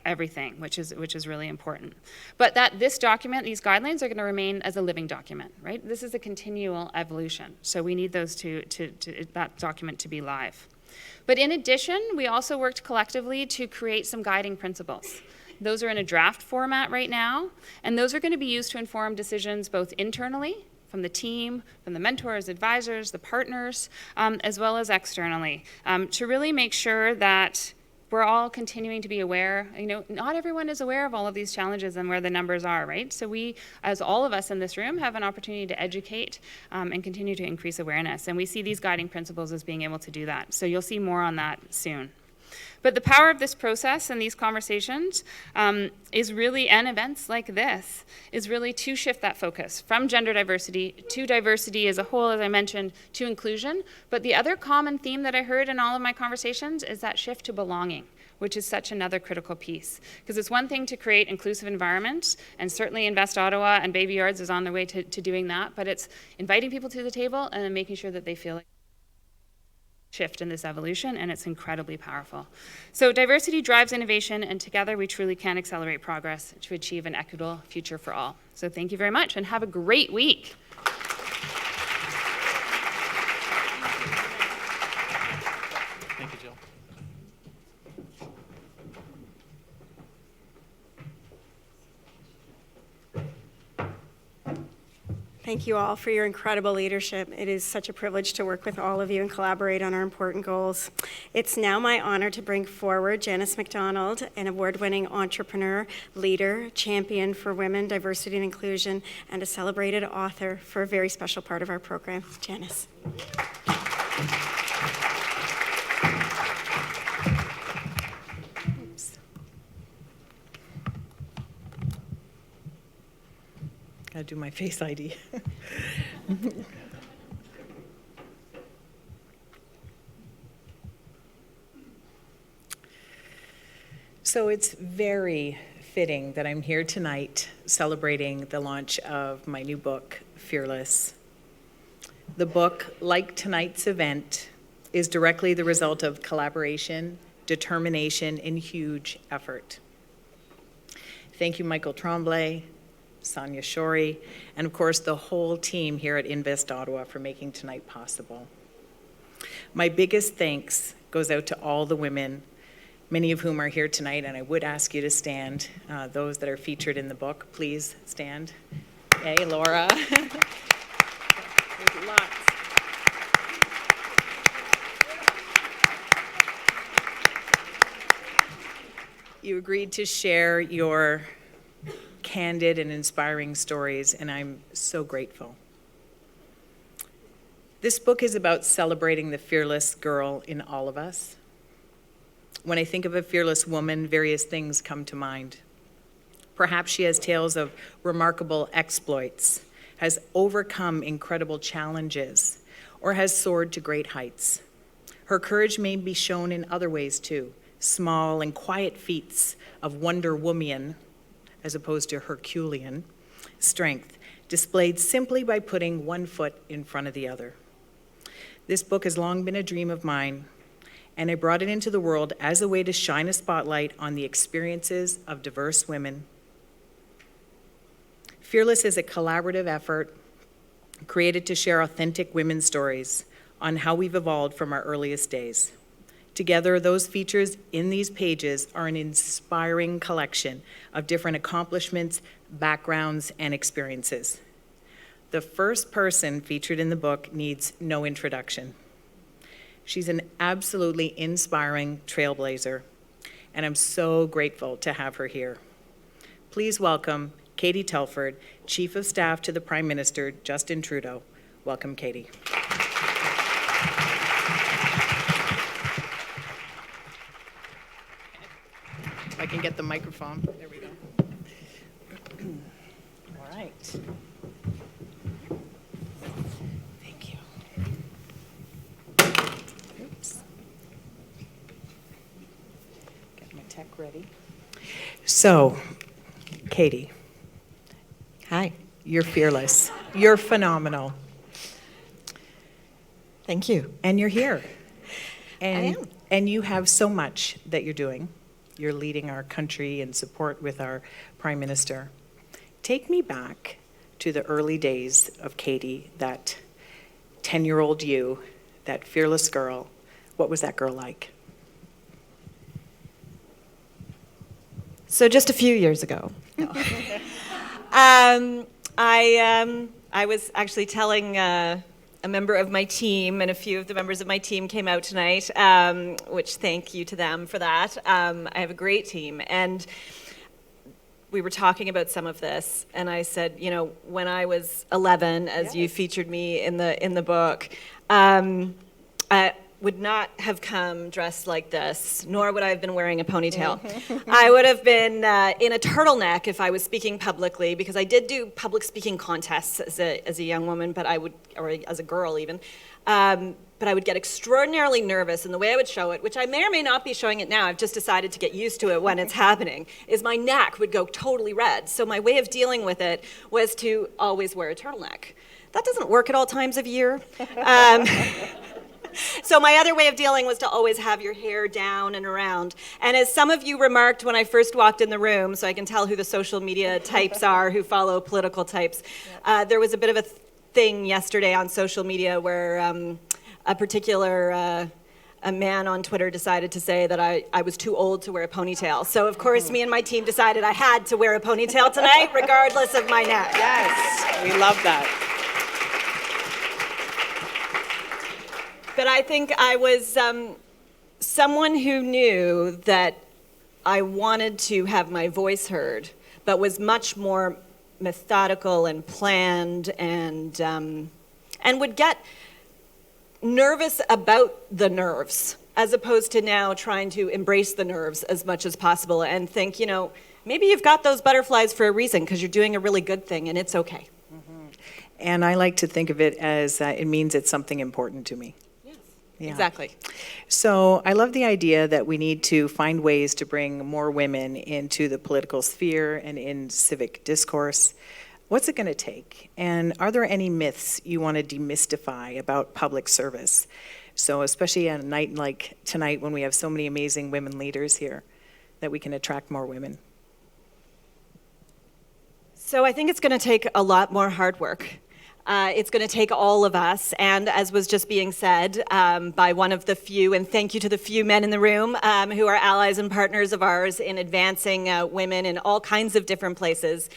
everything, which is really important. But this document, these guidelines are going to remain as a living document, right? This is a continual evolution. So we need those that document to be live. But in addition, we also worked collectively to create some guiding principles. Those are in a draft format right now, and those are going to be used to inform decisions both internally, from the team, from the mentors, advisors, the partners, as well as externally, to really make sure that we're all continuing to be aware. Not everyone is aware of all of these challenges and where the numbers are, right? So we, as all of us in this room, have an opportunity to educate and continue to increase awareness. And we see these guiding principles as being able to do that. So you'll see more on that soon. But the power of this process and these conversations is really, and events like this, is really to shift that focus from gender diversity to diversity as a whole, as I mentioned, to inclusion. But the other common theme that I heard in all of my conversations is that shift to belonging, which is such another critical piece. Because it's one thing to create inclusive environments, and certainly Invest Ottawa and Baby Yards is on their way to doing that, but it's inviting people to the table and then making sure that they feel like shift in this evolution, and it's incredibly powerful. So diversity drives innovation, and together we truly can accelerate progress to achieve an equitable future for all. So thank you very much, and have a great week. Thank you, Jill. Thank you all for your incredible leadership. It is such a privilege to work with all of you and collaborate on our important goals. It's now my honor to bring forward Janice McDonald, an award-winning entrepreneur, leader, champion for women, diversity and inclusion, and a celebrated author for a very special part of our program. Janice. Gotta do my face ID. So it's very fitting that I'm here tonight celebrating the launch of my new book, Fearless. The book, like tonight's event, is directly the result of collaboration, determination, and huge effort. Thank you, Michael Tremblay, Sonia Shorey, and of course the whole team here at Invest Ottawa for making tonight possible. My biggest thanks goes out to all the women, many of whom are here tonight, and I would ask you to stand. Those that are featured in the book, please stand. Hey, Laura. There's lots. You agreed to share your candid and inspiring stories, and I'm so grateful. This book is about celebrating the fearless girl in all of us. When I think of a fearless woman, various things come to mind. Perhaps she has tales of remarkable exploits, has overcome incredible challenges, or has soared to great heights. Her courage may be shown in other ways too, small and quiet feats of Wonder Woman, as opposed to Herculean, strength, displayed simply by putting one foot in front of the other. This book has long been a dream of mine, and I brought it into the world as a way to shine a spotlight on the experiences of diverse women. Fearless is a collaborative effort created to share authentic women's stories on how we've evolved from our earliest days. Together, those features in these pages are an inspiring collection of different accomplishments, backgrounds, and experiences. The first person featured in the book needs no introduction. She's an absolutely inspiring trailblazer, and I'm so grateful to have her here. Please welcome Katie Telford, Chief of Staff to the Prime Minister, Justin Trudeau. Welcome, Katie. If I can get the microphone. There we go. All right. Thank you. Oops. Get my tech ready. So, Katie. Hi. You're fearless. You're phenomenal. Thank you. And you're here. I am. And you have so much that you're doing. you're leading our country in support with our Prime Minister. Take me back to the early days of Katie, that 10-year-old you, that fearless girl. What was that girl like? So just a few years ago. No. I was actually telling a member of my team, and a few of the members of my team came out tonight, which thank you to them for that. I have a great team, and we were talking about some of this, and I said, you know, when I was 11, as you featured me in the book, I would not have come dressed like this, nor would I have been wearing a ponytail. I would have been in a turtleneck if I was speaking publicly, because I did do public speaking contests as a young woman, but I would, or as a girl even, but I would get extraordinarily nervous, and the way I would show it, which I may or may not be showing it now, I've just decided to get used to it when it's happening, is my neck would go totally red. So my way of dealing with it was to always wear a turtleneck. That doesn't work at all times of year. So my other way of dealing was to always have your hair down and around. And as some of you remarked when I first walked in the room, so I can tell who the social media types are who follow political types, there was a bit of a thing yesterday on social media where a particular a man on Twitter decided to say that I was too old to wear a ponytail. So of course me and my team decided I had to wear a ponytail tonight regardless of my neck. Yes, we love that. But I think I was someone who knew that I wanted to have my voice heard, but was much more methodical and planned, and would get nervous about the nerves, as opposed to now trying to embrace the nerves as much as possible and think, you know, maybe you've got those butterflies for a reason because you're doing a really good thing and it's okay. And I like to think of it as it means it's something important to me. Yeah. Exactly. So I love the idea that we need to find ways to bring more women into the political sphere and in civic discourse. What's it going to take? And are there any myths you want to demystify about public service? So especially on a night like tonight when we have so many amazing women leaders here, that we can attract more women. So I think it's going to take a lot more hard work. It's going to take all of us, and as was just being said by one of the few, and thank you to the few men in the room who are allies and partners of ours in advancing women in all kinds of different places,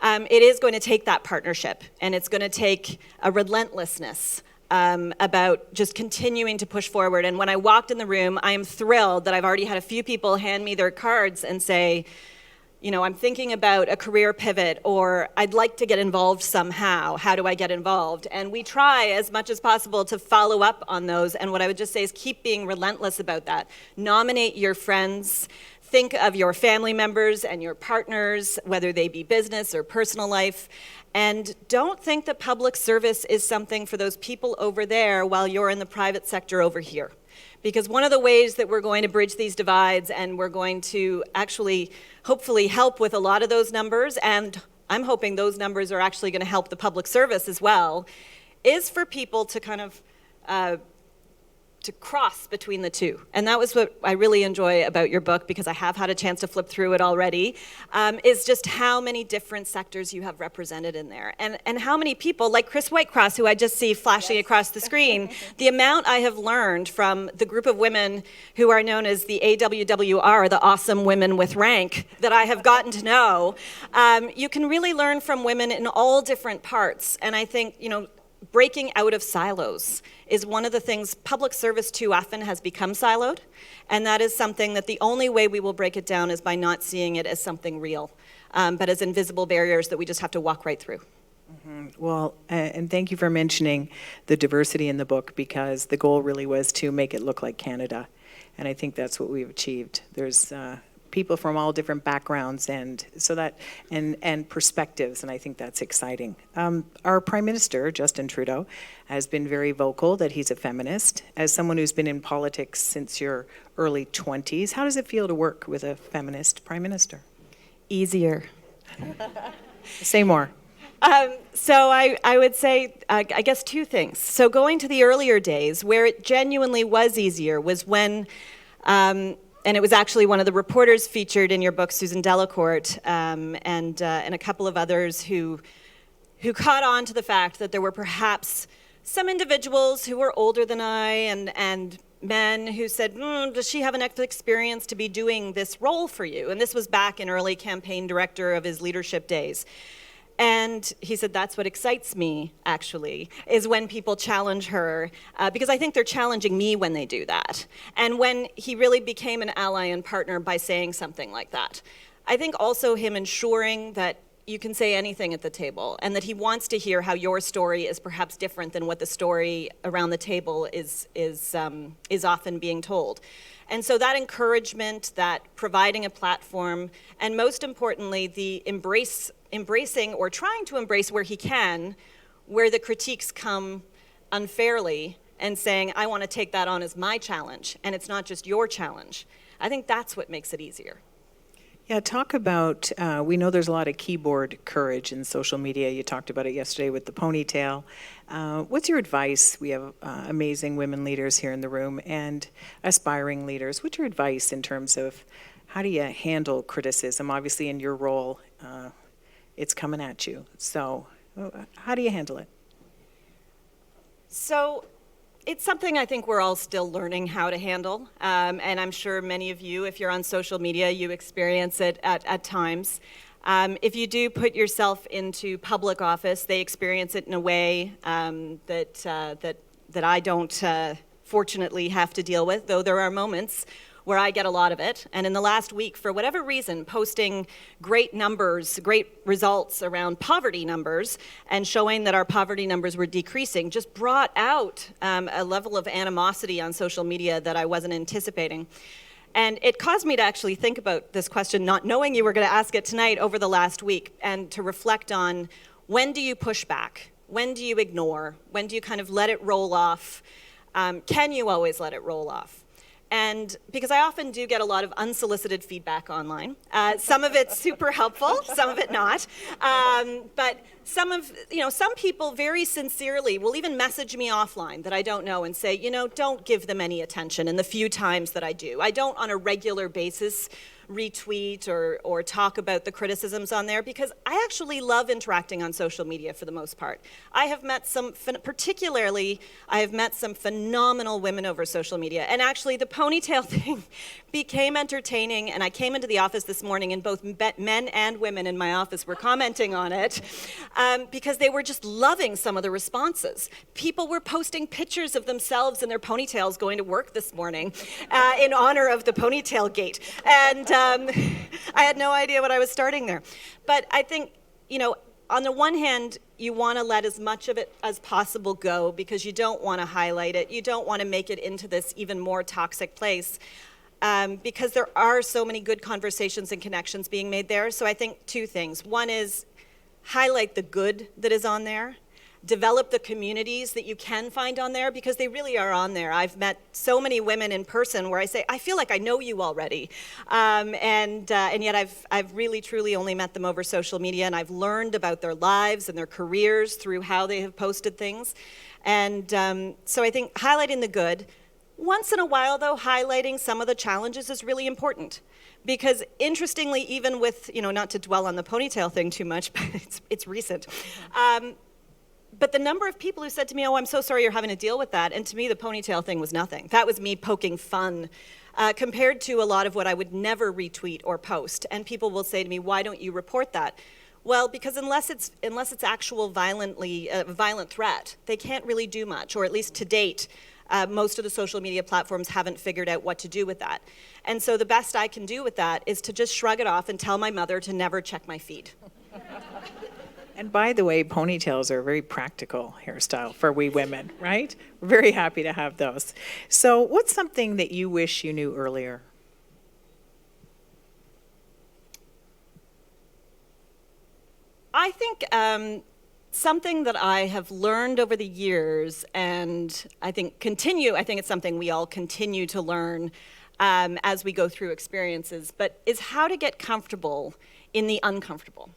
it is going to take that partnership, and it's going to take a relentlessness about just continuing to push forward. And when I walked in the room, I am thrilled that I've already had a few people hand me their cards and say, you know, I'm thinking about a career pivot, or I'd like to get involved somehow. How do I get involved? And we try as much as possible to follow up on those. And what I would just say is keep being relentless about that. Nominate your friends. Think of your family members and your partners, whether they be business or personal life. And don't think that public service is something for those people over there while you're in the private sector over here. Because one of the ways that we're going to bridge these divides, and we're going to actually hopefully help with a lot of those numbers, and I'm hoping those numbers are actually going to help the public service as well, is for people to kind of to cross between the two. And that was what I really enjoy about your book, because I have had a chance to flip through it already, is just how many different sectors you have represented in there. And how many people, like Chris Whitecross, who I just see flashing across the screen, the amount I have learned from the group of women who are known as the AWWR, the Awesome Women with Rank, that I have gotten to know, you can really learn from women in all different parts. And I think, you know, breaking out of silos is one of the things. Public service too often has become siloed, and that is something that the only way we will break it down is by not seeing it as something real, but as invisible barriers that we just have to walk right through. Mm-hmm. Well, and thank you for mentioning the diversity in the book, because the goal really was to make it look like Canada, and I think that's what we've achieved. There's people from all different backgrounds and so that and perspectives, and I think that's exciting. Our Prime Minister, Justin Trudeau, has been very vocal that he's a feminist. As someone who's been in politics since your early 20s, how does it feel to work with a feminist Prime Minister? Easier. Say more. So I would say, I guess, two things. So going to the earlier days, where it genuinely was easier was when And it was actually one of the reporters featured in your book, Susan Delacourt, and a couple of others who caught on to the fact that there were perhaps some individuals who were older than I and men who said, does she have enough experience to be doing this role for you? And this was back in early campaign director of his leadership days. And he said, that's what excites me, actually, is when people challenge her, because I think they're challenging me when they do that. And when he really became an ally and partner by saying something like that. I think also him ensuring that you can say anything at the table, and that he wants to hear how your story is perhaps different than what the story around the table is often being told. And so that encouragement, that providing a platform, and most importantly, the embracing or trying to embrace where he can, where the critiques come unfairly, and saying, I want to take that on as my challenge, and it's not just your challenge. I think that's what makes it easier. Yeah, talk about, we know there's a lot of keyboard courage in social media. You talked about it yesterday with the ponytail. What's your advice? We have amazing women leaders here in the room and aspiring leaders. What's your advice in terms of how do you handle criticism? Obviously, in your role, it's coming at you. So how do you handle it? So it's something I think we're all still learning how to handle. And I'm sure many of you, if you're on social media, you experience it at times. If you do put yourself into public office, they experience it in a way that I don't fortunately have to deal with, though there are moments where I get a lot of it. And in the last week, for whatever reason, posting great numbers, great results around poverty numbers, and showing that our poverty numbers were decreasing just brought out a level of animosity on social media that I wasn't anticipating. And it caused me to actually think about this question, not knowing you were going to ask it tonight, over the last week, and to reflect on, when do you push back? When do you ignore? When do you kind of let it roll off? Can you always let it roll off? And because I often do get a lot of unsolicited feedback online. Some of it's super helpful, some of it not. But some people very sincerely will even message me offline that I don't know and say, don't give them any attention in the few times that I do. I don't on a regular basis retweet or talk about the criticisms on there, because I actually love interacting on social media for the most part. I have met some phenomenal women over social media. And actually the ponytail thing became entertaining, and I came into the office this morning and both men and women in my office were commenting on it because they were just loving some of the responses. People were posting pictures of themselves in their ponytails going to work this morning in honor of the ponytail gate. And I had no idea what I was starting there. But I think, on the one hand, you want to let as much of it as possible go because you don't want to highlight it. You don't want to make it into this even more toxic place because there are so many good conversations and connections being made there. So I think two things. One is highlight the good that is on there. Develop the communities that you can find on there, because they really are on there. I've met so many women in person where I say, I feel like I know you already. And yet I've really, truly only met them over social media, and I've learned about their lives and their careers through how they have posted things. And so I think highlighting the good. Once in a while, though, highlighting some of the challenges is really important. Because interestingly, even with, not to dwell on the ponytail thing too much, but it's recent, but the number of people who said to me, I'm so sorry you're having to deal with that. And to me, the ponytail thing was nothing. That was me poking fun compared to a lot of what I would never retweet or post. And people will say to me, why don't you report that? Well, because unless it's actual violent threat, they can't really do much, or at least to date, most of the social media platforms haven't figured out what to do with that. And so the best I can do with that is to just shrug it off and tell my mother to never check my feed. And by the way, ponytails are a very practical hairstyle for we women, right? We're very happy to have those. So what's something that you wish you knew earlier? I think something that I have learned over the years, and I think it's something we all continue to learn as we go through experiences, but is how to get comfortable in the uncomfortable.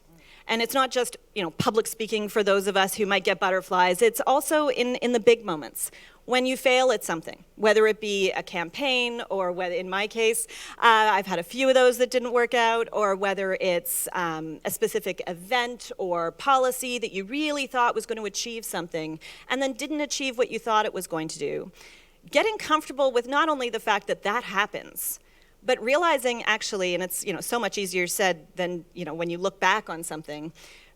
And it's not just, public speaking for those of us who might get butterflies. It's also in the big moments. When you fail at something, whether it be a campaign or whether, in my case, I've had a few of those that didn't work out, or whether it's a specific event or policy that you really thought was going to achieve something and then didn't achieve what you thought it was going to do. Getting comfortable with not only the fact that that happens, but realizing actually, and it's so much easier said than when you look back on something,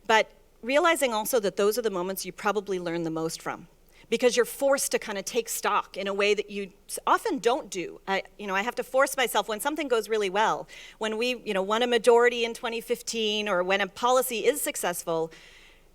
but realizing also that those are the moments you probably learn the most from. Because you're forced to kind of take stock in a way that you often don't do. I have to force myself when something goes really well. When we, won a majority in 2015, or when a policy is successful,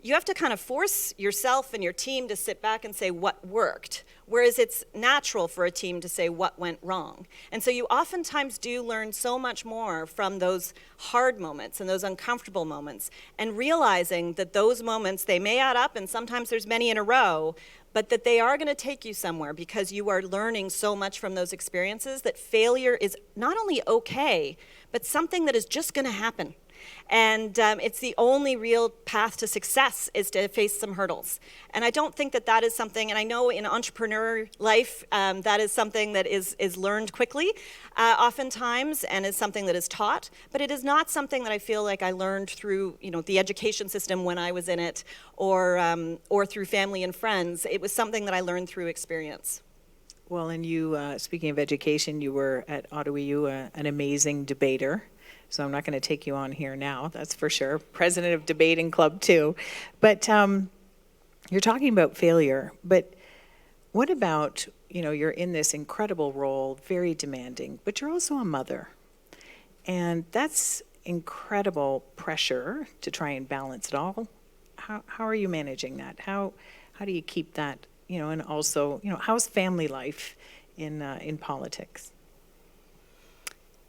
you have to kind of force yourself and your team to sit back and say what worked, whereas it's natural for a team to say what went wrong. And so you oftentimes do learn so much more from those hard moments and those uncomfortable moments, and realizing that those moments, they may add up, and sometimes there's many in a row, but that they are going to take you somewhere because you are learning so much from those experiences that failure is not only okay, but something that is just going to happen. And it's the only real path to success is to face some hurdles. And I don't think that is something, and I know in entrepreneur life, that is something that is learned quickly, oftentimes, and is something that is taught, but it is not something that I feel like I learned through, the education system when I was in it, or through family and friends. It was something that I learned through experience. Well, and you, speaking of education, you were at Ottawa, an amazing debater. So I'm not going to take you on here now, that's for sure. President of Debating Club too. But you're talking about failure, but what about, you're in this incredible role, very demanding, but you're also a mother. And that's incredible pressure to try and balance it all. How are you managing that? How do you keep that, and also, how's family life in politics?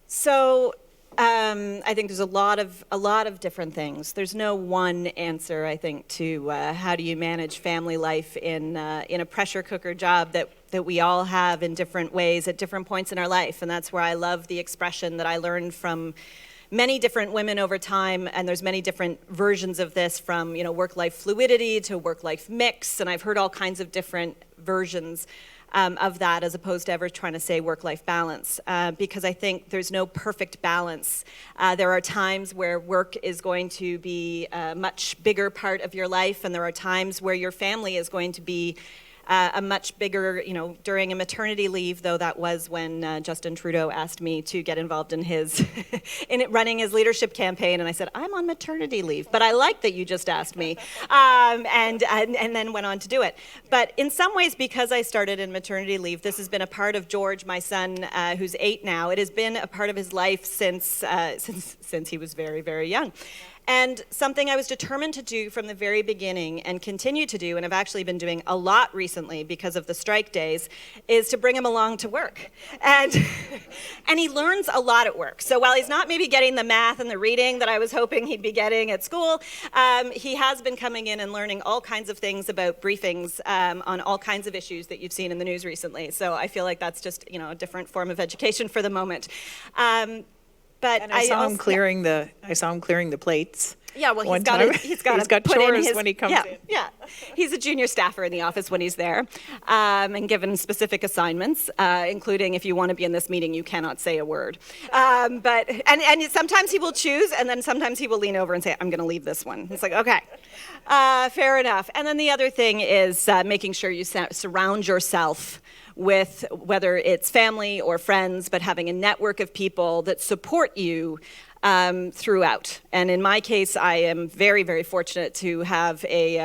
So I think there's a lot of different things. There's no one answer, I think, to how do you manage family life in a pressure cooker job that we all have in different ways at different points in our life. And that's where I love the expression that I learned from many different women over time, and there's many different versions of this, from work-life fluidity to work-life mix, and I've heard all kinds of different versions of that, as opposed to ever trying to say work-life balance, because I think there's no perfect balance. There are times where work is going to be a much bigger part of your life, and there are times where your family is going to be a much bigger, during a maternity leave, though that was when Justin Trudeau asked me to get involved in running his leadership campaign, and I said, I'm on maternity leave, but I like that you just asked me, and then went on to do it. But in some ways, because I started in maternity leave, this has been a part of George, my son, who's 8 now. It has been a part of his life since he was very, very young. And something I was determined to do from the very beginning, and continue to do, and I've actually been doing a lot recently because of the strike days, is to bring him along to work. And he learns a lot at work. So while he's not maybe getting the math and the reading that I was hoping he'd be getting at school, he has been coming in and learning all kinds of things about briefings on all kinds of issues that you've seen in the news recently. So I feel like that's just a different form of education for the moment. But and I saw him clearing the plates. Yeah, well, he's got chores when he comes in. Yeah, he's a junior staffer in the office when he's there, and given specific assignments, including if you want to be in this meeting, you cannot say a word. But sometimes he will choose, and then sometimes he will lean over and say, I'm going to leave this one. It's like, okay, fair enough. And then the other thing is making sure you surround yourself with, whether it's family or friends, but having a network of people that support you throughout. And in my case, I am very, very fortunate to have a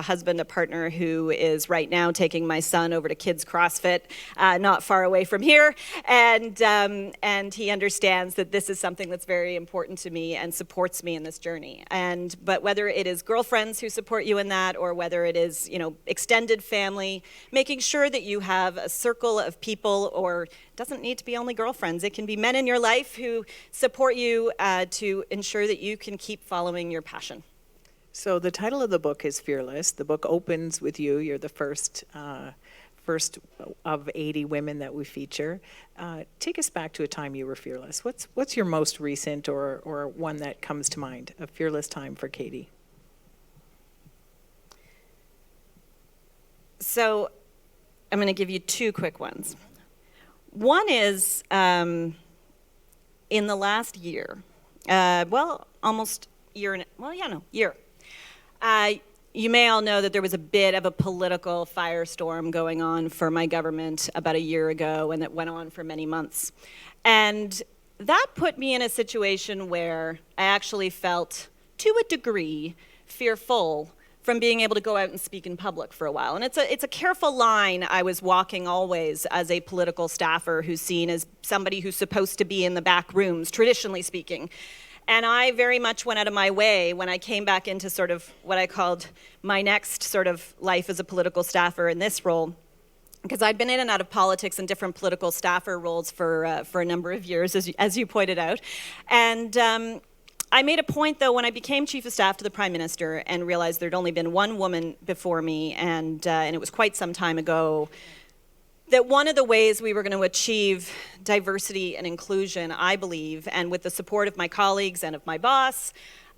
husband, a partner who is right now taking my son over to Kids CrossFit, not far away from here, and he understands that this is something that's very important to me and supports me in this journey. But whether it is girlfriends who support you in that, or whether it is extended family, making sure that you have a circle of people, or it doesn't need to be only girlfriends. It can be men in your life who support you to ensure that you can keep following your passion. So the title of the book is Fearless. The book opens with you. You're the first first of 80 women that we feature. Take us back to a time you were fearless. What's your most recent or one that comes to mind, a fearless time for Katie? So I'm going to give you two quick ones. One is in the last year, almost year. You may all know that there was a bit of a political firestorm going on for my government about a year ago, and it went on for many months. And that put me in a situation where I actually felt, to a degree, fearful from being able to go out and speak in public for a while. And it's a careful line I was walking always as a political staffer who's seen as somebody who's supposed to be in the back rooms, traditionally speaking. And I very much went out of my way when I came back into sort of what I called my next sort of life as a political staffer in this role, because I'd been in and out of politics and different political staffer roles for a number of years, as you pointed out. And I made a point, though, when I became Chief of Staff to the Prime Minister and realized there'd only been one woman before me, and it was quite some time ago, that one of the ways we were going to achieve diversity and inclusion, I believe, and with the support of my colleagues and of my boss,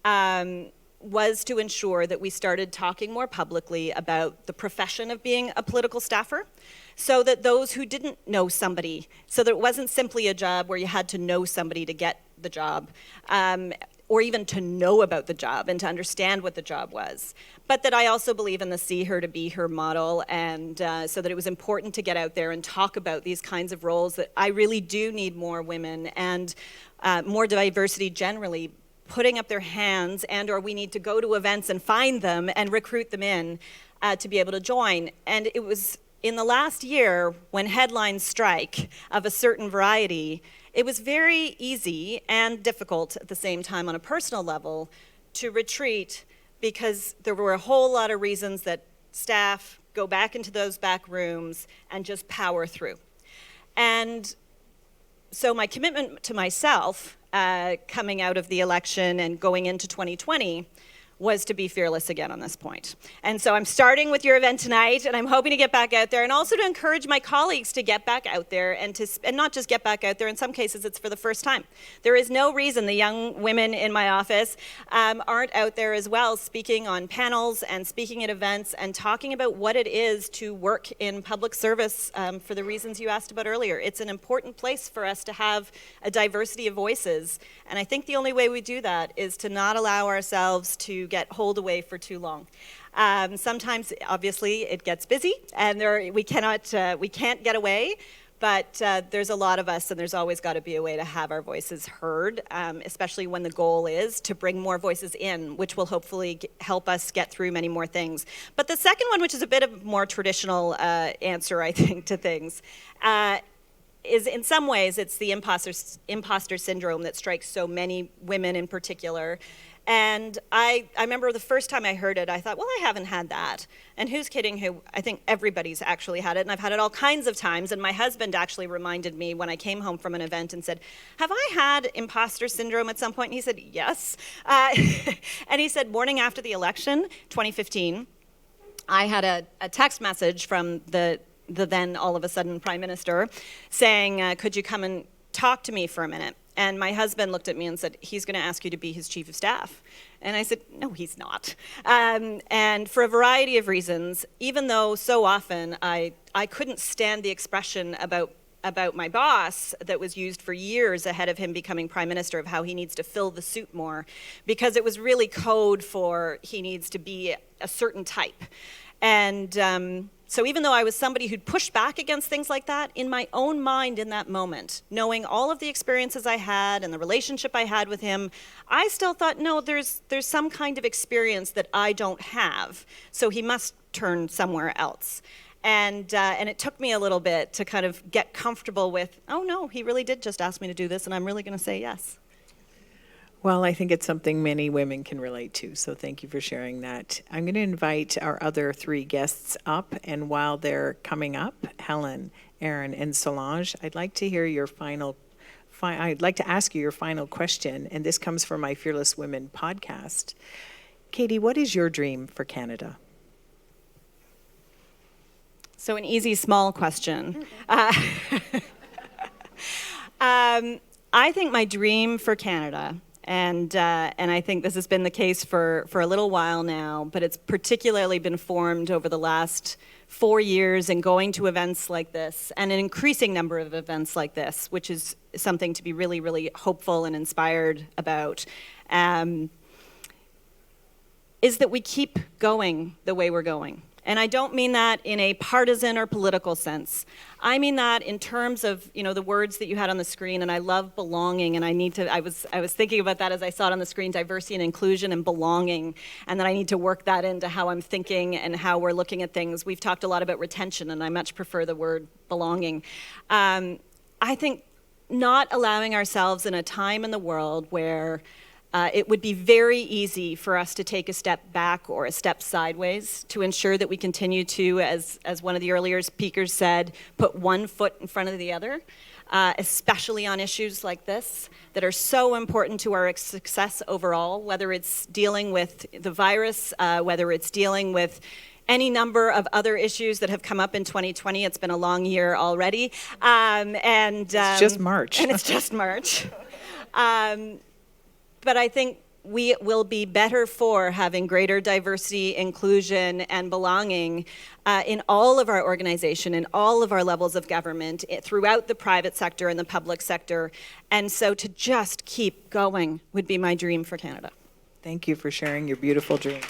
was to ensure that we started talking more publicly about the profession of being a political staffer, so that those who didn't know somebody, so that it wasn't simply a job where you had to know somebody to get the job, or even to know about the job and to understand what the job was. But that I also believe in the see her to be her model, and so that it was important to get out there and talk about these kinds of roles, that I really do need more women and more diversity generally putting up their hands, and or we need to go to events and find them and recruit them in to be able to join. And it was in the last year when headlines strike of a certain variety, it was very easy and difficult at the same time on a personal level to retreat, because there were a whole lot of reasons that staff go back into those back rooms and just power through. And so my commitment to myself coming out of the election and going into 2020 was to be fearless again on this point. And so I'm starting with your event tonight, and I'm hoping to get back out there, and also to encourage my colleagues to get back out there, and not just get back out there. In some cases, it's for the first time. There is no reason the young women in my office aren't out there as well, speaking on panels and speaking at events and talking about what it is to work in public service for the reasons you asked about earlier. It's an important place for us to have a diversity of voices, and I think the only way we do that is to not allow ourselves to get holed away for too long. Sometimes, obviously, it gets busy, and we can't get away. But there's a lot of us, and there's always got to be a way to have our voices heard, especially when the goal is to bring more voices in, which will hopefully help us get through many more things. But the second one, which is a bit of a more traditional answer, I think, to things, is in some ways it's the imposter syndrome that strikes so many women in particular. And I remember the first time I heard it, I thought, well, I haven't had that. And who's kidding who? I think everybody's actually had it, and I've had it all kinds of times. And my husband actually reminded me when I came home from an event and said, have I had imposter syndrome at some point? And he said, yes. And he said, morning after the election, 2015, I had a text message from the then all of a sudden Prime Minister saying, could you come and talk to me for a minute? And my husband looked at me and said, he's going to ask you to be his chief of staff. And I said, no, he's not. And for a variety of reasons, even though so often I couldn't stand the expression about my boss that was used for years ahead of him becoming prime minister, of how he needs to fill the suit more, because it was really code for he needs to be a certain type. And so even though I was somebody who'd pushed back against things like that, in my own mind in that moment, knowing all of the experiences I had and the relationship I had with him, I still thought, no, there's some kind of experience that I don't have, so he must turn somewhere else. And it took me a little bit to kind of get comfortable with, oh no, he really did just ask me to do this, and I'm really going to say yes. Well, I think it's something many women can relate to, so thank you for sharing that. I'm going to invite our other three guests up, and while they're coming up, Helen, Aaron, and Solange, I'd like to hear your I'd like to ask you your final question, and this comes from my Fearless Women podcast. Katie, what is your dream for Canada? So an easy, small question. I think my dream for Canada, and I think this has been the case for a little while now, but it's particularly been formed over the last 4 years and going to events like this, and an increasing number of events like this, which is something to be really, really hopeful and inspired about, is that we keep going the way we're going. And I don't mean that in a partisan or political sense. I mean that in terms of, the words that you had on the screen, and I love belonging, and I was thinking about that as I saw it on the screen, diversity and inclusion and belonging, and that I need to work that into how I'm thinking and how we're looking at things. We've talked a lot about retention, and I much prefer the word belonging. I think not allowing ourselves in a time in the world where it would be very easy for us to take a step back or a step sideways to ensure that we continue to, as one of the earlier speakers said, put one foot in front of the other, especially on issues like this that are so important to our success overall, whether it's dealing with the virus, whether it's dealing with any number of other issues that have come up in 2020. It's been a long year already. It's just March. And it's just March. But I think we will be better for having greater diversity, inclusion, and belonging in all of our organization, in all of our levels of government, throughout the private sector and the public sector. And so to just keep going would be my dream for Canada. Thank you for sharing your beautiful dream.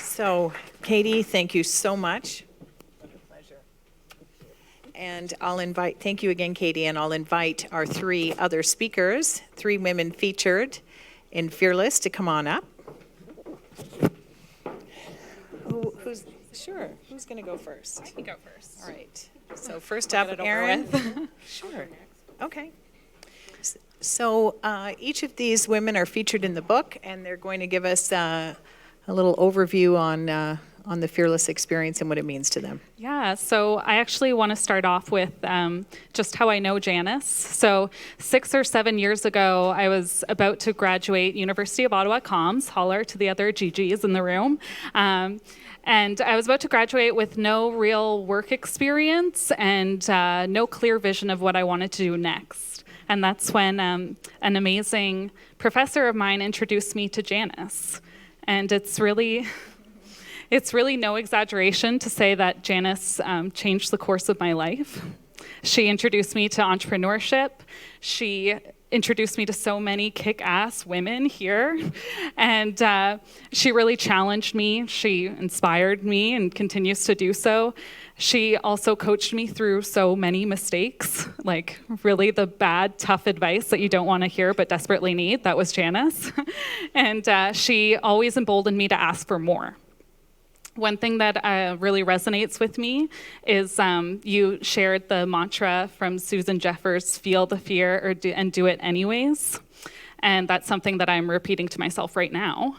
So, Katie, thank you so much. And thank you again, Katie, and I'll invite our 3 other speakers, 3 women featured in Fearless, to come on up. Who's going to go first? I can go first. All right. So first up, Erin. Sure. Okay. So each of these women are featured in the book, and they're going to give us a little overview on the Fearless experience and what it means to them. Yeah, so I actually want to start off with just how I know Janice. So 6 or 7 years ago, I was about to graduate University of Ottawa Comms, holler to the other GGs in the room. And I was about to graduate with no real work experience and no clear vision of what I wanted to do next. And that's when an amazing professor of mine introduced me to Janice. And it's really no exaggeration to say that Janice changed the course of my life. She introduced me to entrepreneurship. She introduced me to so many kick-ass women here. And she really challenged me. She inspired me and continues to do so. She also coached me through so many mistakes, like really the bad, tough advice that you don't want to hear but desperately need. That was Janice. And she always emboldened me to ask for more. One thing that really resonates with me is you shared the mantra from Susan Jeffers, feel the fear and do it anyways. And that's something that I'm repeating to myself right now.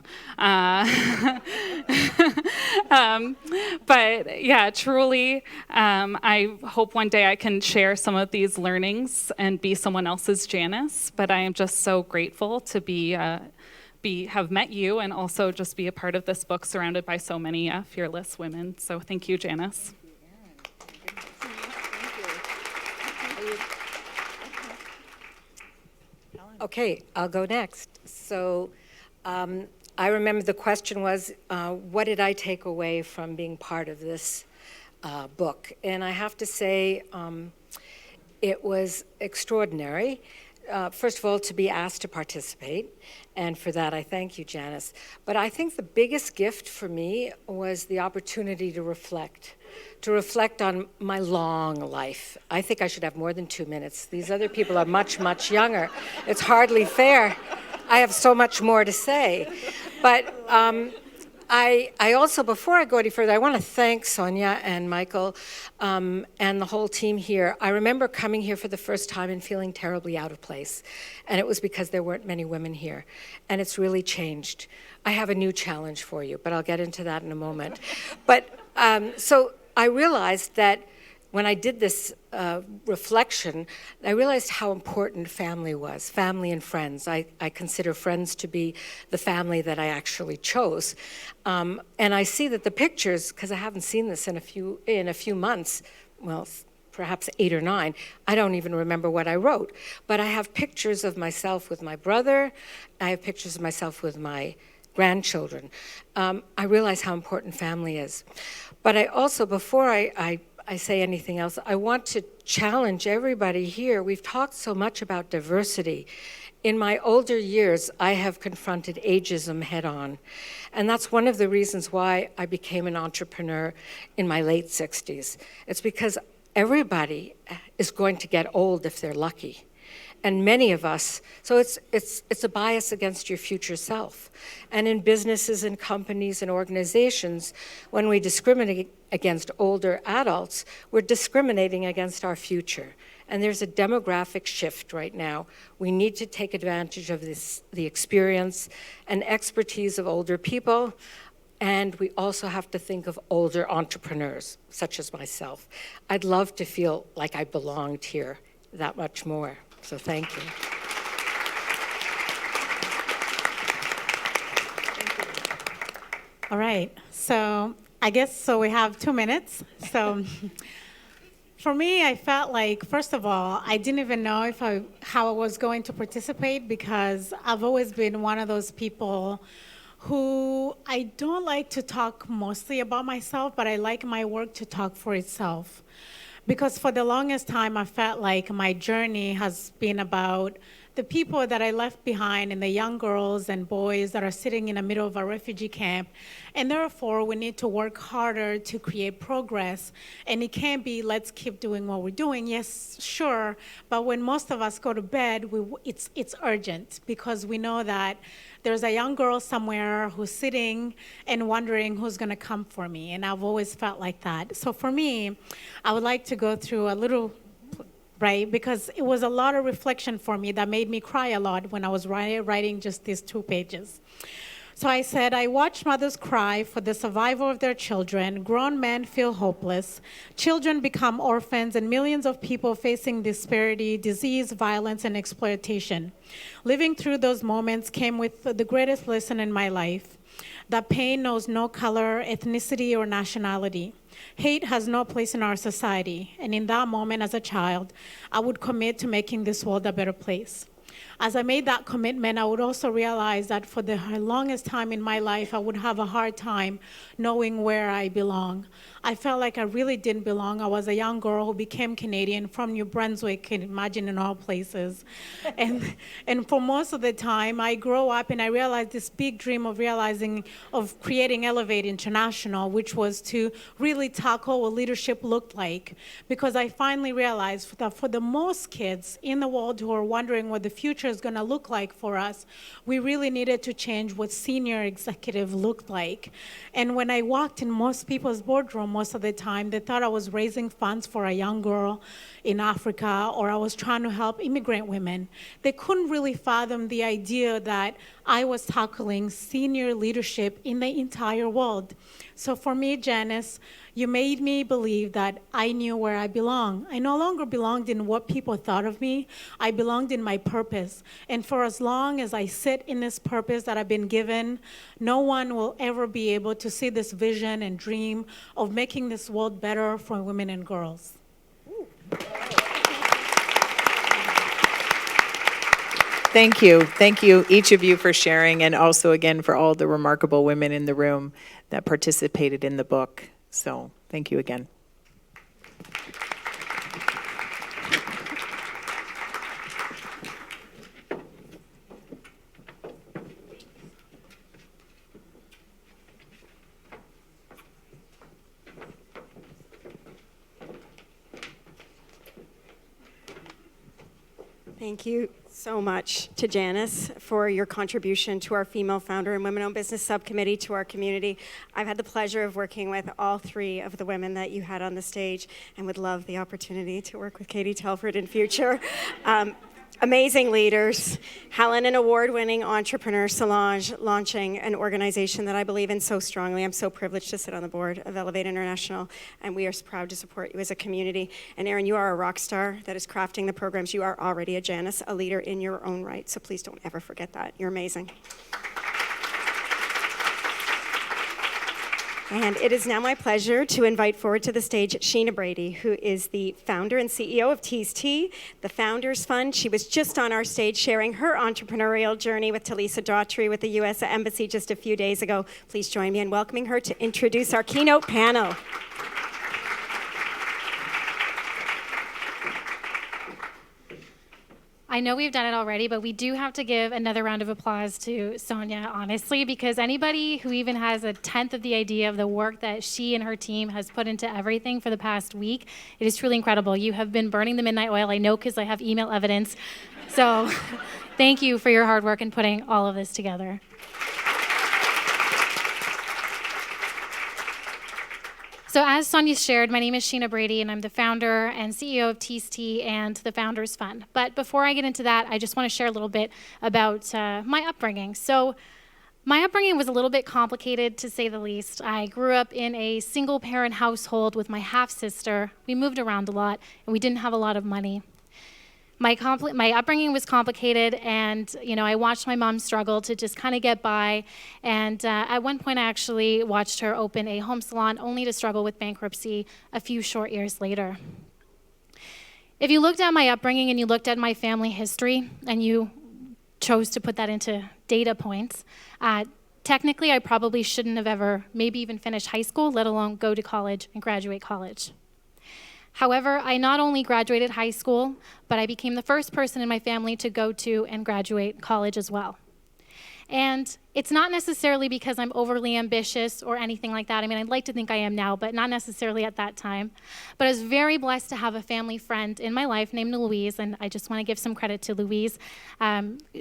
But yeah, truly, I hope one day I can share some of these learnings and be someone else's Janice. But I am just so grateful to have met you and also just be a part of this book surrounded by so many fearless women. So thank you, Janice. Okay, I'll go next. So I remember the question was, what did I take away from being part of this book? And I have to say, it was extraordinary. First of all, to be asked to participate, and for that I thank you, Janice. But I think the biggest gift for me was the opportunity to reflect on my long life. I think I should have more than 2 minutes. These other people are much, much younger. It's hardly fair. I have so much more to say. But I also, before I go any further, I want to thank Sonia and Michael and the whole team here. I remember coming here for the first time and feeling terribly out of place. And it was because there weren't many women here. And it's really changed. I have a new challenge for you, but I'll get into that in a moment. But so I realized that when I did this reflection, I realized how important family was, family and friends. I consider friends to be the family that I actually chose. And I see that the pictures, because I haven't seen this in a few months, well, perhaps 8 or 9, I don't even remember what I wrote. But I have pictures of myself with my brother. I have pictures of myself with my grandchildren. I realize how important family is. But I also, before I say anything else, I want to challenge everybody here. We've talked so much about diversity. In my older years, I have confronted ageism head on. And that's one of the reasons why I became an entrepreneur in my late 60s. It's because everybody is going to get old if they're lucky. And many of us, so it's a bias against your future self. And in businesses and companies and organizations, when we discriminate against older adults, we're discriminating against our future. And there's a demographic shift right now. We need to take advantage of the experience and expertise of older people. And we also have to think of older entrepreneurs, such as myself. I'd love to feel like I belonged here that much more. So thank you. All right, so I guess we have 2 minutes. So for me, I felt like, first of all, I didn't even know how I was going to participate, because I've always been one of those people who I don't like to talk mostly about myself, but I like my work to talk for itself. Because for the longest time, I felt like my journey has been about the people that I left behind and the young girls and boys that are sitting in the middle of a refugee camp. And therefore, we need to work harder to create progress. And it can't be, let's keep doing what we're doing. Yes, sure. But when most of us go to bed, it's urgent, because we know that there's a young girl somewhere who's sitting and wondering who's going to come for me. And I've always felt like that. So for me, I would like to go through a little, right? Because it was a lot of reflection for me that made me cry a lot when I was writing just these 2 pages. So I said, I watch mothers cry for the survival of their children, grown men feel hopeless, children become orphans, and millions of people facing disparity, disease, violence, and exploitation. Living through those moments came with the greatest lesson in my life, that pain knows no color, ethnicity, or nationality. Hate has no place in our society, and in that moment as a child, I would commit to making this world a better place. As I made that commitment, I would also realize that for the longest time in my life, I would have a hard time knowing where I belong. I felt like I really didn't belong. I was a young girl who became Canadian from New Brunswick, imagine in all places. And for most of the time, I grew up and I realized this big dream of creating Elevate International, which was to really tackle what leadership looked like. Because I finally realized that for the most kids in the world who are wondering what the future is going to look like for us, we really needed to change what senior executive looked like. And when I walked in most people's boardroom, most of the time, they thought I was raising funds for a young girl in Africa, or I was trying to help immigrant women. They couldn't really fathom the idea that I was tackling senior leadership in the entire world. So for me, Janice, you made me believe that I knew where I belong. I no longer belonged in what people thought of me. I belonged in my purpose. And for as long as I sit in this purpose that I've been given, no one will ever be able to see this vision and dream of making this world better for women and girls. Thank you. Thank you, each of you, for sharing, and also, again, for all the remarkable women in the room that participated in the book. So thank you again. Thank you so much to Janice for your contribution to our Female Founder and Women-Owned Business Subcommittee, to our community. I've had the pleasure of working with all 3 of the women that you had on the stage, and would love the opportunity to work with Katie Telford in future. amazing leaders. Helen, an award-winning entrepreneur, Solange, launching an organization that I believe in so strongly. I'm so privileged to sit on the board of Elevate International, and we are proud to support you as a community. And Erin, you are a rock star that is crafting the programs. You are already a Janice, a leader in your own right, so please don't ever forget that. You're amazing. And it is now my pleasure to invite forward to the stage Sheena Brady, who is the founder and CEO of Tease Tea, the Founders Fund. She was just on our stage sharing her entrepreneurial journey with Talisa Daughtry with the U.S. Embassy just a few days ago. Please join me in welcoming her to introduce our keynote panel. I know we've done it already, but we do have to give another round of applause to Sonia, honestly, because anybody who even has a tenth of the idea of the work that she and her team has put into everything for the past week, it is truly incredible. You have been burning the midnight oil, I know, because I have email evidence. So thank you for your hard work in putting all of this together. So as Sonia shared, my name is Sheena Brady, and I'm the founder and CEO of Tease Tea and the Founders Fund. But before I get into that, I just want to share a little bit about my upbringing. So my upbringing was a little bit complicated, to say the least. I grew up in a single-parent household with my half-sister. We moved around a lot, and we didn't have a lot of money. My upbringing was complicated, and I watched my mom struggle to just kind of get by. And at one point, I actually watched her open a home salon, only to struggle with bankruptcy a few short years later. If you looked at my upbringing and you looked at my family history, and you chose to put that into data points, technically, I probably shouldn't have ever maybe even finished high school, let alone go to college and graduate college. However, I not only graduated high school, but I became the first person in my family to go to and graduate college as well. And it's not necessarily because I'm overly ambitious or anything like that. I mean, I'd like to think I am now, but not necessarily at that time. But I was very blessed to have a family friend in my life named Louise, and I just want to give some credit to Louise.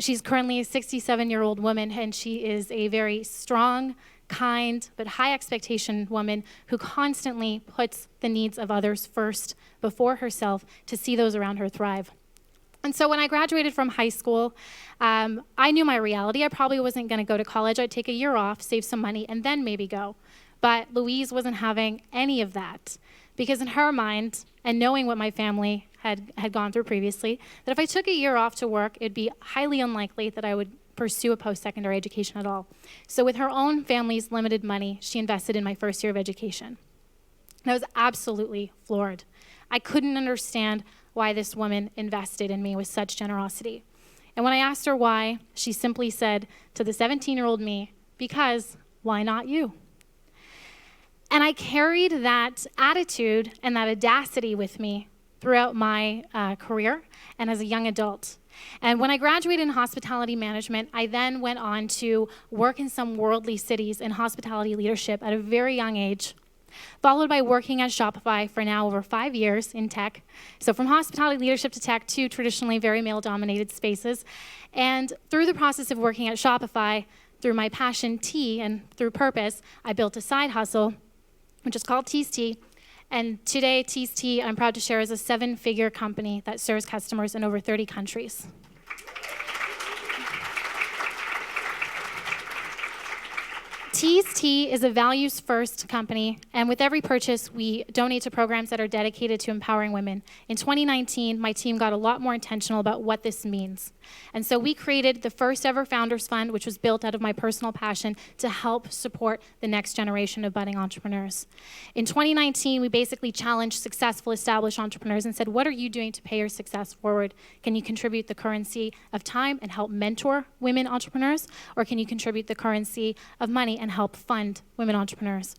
She's currently a 67-year-old woman, and she is a very strong, kind, but high expectation woman who constantly puts the needs of others first before herself to see those around her thrive. And so when I graduated from high school, I knew my reality. I probably wasn't going to go to college. I'd take a year off, save some money, and then maybe go. But Louise wasn't having any of that, because in her mind, and knowing what my family had gone through previously, that if I took a year off to work, it'd be highly unlikely that I would pursue a post-secondary education at all. So with her own family's limited money, she invested in my first year of education. And I was absolutely floored. I couldn't understand why this woman invested in me with such generosity. And when I asked her why, she simply said to the 17-year-old me, "Because why not you?" And I carried that attitude and that audacity with me throughout my career and as a young adult. And when I graduated in hospitality management, I then went on to work in some worldly cities in hospitality leadership at a very young age, followed by working at Shopify for now over 5 years in tech. So from hospitality leadership to tech, two traditionally very male-dominated spaces. And through the process of working at Shopify, through my passion, tea, and through purpose, I built a side hustle, which is called Tease Tea. And today, Tease Tea, I'm proud to share, is a 7-figure company that serves customers in over 30 countries. Tease Tea is a values-first company, and with every purchase, we donate to programs that are dedicated to empowering women. In 2019, my team got a lot more intentional about what this means. And so we created the first ever Founders Fund, which was built out of my personal passion to help support the next generation of budding entrepreneurs. In 2019, we basically challenged successful established entrepreneurs and said, what are you doing to pay your success forward? Can you contribute the currency of time and help mentor women entrepreneurs? Or can you contribute the currency of money and help fund women entrepreneurs?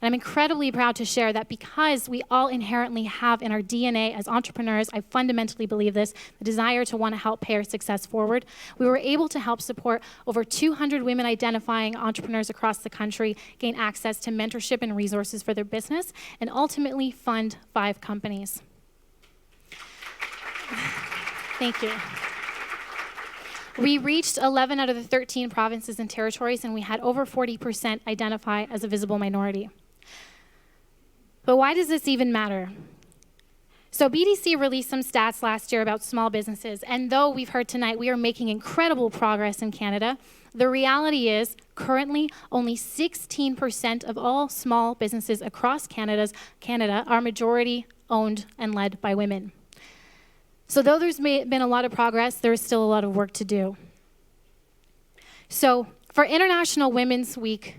And I'm incredibly proud to share that because we all inherently have in our DNA as entrepreneurs, I fundamentally believe this, the desire to want to help pay our success forward, we were able to help support over 200 women identifying entrepreneurs across the country gain access to mentorship and resources for their business, and ultimately fund 5 companies. Thank you. We reached 11 out of the 13 provinces and territories, and we had over 40% identify as a visible minority. But why does this even matter? So BDC released some stats last year about small businesses, and though we've heard tonight we are making incredible progress in Canada, the reality is currently only 16% of all small businesses across Canada are majority owned and led by women. So though there's been a lot of progress, there is still a lot of work to do. So for International Women's Week,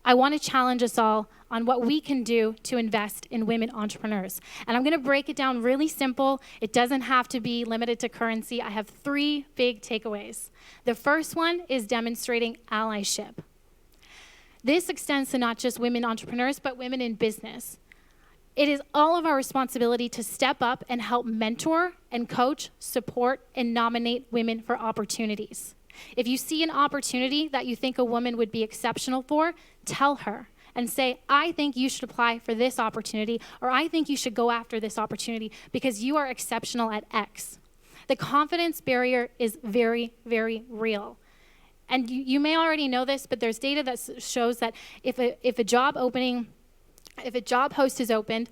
I want to challenge us all on what we can do to invest in women entrepreneurs. And I'm going to break it down really simple. It doesn't have to be limited to currency. I have 3 big takeaways. The first one is demonstrating allyship. This extends to not just women entrepreneurs, but women in business. It is all of our responsibility to step up and help mentor and coach, support, and nominate women for opportunities. If you see an opportunity that you think a woman would be exceptional for, tell her and say, I think you should apply for this opportunity, or I think you should go after this opportunity because you are exceptional at X. The confidence barrier is very, very real. And you may already know this, but there's data that shows that if a job post is opened,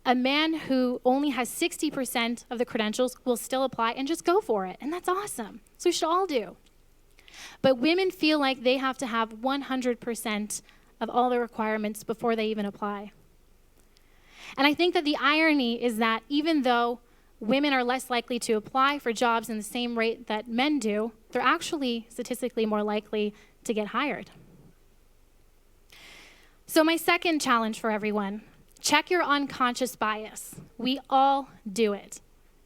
a man who only has 60% of the credentials will still apply and just go for it. And that's awesome. So we should all do. But women feel like they have to have 100% of all the requirements before they even apply. And I think that the irony is that even though women are less likely to apply for jobs in the same rate that men do, they're actually statistically more likely to get hired. So my second challenge for everyone, check your unconscious bias. We all do it,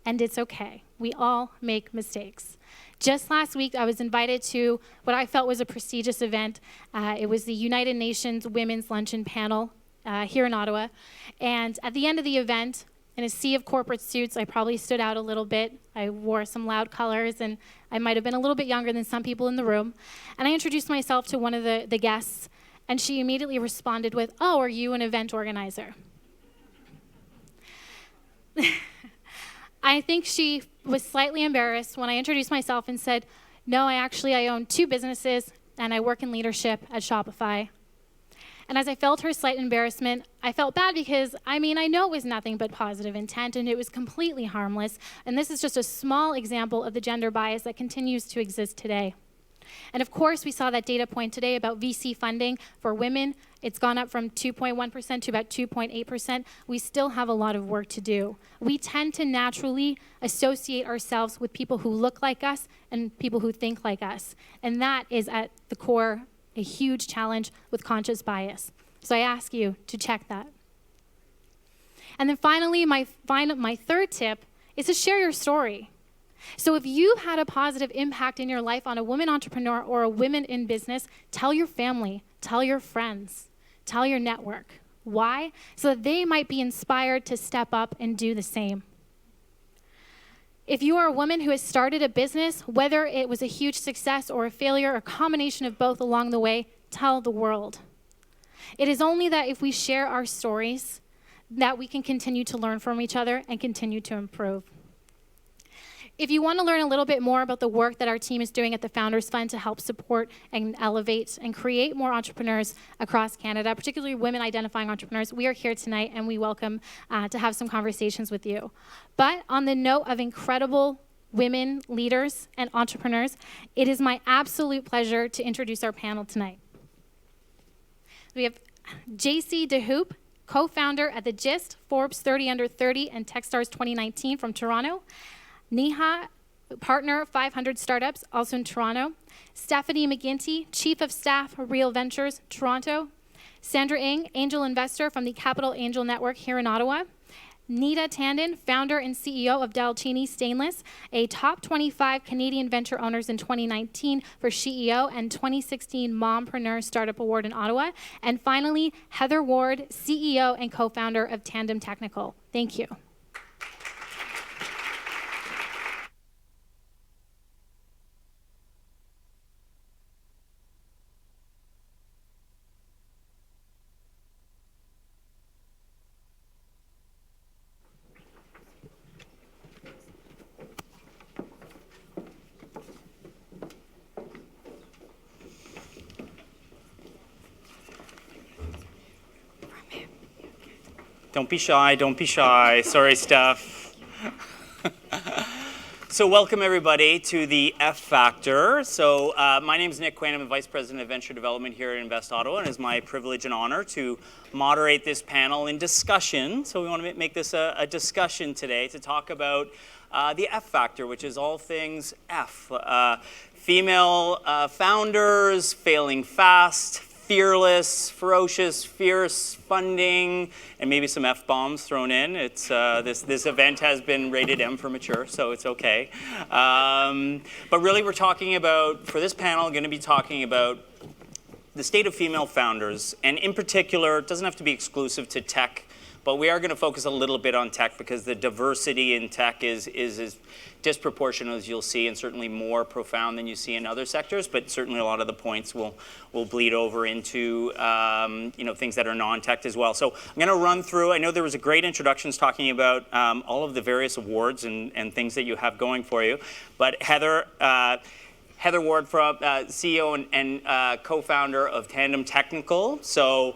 and it's okay. We all make mistakes. Just last week, I was invited to what I felt was a prestigious event. It was the United Nations Women's Luncheon Panel here in Ottawa. And at the end of the event, in a sea of corporate suits, I probably stood out a little bit. I wore some loud colors, and I might have been a little bit younger than some people in the room. And I introduced myself to one of the guests, and she immediately responded with, "Oh, are you an event organizer?" I think she was slightly embarrassed when I introduced myself and said, "No, I own 2 businesses, and I work in leadership at Shopify." And as I felt her slight embarrassment, I felt bad because, I know it was nothing but positive intent, and it was completely harmless. And this is just a small example of the gender bias that continues to exist today. And of course, we saw that data point today about VC funding for women. It's gone up from 2.1% to about 2.8%. We still have a lot of work to do. We tend to naturally associate ourselves with people who look like us and people who think like us. And that is at the core a huge challenge with conscious bias. So I ask you to check that. And then finally, my third tip is to share your story. So if you've had a positive impact in your life on a woman entrepreneur or a woman in business, tell your family, tell your friends, tell your network. Why? So that they might be inspired to step up and do the same. If you are a woman who has started a business, whether it was a huge success or a failure or a combination of both along the way, tell the world. It is only that if we share our stories that we can continue to learn from each other and continue to improve. If you want to learn a little bit more about the work that our team is doing at the Founders Fund to help support and elevate and create more entrepreneurs across Canada, particularly women identifying entrepreneurs, we are here tonight and we welcome to have some conversations with you. But on the note of incredible women leaders and entrepreneurs, it is my absolute pleasure to introduce our panel tonight. We have JC DeHoop, co-founder at The Gist, Forbes 30 Under 30, and Techstars 2019 from Toronto. Neha, partner, 500 Startups, also in Toronto. Stephanie McGinty, Chief of Staff, Real Ventures, Toronto. Sandra Ng, angel investor from the Capital Angel Network here in Ottawa. Nita Tandon, founder and CEO of Dalcini Stainless, a top 25 Canadian venture owners in 2019 for CEO and 2016 Mompreneur Startup Award in Ottawa. And finally, Heather Ward, CEO and co-founder of Tandem Technical. Thank you. Don't be shy, don't be shy. Sorry, Steph. So welcome everybody to the F Factor. So my name is Nick Quinn. I'm the Vice President of Venture Development here at Invest Ottawa, and it's my privilege and honor to moderate this panel in discussion. So we want to make this a discussion today to talk about the F Factor, which is all things F. Female founders, failing fast, fearless, ferocious, fierce, funding, and maybe some F-bombs thrown in. It's this event has been rated M for mature, so it's okay. But really we're talking about, for this panel, going to be talking about the state of female founders. And in particular, it doesn't have to be exclusive to tech, but we are going to focus a little bit on tech because the diversity in tech is as disproportionate as you'll see, and certainly more profound than you see in other sectors. But certainly a lot of the points will bleed over into things that are non-tech as well. So I'm going to run through. I know there was a great introductions talking about all of the various awards and things that you have going for you. But Heather Ward, from CEO and co-founder of Tandem Technical, so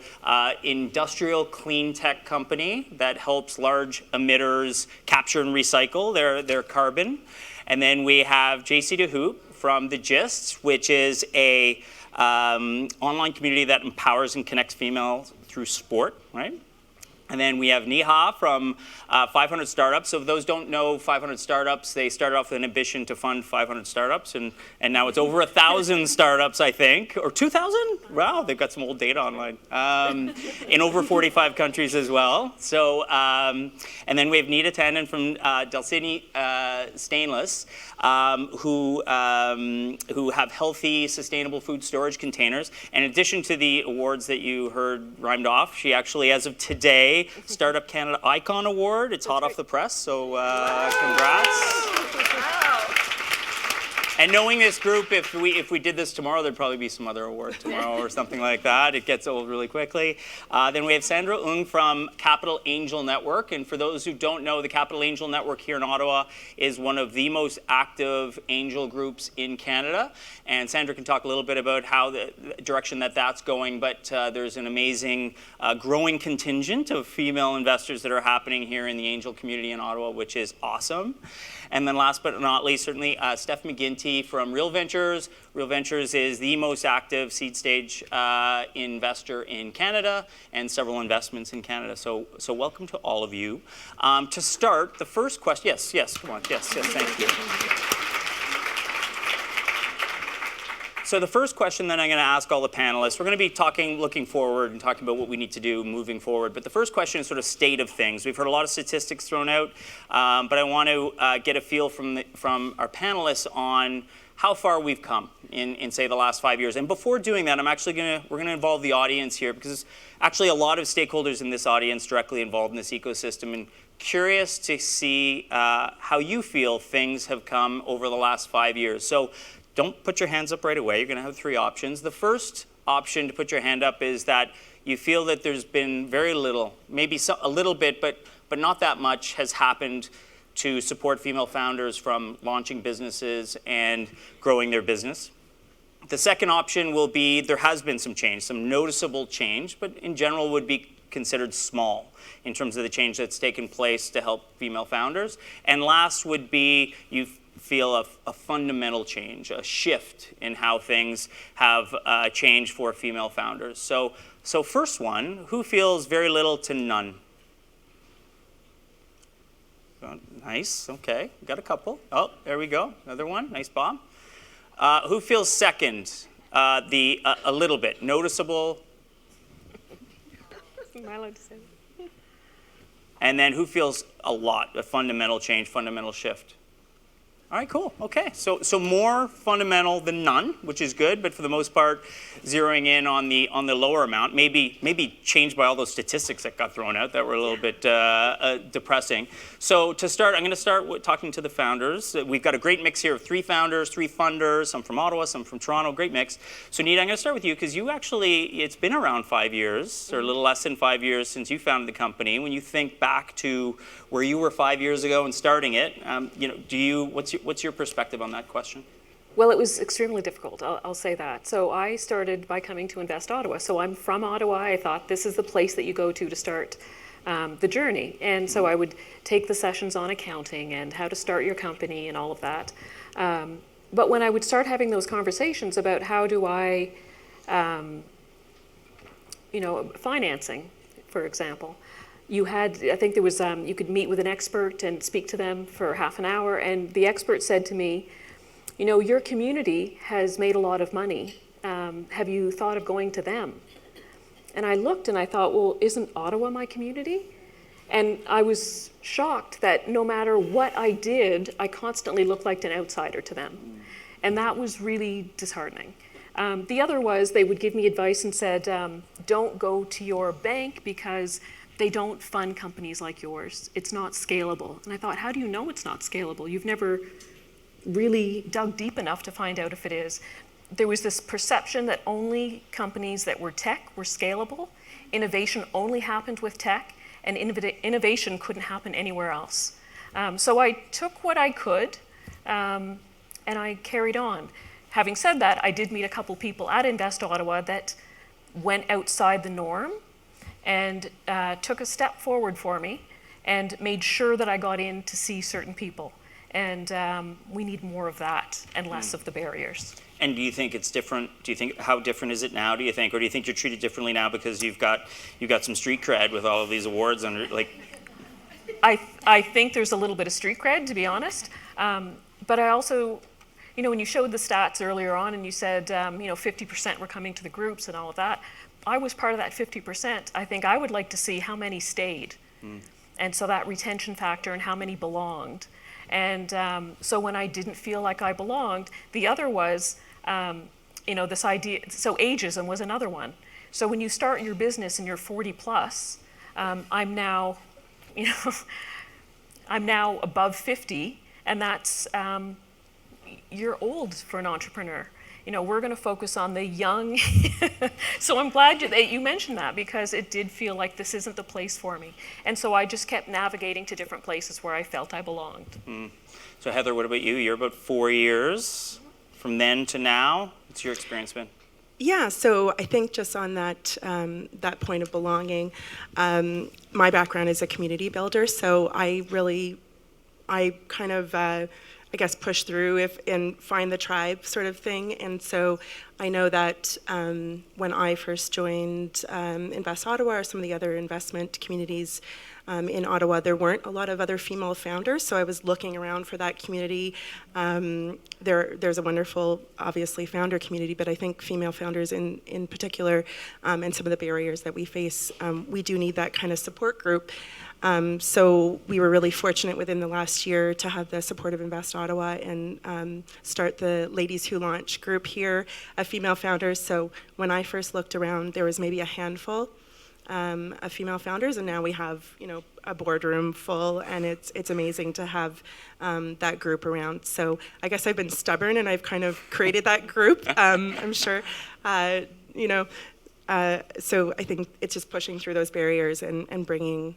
industrial clean tech company that helps large emitters capture and recycle their carbon. And then we have JC DeHoop from The Gist, which is a online community that empowers and connects females through sport, right? And then we have Neha from 500 Startups. So if those don't know 500 Startups, they started off with an ambition to fund 500 startups, and now it's over 1,000 startups, I think, or 2,000? Wow, they've got some old data online. In over 45 countries as well. So, and then we have Nita Tandon from Delcini Stainless, who have healthy, sustainable food storage containers. And in addition to the awards that you heard rhymed off, she actually, as of today, Startup Canada Icon Award. It's hot off the press, so congrats. And knowing this group, if we did this tomorrow, there'd probably be some other award tomorrow or something like that. It gets old really quickly. Then we have Sandra Ung from Capital Angel Network. And for those who don't know, the Capital Angel Network here in Ottawa is one of the most active angel groups in Canada. And Sandra can talk a little bit about how the direction that's going. But there's an amazing growing contingent of female investors that are happening here in the angel community in Ottawa, which is awesome. And then last but not least, certainly Steph McGinty from Real Ventures. Real Ventures is the most active seed stage investor in Canada and several investments in Canada. So welcome to all of you. To start, the first question, yes, come on, yes, thank you. So the first question that I'm going to ask all the panelists, we're going to be looking forward and talking about what we need to do moving forward. But the first question is sort of state of things. We've heard a lot of statistics thrown out, but I want to get a feel from our panelists on how far we've come in say the last 5 years. And before doing that, we're going to involve the audience here, because actually a lot of stakeholders in this audience directly involved in this ecosystem, and curious to see how you feel things have come over the last 5 years. So don't put your hands up right away. You're going to have three options. The first option to put your hand up is that you feel that there's been very little, maybe a little bit, but not that much has happened to support female founders from launching businesses and growing their business. The second option will be there has been some change, some noticeable change, but in general would be considered small in terms of the change that's taken place to help female founders. And last would be you feel a fundamental change, a shift in how things have changed for female founders. So first one, who feels very little to none? Nice, okay, got a couple. Oh, there we go, another one, nice bomb. Who feels second, a little bit, noticeable? Am I allowed to say that? And then who feels a lot, a fundamental change, fundamental shift? All right, cool. Okay, so more fundamental than none, which is good, but for the most part, zeroing in on the lower amount, maybe changed by all those statistics that got thrown out that were a little bit depressing. So to start, I'm going to start with talking to the founders. We've got a great mix here of 3 founders, 3 funders, some from Ottawa, some from Toronto, great mix. So Nita, I'm going to start with you because you actually, it's been around 5 years, or a little less than 5 years since you founded the company. When you think back to where you were 5 years ago and starting it, what's your perspective on that question? Well, it was extremely difficult, I'll say that. So I started by coming to Invest Ottawa. So I'm from Ottawa. I thought this is the place that you go to start the journey. And so I would take the sessions on accounting and how to start your company and all of that. But when I would start having those conversations about how do I, financing, for example, I think there was, you could meet with an expert and speak to them for half an hour, and the expert said to me, your community has made a lot of money. Have you thought of going to them? And I looked and I thought, well, isn't Ottawa my community? And I was shocked that no matter what I did, I constantly looked like an outsider to them. And that was really disheartening. The other was they would give me advice and said, don't go to your bank because they don't fund companies like yours. It's not scalable. And I thought, how do you know it's not scalable? You've never really dug deep enough to find out if it is. There was this perception that only companies that were tech were scalable. Innovation only happened with tech, and innovation couldn't happen anywhere else. So I took what I could, and I carried on. Having said that, I did meet a couple people at Invest Ottawa that went outside the norm and took a step forward for me and made sure that I got in to see certain people. And we need more of that and less of the barriers. And do you think it's different? Do you think, how different is it now, do you think? Or do you think you're treated differently now because you've got some street cred with all of these awards under, like? I think there's a little bit of street cred, to be honest. But I also, when you showed the stats earlier on and you said, 50% were coming to the groups and all of that, I was part of that 50%. I think I would like to see how many stayed. And so that retention factor and how many belonged. And so when I didn't feel like I belonged, the other was, this idea, so ageism was another one. So when you start your business and you're 40 plus, I'm now above 50, and that's, you're old for an entrepreneur. We're going to focus on the young. So I'm glad that you mentioned that, because it did feel like this isn't the place for me. And so I just kept navigating to different places where I felt I belonged. So Heather, what about you? You're about 4 years from then to now. What's your experience been? Yeah, so I think just on that that point of belonging, my background is a community builder, so I kind of I guess push through and find the tribe sort of thing. And so I know that when I first joined Invest Ottawa or some of the other investment communities in Ottawa, there weren't a lot of other female founders. So I was looking around for that community. There's a wonderful, obviously, founder community, but I think female founders in particular, and some of the barriers that we face, we do need that kind of support group. So we were really fortunate within the last year to have the support of Invest Ottawa and start the Ladies Who Launch group here of female founders. So when I first looked around, there was maybe a handful of female founders, and now we have a boardroom full, and it's amazing to have that group around. So I guess I've been stubborn, and I've kind of created that group. I'm sure, so I think it's just pushing through those barriers and bringing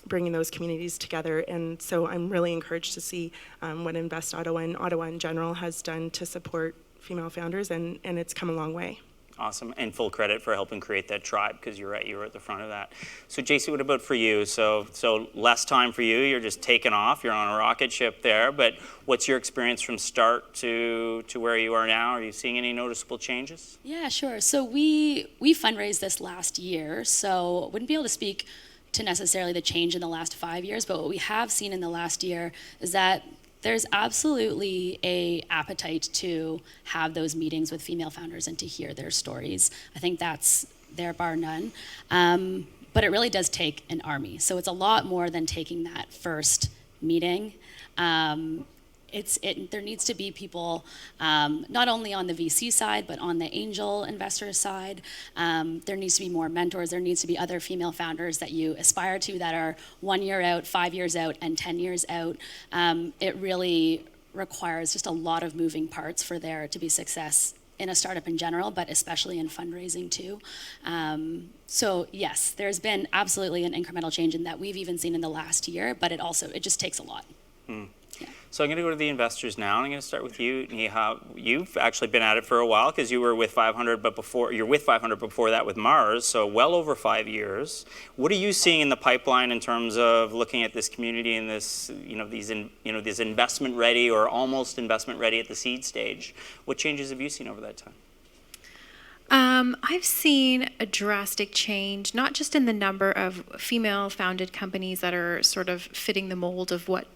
those communities together. And so I'm really encouraged to see what Invest Ottawa and Ottawa in general has done to support female founders, and it's come a long way. Awesome, and full credit for helping create that tribe, because you're right, you were at the front of that. So JC, what about for you? So less time for you, you're just taking off, you're on a rocket ship there, but what's your experience from start to where you are now? Are you seeing any noticeable changes? Yeah, sure. So we fundraised this last year, so wouldn't be able to speak to necessarily the change in the last 5 years, but what we have seen in the last year is that there's absolutely an appetite to have those meetings with female founders and to hear their stories. I think that's there, bar none. But it really does take an army. So it's a lot more than taking that first meeting. There needs to be people not only on the VC side, but on the angel investor side. There needs to be more mentors. There needs to be other female founders that you aspire to that are 1 year out, 5 years out, and 10 years out. It really requires just a lot of moving parts for there to be success in a startup in general, but especially in fundraising too. So yes, there's been absolutely an incremental change in that we've even seen in the last year, but it just takes a lot. So I'm going to go to the investors now, and I'm going to start with you, Neha. You've actually been at it for a while because you were with 500, but you're with 500 before that with Mars, so well over 5 years. What are you seeing in the pipeline in terms of looking at this community and this, this investment ready or almost investment ready at the seed stage? What changes have you seen over that time? I've seen a drastic change, not just in the number of female-founded companies that are sort of fitting the mold of what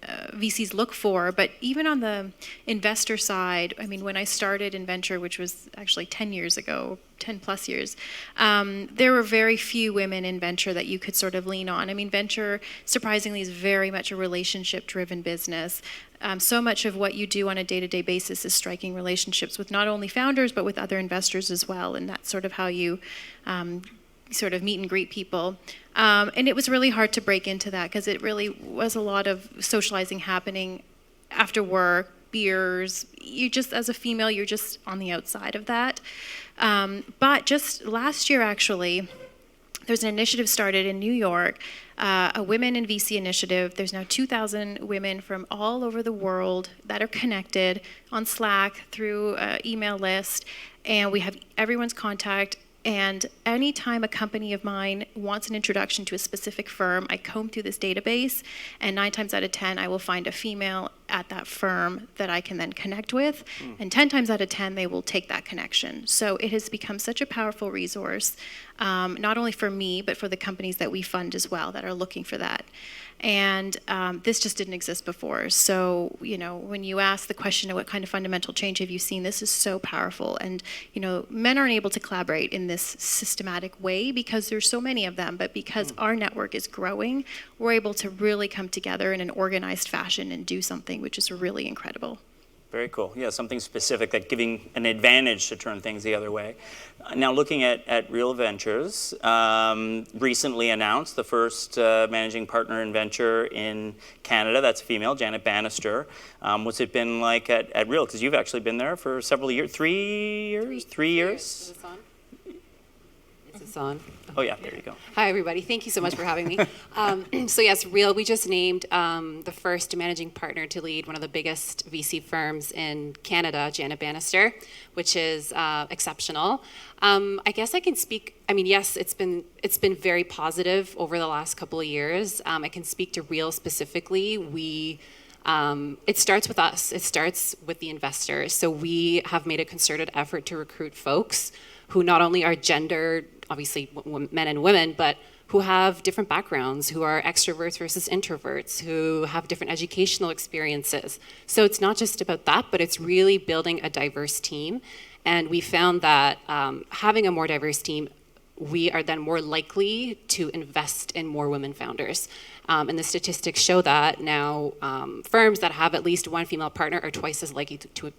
VCs look for, but even on the investor side. I mean, when I started in venture, which was actually 10 years ago, 10 plus years, there were very few women in venture that you could sort of lean on. I mean, venture, surprisingly, is very much a relationship-driven business. So much of what you do on a day-to-day basis is striking relationships with not only founders, but with other investors as well, and that's sort of how you sort of meet and greet people. And it was really hard to break into that because it really was a lot of socializing happening after work, beers. You just, as a female, you're just on the outside of that. But just last year, actually, there's an initiative started in New York, a Women in VC initiative. There's now 2,000 women from all over the world that are connected on Slack through an email list, and we have everyone's contact. And anytime a company of mine wants an introduction to a specific firm, I comb through this database, and 9 times out of 10, I will find a female at that firm that I can then connect with, and 10 times out of 10, they will take that connection. So it has become such a powerful resource, not only for me, but for the companies that we fund as well that are looking for that. And this just didn't exist before. So, when you ask the question of what kind of fundamental change have you seen, this is so powerful. And, men aren't able to collaborate in this systematic way because there's so many of them, but because our network is growing, we're able to really come together in an organized fashion and do something which is really incredible. Very cool. Yeah, something specific, like giving an advantage to turn things the other way. Now, looking at Real Ventures, recently announced the first managing partner in venture in Canada. That's female, Janet Bannister. What's it been like at Real? Because you've actually been there for several years, 3 years? 3 years? Is this on? Is this on? Oh, yeah, there you go. Hi, everybody. Thank you so much for having me. So yes, Real, we just named the first managing partner to lead one of the biggest VC firms in Canada, Janet Bannister, which is exceptional. I guess I can speak, yes, it's been very positive over the last couple of years. I can speak to Real specifically. It starts with us. It starts with the investors. So we have made a concerted effort to recruit folks who not only are gender, obviously men and women, but who have different backgrounds, who are extroverts versus introverts, who have different educational experiences. So it's not just about that, but it's really building a diverse team. And we found that having a more diverse team, we are then more likely to invest in more women founders. And the statistics show that now firms that have at least one female partner are twice as likely to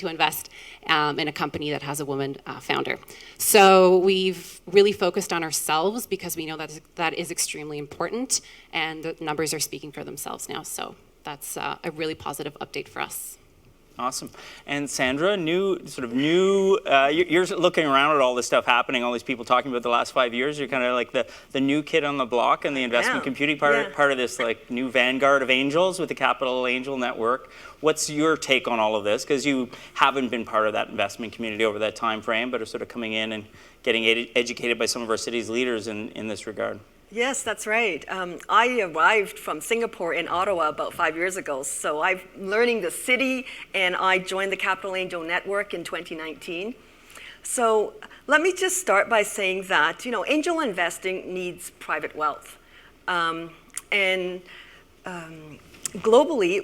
invest in a company that has a woman founder. So we've really focused on ourselves because we know that is extremely important, and the numbers are speaking for themselves now. So that's a really positive update for us. Awesome. And Sandra, you're looking around at all this stuff happening, all these people talking about the last 5 years. You're kind of like the new kid on the block in the investment computing part of this like new vanguard of angels with the Capital Angel Network. What's your take on all of this? Because you haven't been part of that investment community over that time frame, but are sort of coming in and getting educated by some of our city's leaders in this regard. Yes, that's right. I arrived from Singapore in Ottawa about 5 years ago, so I'm learning the city, and I joined the Capital Angel Network in 2019. So let me just start by saying that, angel investing needs private wealth. Globally,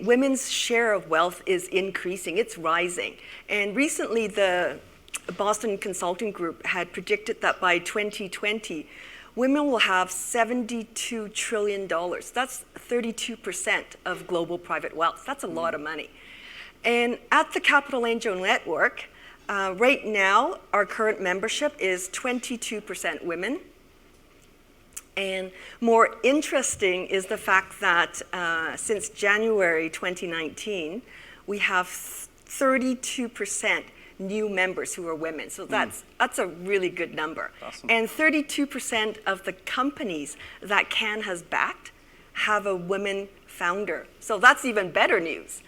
women's share of wealth is increasing, it's rising. And recently, the Boston Consulting Group had predicted that by 2020, women will have $72 trillion. That's 32% of global private wealth. That's a lot of money. And at the Capital Angel Network, right now, our current membership is 22% women. And more interesting is the fact that since January 2019, we have 32% new members who are women. So that's a really good number. Awesome. And 32% of the companies that CAN has backed have a women founder. So that's even better news.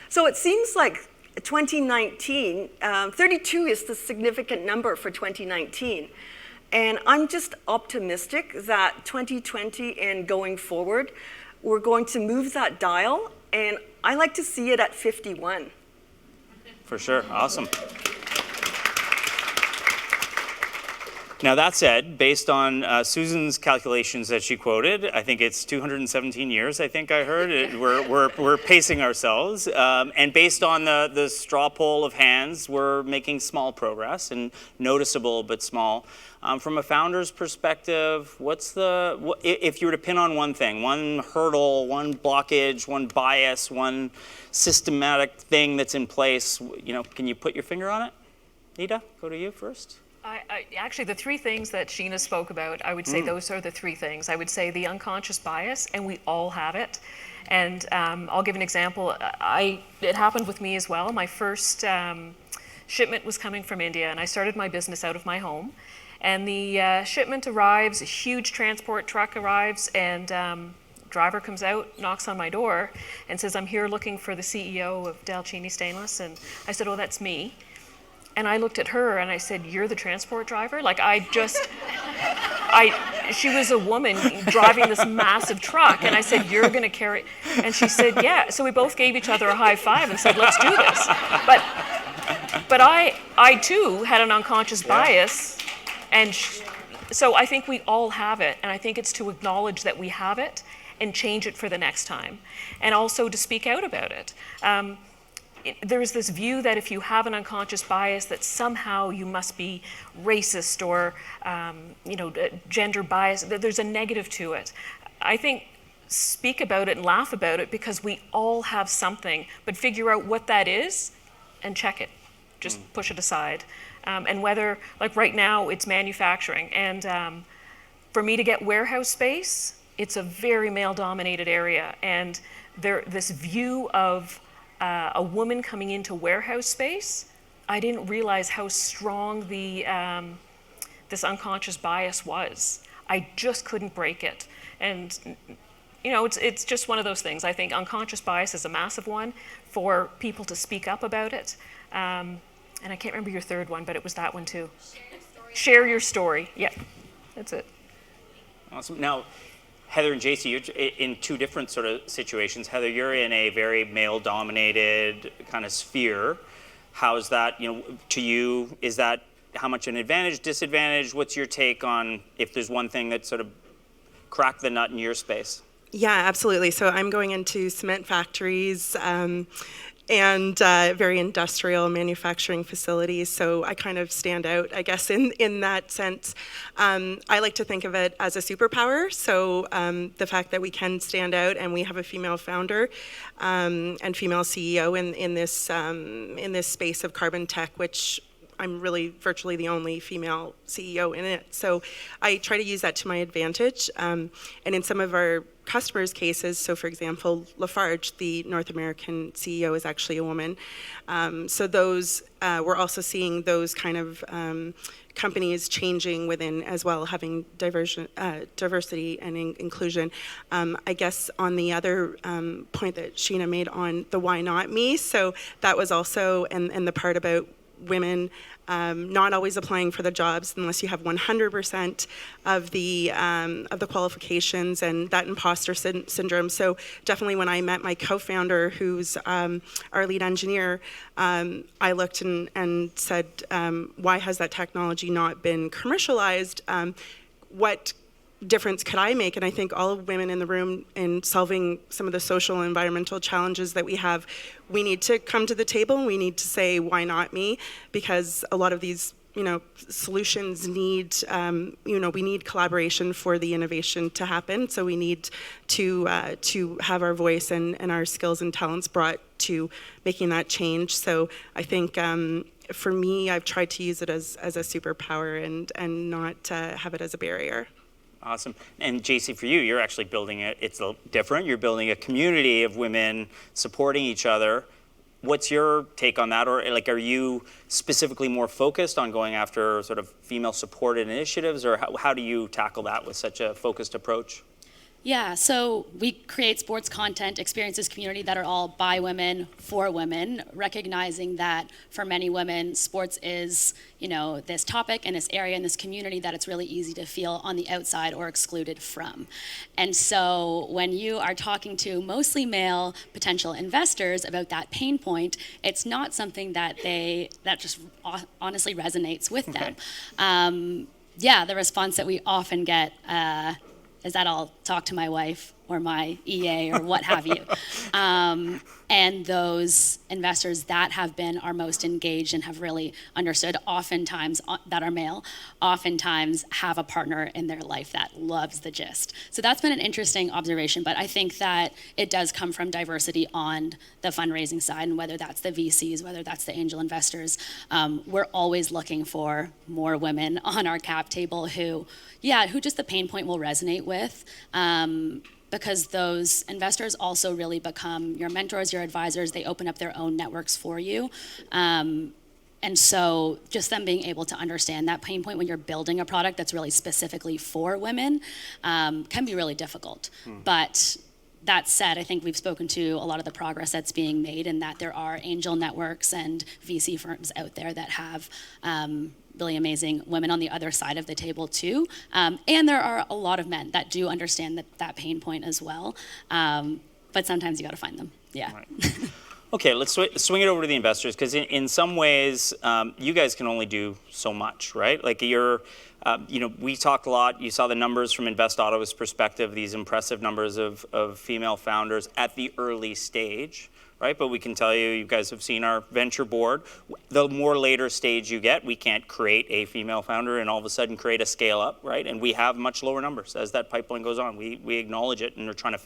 So it seems like 2019, 32 is the significant number for 2019. And I'm just optimistic that 2020 and going forward, we're going to move that dial, and I like to see it at 51. For sure. Awesome. Now, that said, based on Susan's calculations that she quoted, I think it's 217 years, I think I heard. We're pacing ourselves. And based on the straw poll of hands, we're making small progress, and noticeable but small. From a founder's perspective, if you were to pin on one thing, one hurdle, one blockage, one bias, one systematic thing that's in place, can you put your finger on it? Nita, go to you first. Actually, the three things that Sheena spoke about, I would say those are the three things. I would say the unconscious bias, and we all have it. And I'll give an example. It happened with me as well. My first shipment was coming from India, and I started my business out of my home. And the shipment arrives, a huge transport truck arrives, and driver comes out, knocks on my door, and says, "I'm here looking for the CEO of Dalcini Stainless." And I said, "Oh, that's me." And I looked at her and I said, "You're the transport driver?" Like she was a woman driving this massive truck, and I said, "You're gonna carry," and she said, "Yeah." So we both gave each other a high five and said, "Let's do this." But I too had an unconscious bias, and so I think we all have it, and I think it's to acknowledge that we have it and change it for the next time, and also to speak out about it. There's this view that if you have an unconscious bias that somehow you must be racist or gender biased, that there's a negative to it. I think speak about it and laugh about it because we all have something, but figure out what that is and check it. Just push it aside. And whether, like right now, it's manufacturing. And for me to get warehouse space, it's a very male-dominated area. And this view of a woman coming into warehouse space, I didn't realize how strong this unconscious bias was. I just couldn't break it. And it's just one of those things. I think unconscious bias is a massive one for people to speak up about it. And I can't remember your third one, but it was that one too. Share your story. Yeah, that's it. Awesome. Now, Heather and JC, you're in two different sort of situations. Heather, you're in a very male-dominated kind of sphere. How is that, to you, is that how much an advantage, disadvantage? What's your take on if there's one thing that sort of cracked the nut in your space? Yeah, absolutely. So I'm going into cement factories and very industrial manufacturing facilities. So I kind of stand out, I guess, in that sense. I like to think of it as a superpower. So the fact that we can stand out and we have a female founder and female CEO in this space of carbon tech, which I'm really virtually the only female CEO in it. So I try to use that to my advantage. And in some of our customers' cases, so for example, Lafarge, the North American CEO, is actually a woman. So those, we're also seeing those kind of companies changing within as well, having diversity and inclusion. I guess on the other point that Sheena made on the why not me, so that was also, and the part about women not always applying for the jobs unless you have 100% of the qualifications, and that imposter syndrome. So definitely when I met my co-founder, who's our lead engineer, I looked and said, why has that technology not been commercialized? What difference could I make? And I think all of women in the room, in solving some of the social and environmental challenges that we have, we need to come to the table and we need to say, why not me? Because a lot of these solutions need, we need collaboration for the innovation to happen. So we need to have our voice and our skills and talents brought to making that change. So I think for me, I've tried to use it as a superpower and not have it as a barrier. Awesome. And JC, for you, you're actually building it. It's a little different. You're building a community of women supporting each other. What's your take on that? Or are you specifically more focused on going after sort of female supported initiatives, or how do you tackle that with such a focused approach? Yeah, so we create sports content, experiences, community that are all by women, for women, recognizing that for many women, sports is, this topic and this area and this community that it's really easy to feel on the outside or excluded from. And so when you are talking to mostly male potential investors about that pain point, it's not something that just honestly resonates with them. The response that we often get is that I'll talk to my wife or my EA or what have you. And those investors that have been our most engaged and have really understood, oftentimes that are male, oftentimes have a partner in their life that loves the gist. So that's been an interesting observation, but I think that it does come from diversity on the fundraising side, and whether that's the VCs, whether that's the angel investors, we're always looking for more women on our cap table who just the pain point will resonate with. Because those investors also really become your mentors, your advisors. They open up their own networks for you. And so just them being able to understand that pain point when you're building a product that's really specifically for women can be really difficult. But that said, I think we've spoken to a lot of the progress that's being made, and that there are angel networks and VC firms out there that have really amazing women on the other side of the table too. And there are a lot of men that do understand that pain point as well. But sometimes you got to find them. Yeah. Right. Okay, let's swing it over to the investors, because in some ways, you guys can only do so much, right? Like we talked a lot. You saw the numbers from Invest Ottawa's perspective, these impressive numbers of female founders at the early stage, right? But we can tell you guys have seen our venture board. The more later stage you get, we can't create a female founder and all of a sudden create a scale up, right? And we have much lower numbers as that pipeline goes on. We acknowledge it, and we're trying to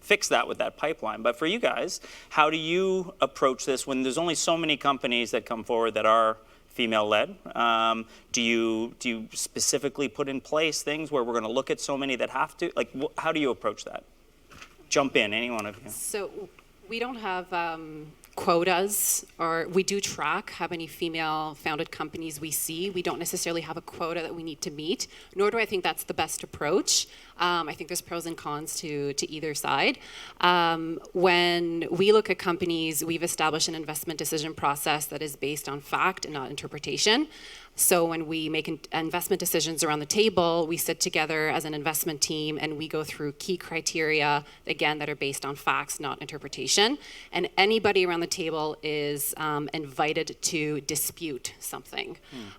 fix that with that pipeline. But for you guys, how do you approach this when there's only so many companies that come forward that are female-led? Do you specifically put in place things where we're going to look at so many that have to? Like, how do you approach that? Jump in, any one of you. So we don't have quotas, or we do track how many female-founded companies we see. We don't necessarily have a quota that we need to meet, nor do I think that's the best approach. I think there's pros and cons to either side. When we look at companies, we've established an investment decision process that is based on fact and not interpretation. So when we make investment decisions around the table, we sit together as an investment team and we go through key criteria, again, that are based on facts, not interpretation. And anybody around the table is invited to dispute something.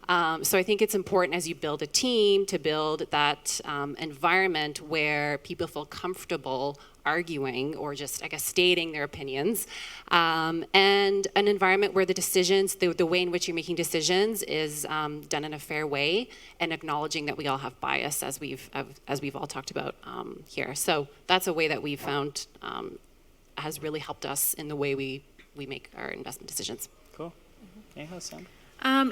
So I think it's important as you build a team to build that environment where people feel comfortable arguing or just, I guess, stating their opinions, and an environment where the decisions, the way in which you're making decisions is done in a fair way, and acknowledging that we all have bias, as we've all talked about here. So that's a way that we've found has really helped us in the way we make our investment decisions. Cool. Okay, Hassan.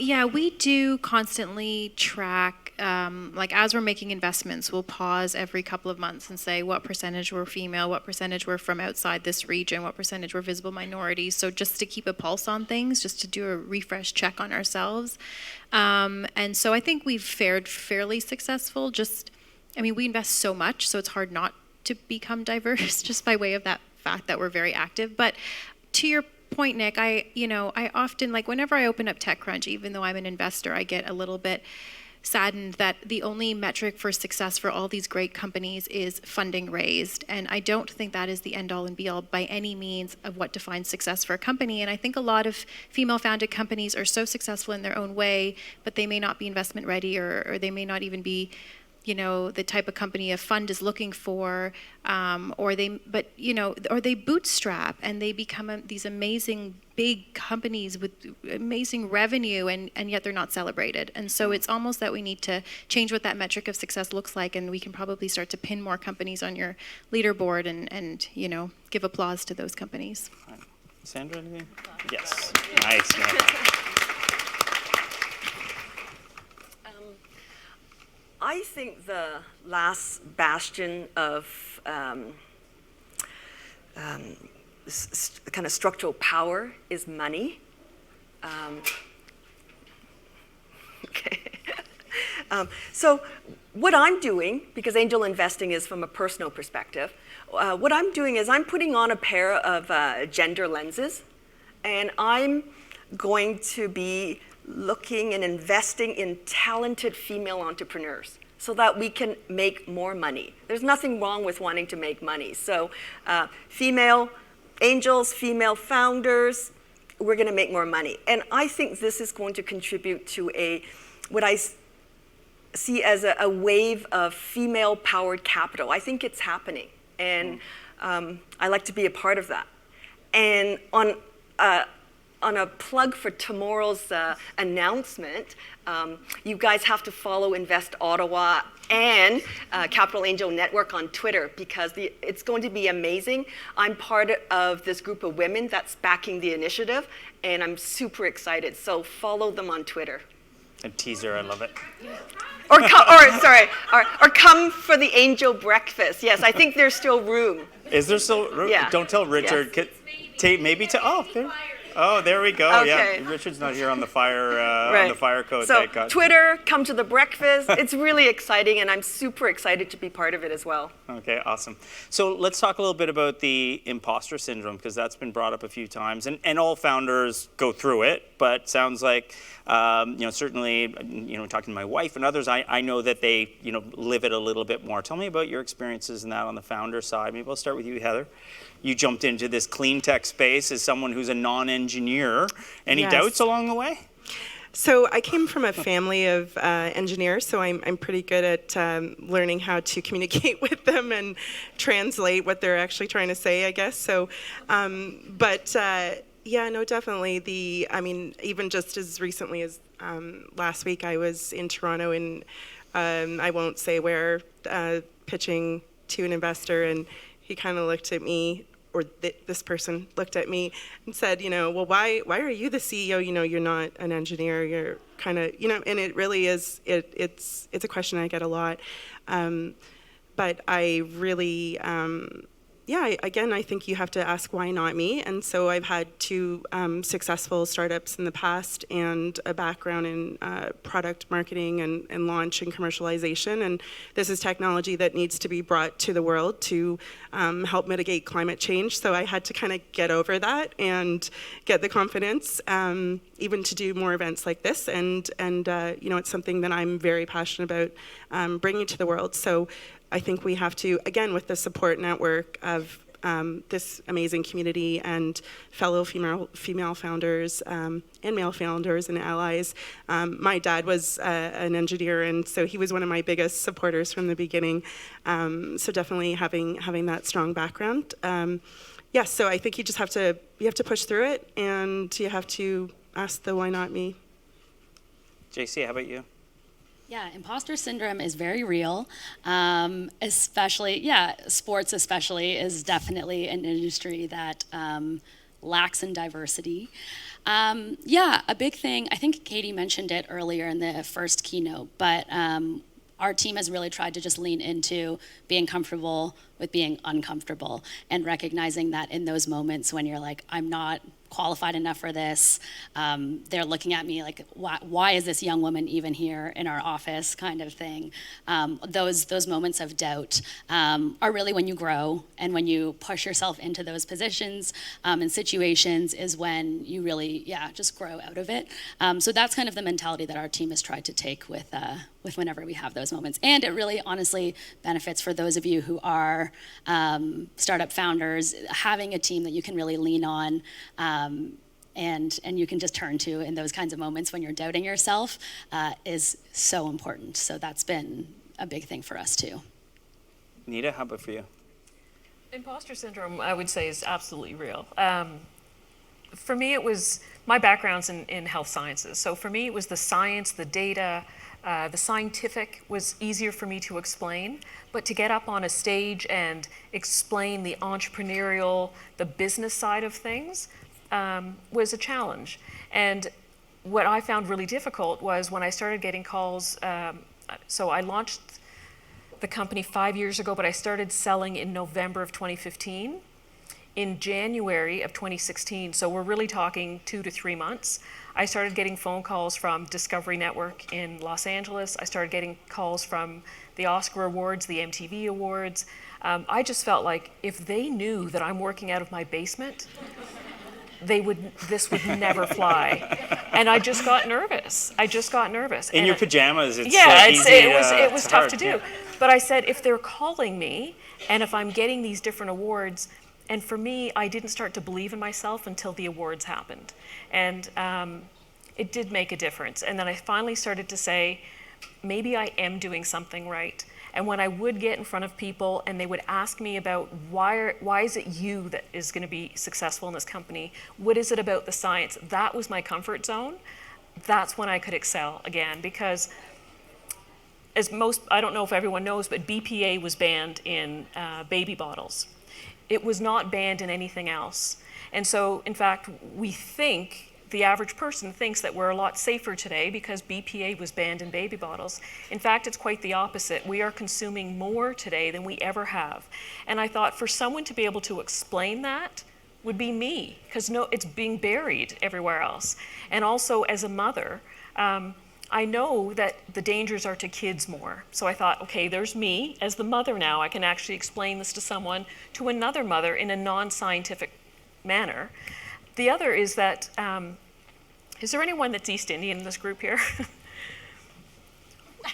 Yeah, we do constantly track, like as we're making investments, we'll pause every couple of months and say what percentage were female, what percentage were from outside this region, what percentage were visible minorities. So just to keep a pulse on things, just to do a refresh check on ourselves. And so I think we've fared fairly successful. We invest so much, so it's hard not to become diverse just by way of that fact that we're very active. But to your point, Nick, I often, like whenever I open up TechCrunch, even though I'm an investor, I get a little bit saddened that the only metric for success for all these great companies is funding raised. And I don't think that is the end all and be all by any means of what defines success for a company. And I think a lot of female founded companies are so successful in their own way, but they may not be investment ready, or they may not even be the type of company a fund is looking for, or they bootstrap and they become these amazing big companies with amazing revenue, and yet they're not celebrated. And so it's almost that we need to change what that metric of success looks like, and we can probably start to pin more companies on your leaderboard and give applause to those companies. Right. Sandra, anything? Yes. Nice. I think the last bastion of kind of structural power is money. Okay. So what I'm doing, because angel investing is from a personal perspective, what I'm doing is I'm putting on a pair of gender lenses, and I'm going to be looking and investing in talented female entrepreneurs so that we can make more money. There's nothing wrong with wanting to make money. So female angels, female founders, we're going to make more money. And I think this is going to contribute to what I see as a wave of female-powered capital. I think it's happening, and I like to be a part of that. And on a plug for tomorrow's announcement, you guys have to follow Invest Ottawa and Capital Angel Network on Twitter, because it's going to be amazing. I'm part of this group of women that's backing the initiative, and I'm super excited. So follow them on Twitter. A teaser, I love it. Or come for the angel breakfast. Yes, I think there's still room. Is there still room? Yeah. Don't tell Richard. Yes. There we go. Okay. Yeah, Richard's not here on the fire Right. on the fire code. So Thank God. Twitter, come to the breakfast. It's really exciting, and I'm super excited to be part of it as well. Okay, awesome. So let's talk a little bit about the imposter syndrome, because that's been brought up a few times, and all founders go through it. But sounds like certainly talking to my wife and others, I know that they live it a little bit more. Tell me about your experiences in that on the founder side. Maybe I'll start with you, Heather. You jumped into this clean tech space as someone who's a non-engineer. Any Yes. doubts along the way? So I came from a family of engineers, so I'm pretty good at learning how to communicate with them and translate what they're actually trying to say, I guess. So, yeah, no, definitely. Even just as recently as last week, I was in Toronto, and I won't say where, pitching to an investor, and he kind of looked at me, or this person looked at me and said, well, why are you the CEO? You're not an engineer. You're kind of, and it really is. It's a question I get a lot, but I really. I think you have to ask why not me. And so I've had two successful startups in the past and a background in product marketing and launch and commercialization. And this is technology that needs to be brought to the world to help mitigate climate change. So I had to kind of get over that and get the confidence even to do more events like this. And it's something that I'm very passionate about bringing to the world. So I think we have to, again, with the support network of this amazing community and fellow female founders and male founders and allies. My dad was an engineer, and so he was one of my biggest supporters from the beginning. So definitely having that strong background. So I think you have to push through it, and you have to ask the why not me. JC, how about you? Yeah, imposter syndrome is very real, especially, sports especially is definitely an industry that lacks in diversity. A big thing, I think Katie mentioned it earlier in the first keynote, but our team has really tried to just lean into being comfortable with being uncomfortable and recognizing that in those moments when you're like, I'm not qualified enough for this. They're looking at me like, why is this young woman even here in our office, kind of thing. Those moments of doubt are really when you grow, and when you push yourself into those positions and situations is when you really, just grow out of it. So that's kind of the mentality that our team has tried to take with whenever we have those moments. And it really honestly benefits for those of you who are startup founders, having a team that you can really lean on and you can just turn to in those kinds of moments when you're doubting yourself is so important. So that's been a big thing for us too. Nita, how about for you? Imposter syndrome, I would say, is absolutely real. For me, it was, my background's in health sciences. So for me, it was the science, the data, the scientific was easier for me to explain, but to get up on a stage and explain the entrepreneurial, the business side of things was a challenge. And what I found really difficult was when I started getting calls, so I launched the company 5 years ago, but I started selling in November of 2015. in January of 2016, so we're really talking 2 to 3 months, I started getting phone calls from Discovery Network in Los Angeles. I started getting calls from the Oscar Awards, the MTV Awards. I just felt like if they knew that I'm working out of my basement, this would never fly. And I just got nervous. In your pajamas, it's it was tough hard, to do. yeah. But I said, if they're calling me, and if I'm getting these different awards, and for me, I didn't start to believe in myself until the awards happened. And it did make a difference. And then I finally started to say, maybe I am doing something right. And when I would get in front of people and they would ask me about why is it you that is going to be successful in this company? What is it about the science? That was my comfort zone. That's when I could excel again, because I don't know if everyone knows, but BPA was banned in baby bottles. It was not banned in anything else. And so, in fact, the average person thinks that we're a lot safer today because BPA was banned in baby bottles. In fact, it's quite the opposite. We are consuming more today than we ever have. And I thought for someone to be able to explain that would be me, because it's being buried everywhere else. And also as a mother, I know that the dangers are to kids more. So I thought, okay, there's me as the mother now. I can actually explain this to another mother in a non-scientific manner. The other is that, is there anyone that's East Indian in this group here?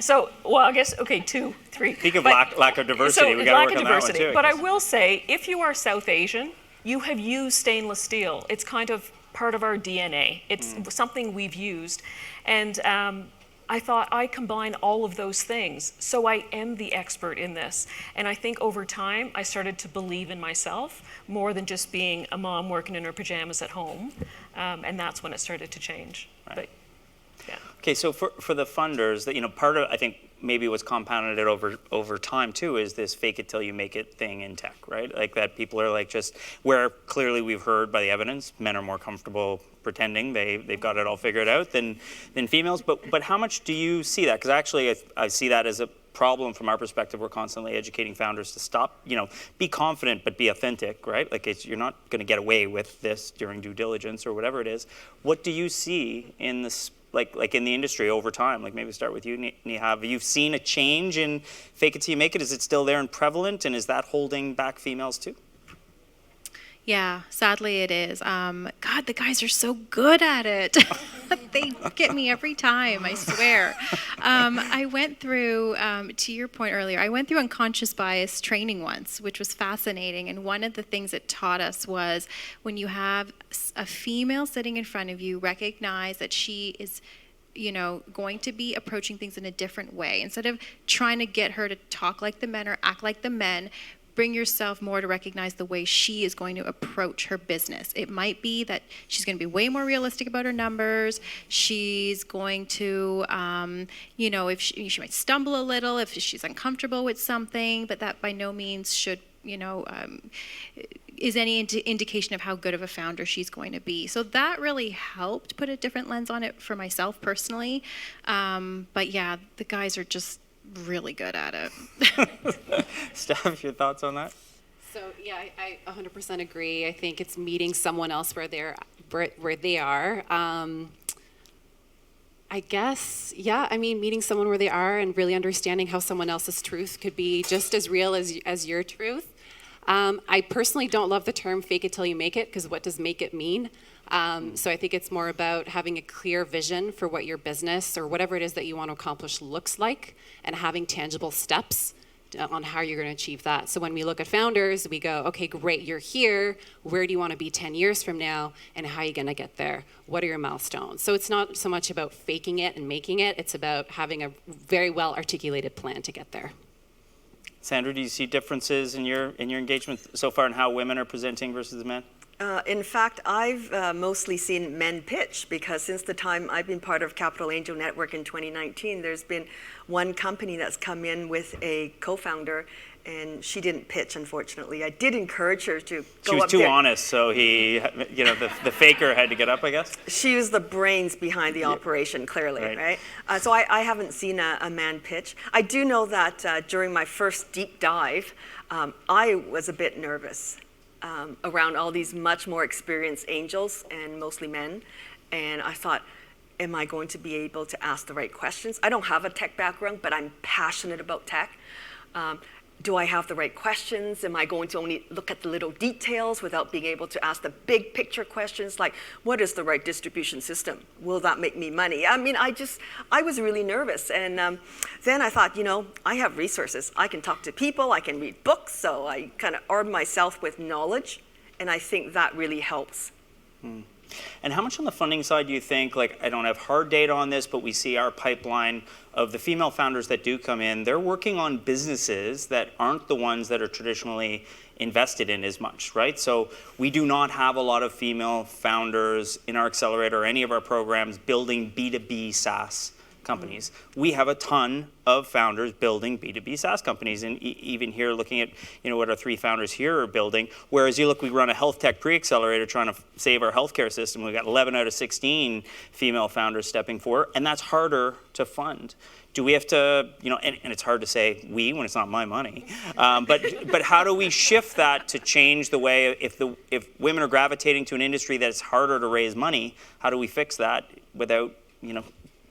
So, well, I guess, okay, 2, 3. Speak of lack of diversity, we got to work on that one too. But I will say, if you are South Asian, you have used stainless steel. It's kind of part of our DNA. It's something we've used. And I thought I combine all of those things, so I am the expert in this. And I think over time, I started to believe in myself more than just being a mom working in her pajamas at home. And that's when it started to change. Right. But, yeah. Okay, so for the funders, that part of, I think, maybe what's compounded it over time too is this fake it till you make it thing in tech, right? Like that people are like just, where clearly we've heard by the evidence, men are more comfortable pretending they've got it all figured out than females. But how much do you see that? Because actually I see that as a problem from our perspective. We're constantly educating founders to stop, be confident but be authentic, right? Like you're not going to get away with this during due diligence or whatever it is. What do you see in this? Like in the industry over time, like maybe start with you, Neha. Have you seen a change in fake it till you make it? Is it still there and prevalent, and is that holding back females too? Yeah, sadly it is. God, the guys are so good at it. They get me every time, I swear. I went through, to your point earlier, I went through unconscious bias training once, which was fascinating. And one of the things it taught us was when you have a female sitting in front of you, recognize that she is going to be approaching things in a different way. Instead of trying to get her to talk like the men or act like the men, bring yourself more to recognize the way she is going to approach her business. It might be that she's going to be way more realistic about her numbers. She's going to, if she might stumble a little, if she's uncomfortable with something, but that by no means should, is any indication of how good of a founder she's going to be. So that really helped put a different lens on it for myself personally. But yeah, the guys are just really good at it. Steph, your thoughts on that? So yeah, I 100% agree. I think it's meeting someone else where they are. I guess, meeting someone where they are and really understanding how someone else's truth could be just as real as your truth. I personally don't love the term fake it till you make it, because what does make it mean? So I think it's more about having a clear vision for what your business or whatever it is that you want to accomplish looks like, and having tangible steps on how you're going to achieve that. So when we look at founders, we go, okay, great, you're here. Where do you want to be 10 years from now? And how are you going to get there? What are your milestones? So it's not so much about faking it and making it. It's about having a very well articulated plan to get there. Sandra, do you see differences in your engagement so far in how women are presenting versus men? In fact, I've mostly seen men pitch, because since the time I've been part of Capital Angel Network in 2019, there's been one company that's come in with a co-founder, and she didn't pitch, unfortunately. I did encourage her to go up there. She was too honest, so he, the faker had to get up, I guess? She was the brains behind the operation, clearly, right? So I haven't seen a man pitch. I do know that during my first deep dive, I was a bit nervous. around all these much more experienced angels and mostly men. And I thought, am I going to be able to ask the right questions? I don't have a tech background, but I'm passionate about tech. Do I have the right questions? Am I going to only look at the little details without being able to ask the big picture questions like, what is the right distribution system? Will that make me money? I mean, I was really nervous. And then I thought, I have resources. I can talk to people, I can read books. So I kind of armed myself with knowledge. And I think that really helps. And how much on the funding side do you think, I don't have hard data on this, but we see our pipeline of the female founders that do come in, they're working on businesses that aren't the ones that are traditionally invested in as much, right? So we do not have a lot of female founders in our accelerator or any of our programs building B2B SaaS companies. We have a ton of founders building B2B SaaS companies, and even here looking at what our 3 founders here are building, whereas you look, we run a health tech pre-accelerator trying to save our healthcare system. We've got 11 out of 16 female founders stepping forward, and that's harder to fund. Do we have to, and it's hard to say we when it's not my money, but how do we shift that to change the way, if women are gravitating to an industry that's harder to raise money, how do we fix that without,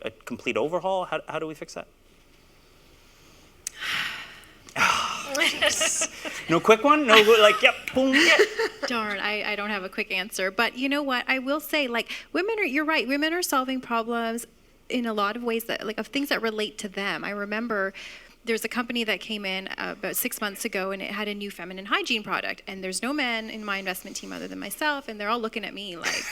a complete overhaul? How do we fix that? No quick one? No, yep, boom. Darn, I don't have a quick answer. But you know what? I will say, you're right. Women are solving problems in a lot of ways of things that relate to them. I remember there's a company that came in about 6 months ago, and it had a new feminine hygiene product. And there's no men in my investment team other than myself, and they're all looking at me like,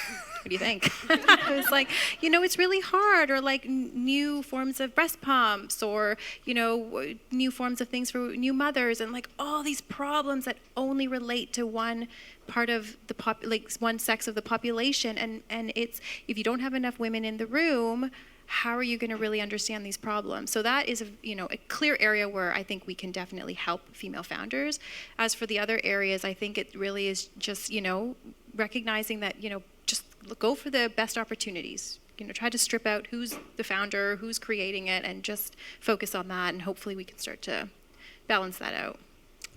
what do you think? It's like, it's really hard, or new forms of breast pumps, or, new forms of things for new mothers, and all these problems that only relate to one part of the one sex of the population. And it's, if you don't have enough women in the room, how are you going to really understand these problems? So that is a clear area where I think we can definitely help female founders. As for the other areas, I think it really is just, recognizing that, just go for the best opportunities. Try to strip out who's the founder, who's creating it, and just focus on that, and hopefully we can start to balance that out.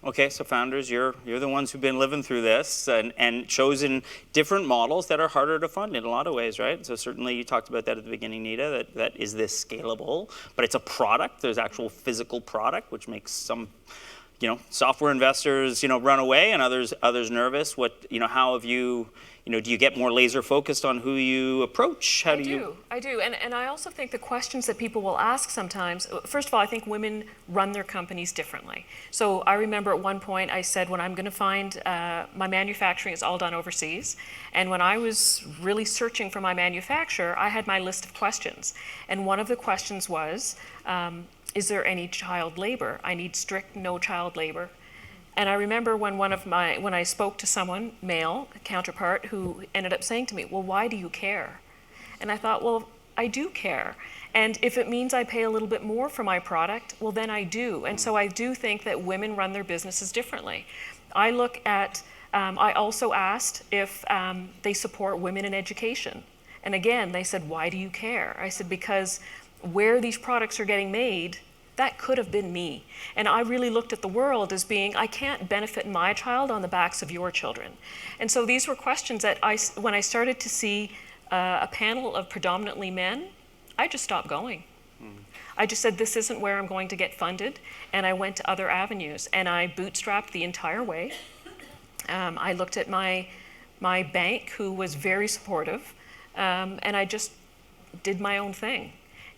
Okay, so founders, you're the ones who've been living through this and chosen different models that are harder to fund in a lot of ways, right? So certainly you talked about that at the beginning, Nita, that is this scalable, but it's a product. There's actual physical product, which makes some, software investors, run away, and others nervous. How have you, do you get more laser focused on who you approach? I do. And I also think the questions that people will ask sometimes, first of all, I think women run their companies differently. So I remember at one point I said, when I'm going to find, my manufacturing is all done overseas. And when I was really searching for my manufacturer, I had my list of questions. And one of the questions was, is there any child labor? I need strict no child labor. And I remember when I spoke to someone, male counterpart, who ended up saying to me, well, why do you care? And I thought, well, I do care. And if it means I pay a little bit more for my product, well, then I do. And so I do think that women run their businesses differently. I look at, I also asked if they support women in education. And again, they said, why do you care? I said, because where these products are getting made, that could have been me. And I really looked at the world as being, I can't benefit my child on the backs of your children. And so these were questions that when I started to see a panel of predominantly men, I just stopped going. I just said, this isn't where I'm going to get funded. And I went to other avenues, and I bootstrapped the entire way. I looked at my bank, who was very supportive, and I just did my own thing.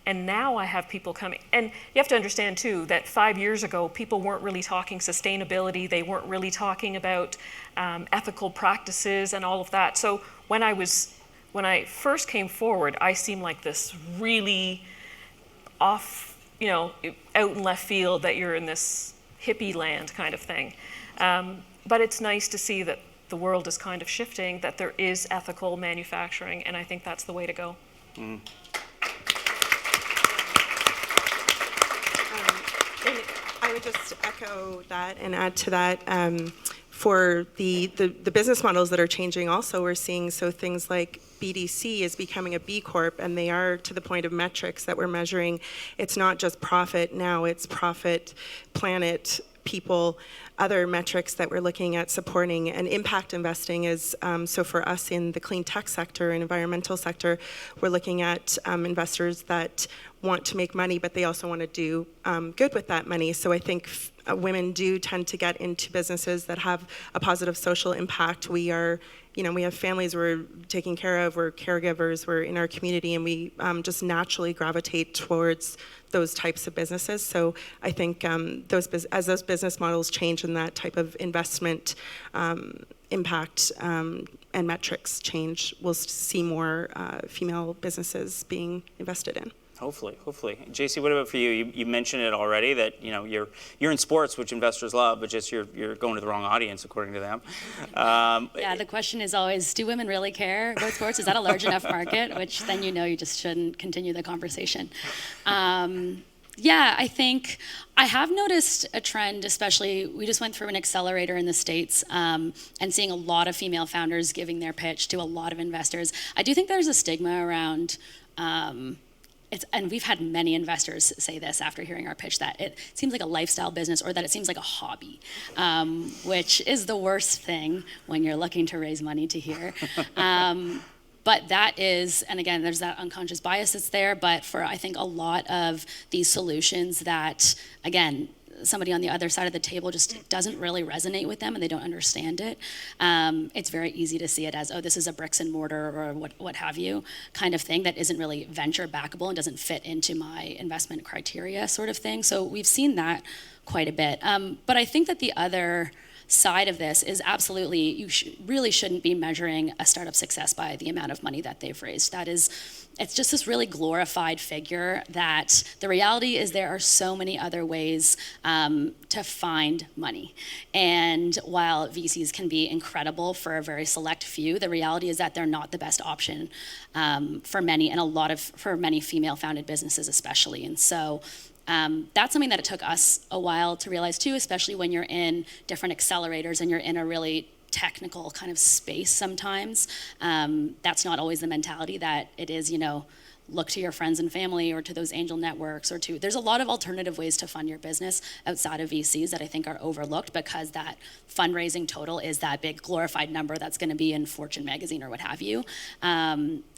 And now I have people coming. And you have to understand, too, that 5 years ago, people weren't really talking sustainability. They weren't really talking about ethical practices and all of that. So when I first came forward, I seemed like this really off, out in left field, that you're in this hippie land kind of thing. But it's nice to see that the world is kind of shifting, that there is ethical manufacturing, and I think that's the way to go. I would just echo that and add to that. For the business models that are changing also, we're seeing things like BDC is becoming a B Corp, and they are to the point of metrics that we're measuring. It's not just profit now, it's profit, planet, people. other metrics that we're looking at supporting, and impact investing is, so for us in the clean tech sector and environmental sector, we're looking at investors that want to make money, but they also want to do good with that money. So I think women do tend to get into businesses that have a positive social impact. We are, we have families we're taking care of, we're caregivers, we're in our community, and we just naturally gravitate towards those types of businesses. So I think as those business models change and that type of investment impact and metrics change, we'll see more female businesses being invested in. Hopefully. JC, what about for you? You mentioned it already that you're in sports, which investors love, but just you're going to the wrong audience according to them. Yeah, the question is always, do women really care about sports? Is that a large enough market? Which then you just shouldn't continue the conversation. Yeah, I think I have noticed a trend, especially we just went through an accelerator in the States and seeing a lot of female founders giving their pitch to a lot of investors. I do think there's a stigma around and we've had many investors say this after hearing our pitch, that it seems like a lifestyle business or that it seems like a hobby, which is the worst thing when you're looking to raise money to hear. But that is, and again, there's that unconscious bias that's there, but for I think a lot of these solutions that, again, somebody on the other side of the table just doesn't really resonate with them and they don't understand it. It's very easy to see it as, oh, this is a bricks and mortar or what have you kind of thing that isn't really venture backable and doesn't fit into my investment criteria sort of thing. So we've seen that quite a bit. But I think that the other side of this is absolutely, you really shouldn't be measuring a startup success by the amount of money that they've raised. It's just this really glorified figure that the reality is there are so many other ways to find money. And while VCs can be incredible for a very select few, the reality is that they're not the best option for many, and for many female-founded businesses especially. And so that's something that it took us a while to realize too, especially when you're in different accelerators and you're in a really technical kind of space sometimes. That's not always the mentality that it is, look to your friends and family or to those angel networks there's a lot of alternative ways to fund your business outside of VCs that I think are overlooked because that fundraising total is that big glorified number that's going to be in Fortune magazine or what have you.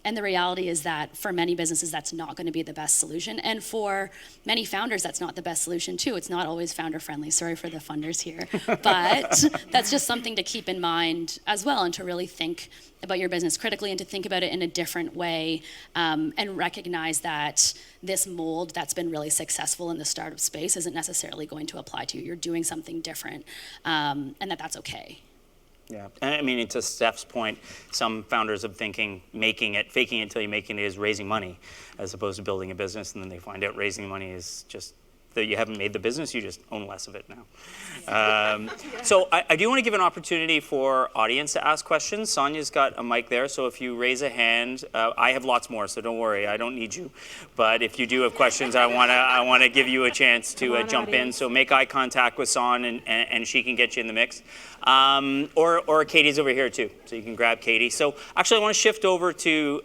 And the reality is that for many businesses, that's not going to be the best solution. And for many founders, that's not the best solution too. It's not always founder friendly. Sorry for the funders here. But that's just something to keep in mind as well, and to really think about your business critically and to think about it in a different way and recognize that this mold that's been really successful in the startup space isn't necessarily going to apply to you. You're doing something different and that's okay. Yeah, and I mean, to Steph's point, some founders are thinking faking it until you make it is raising money, as opposed to building a business, and then they find out raising money is just that you haven't made the business, you just own less of it now. So I do want to give an opportunity for audience to ask questions. Sonia's got a mic there, so if you raise a hand, I have lots more, so don't worry, I don't need you. But if you do have questions, I want to give you a chance to jump in. So make eye contact with Son, and she can get you in the mix. Or Katie's over here too, so you can grab Katie. So actually I want to shift over to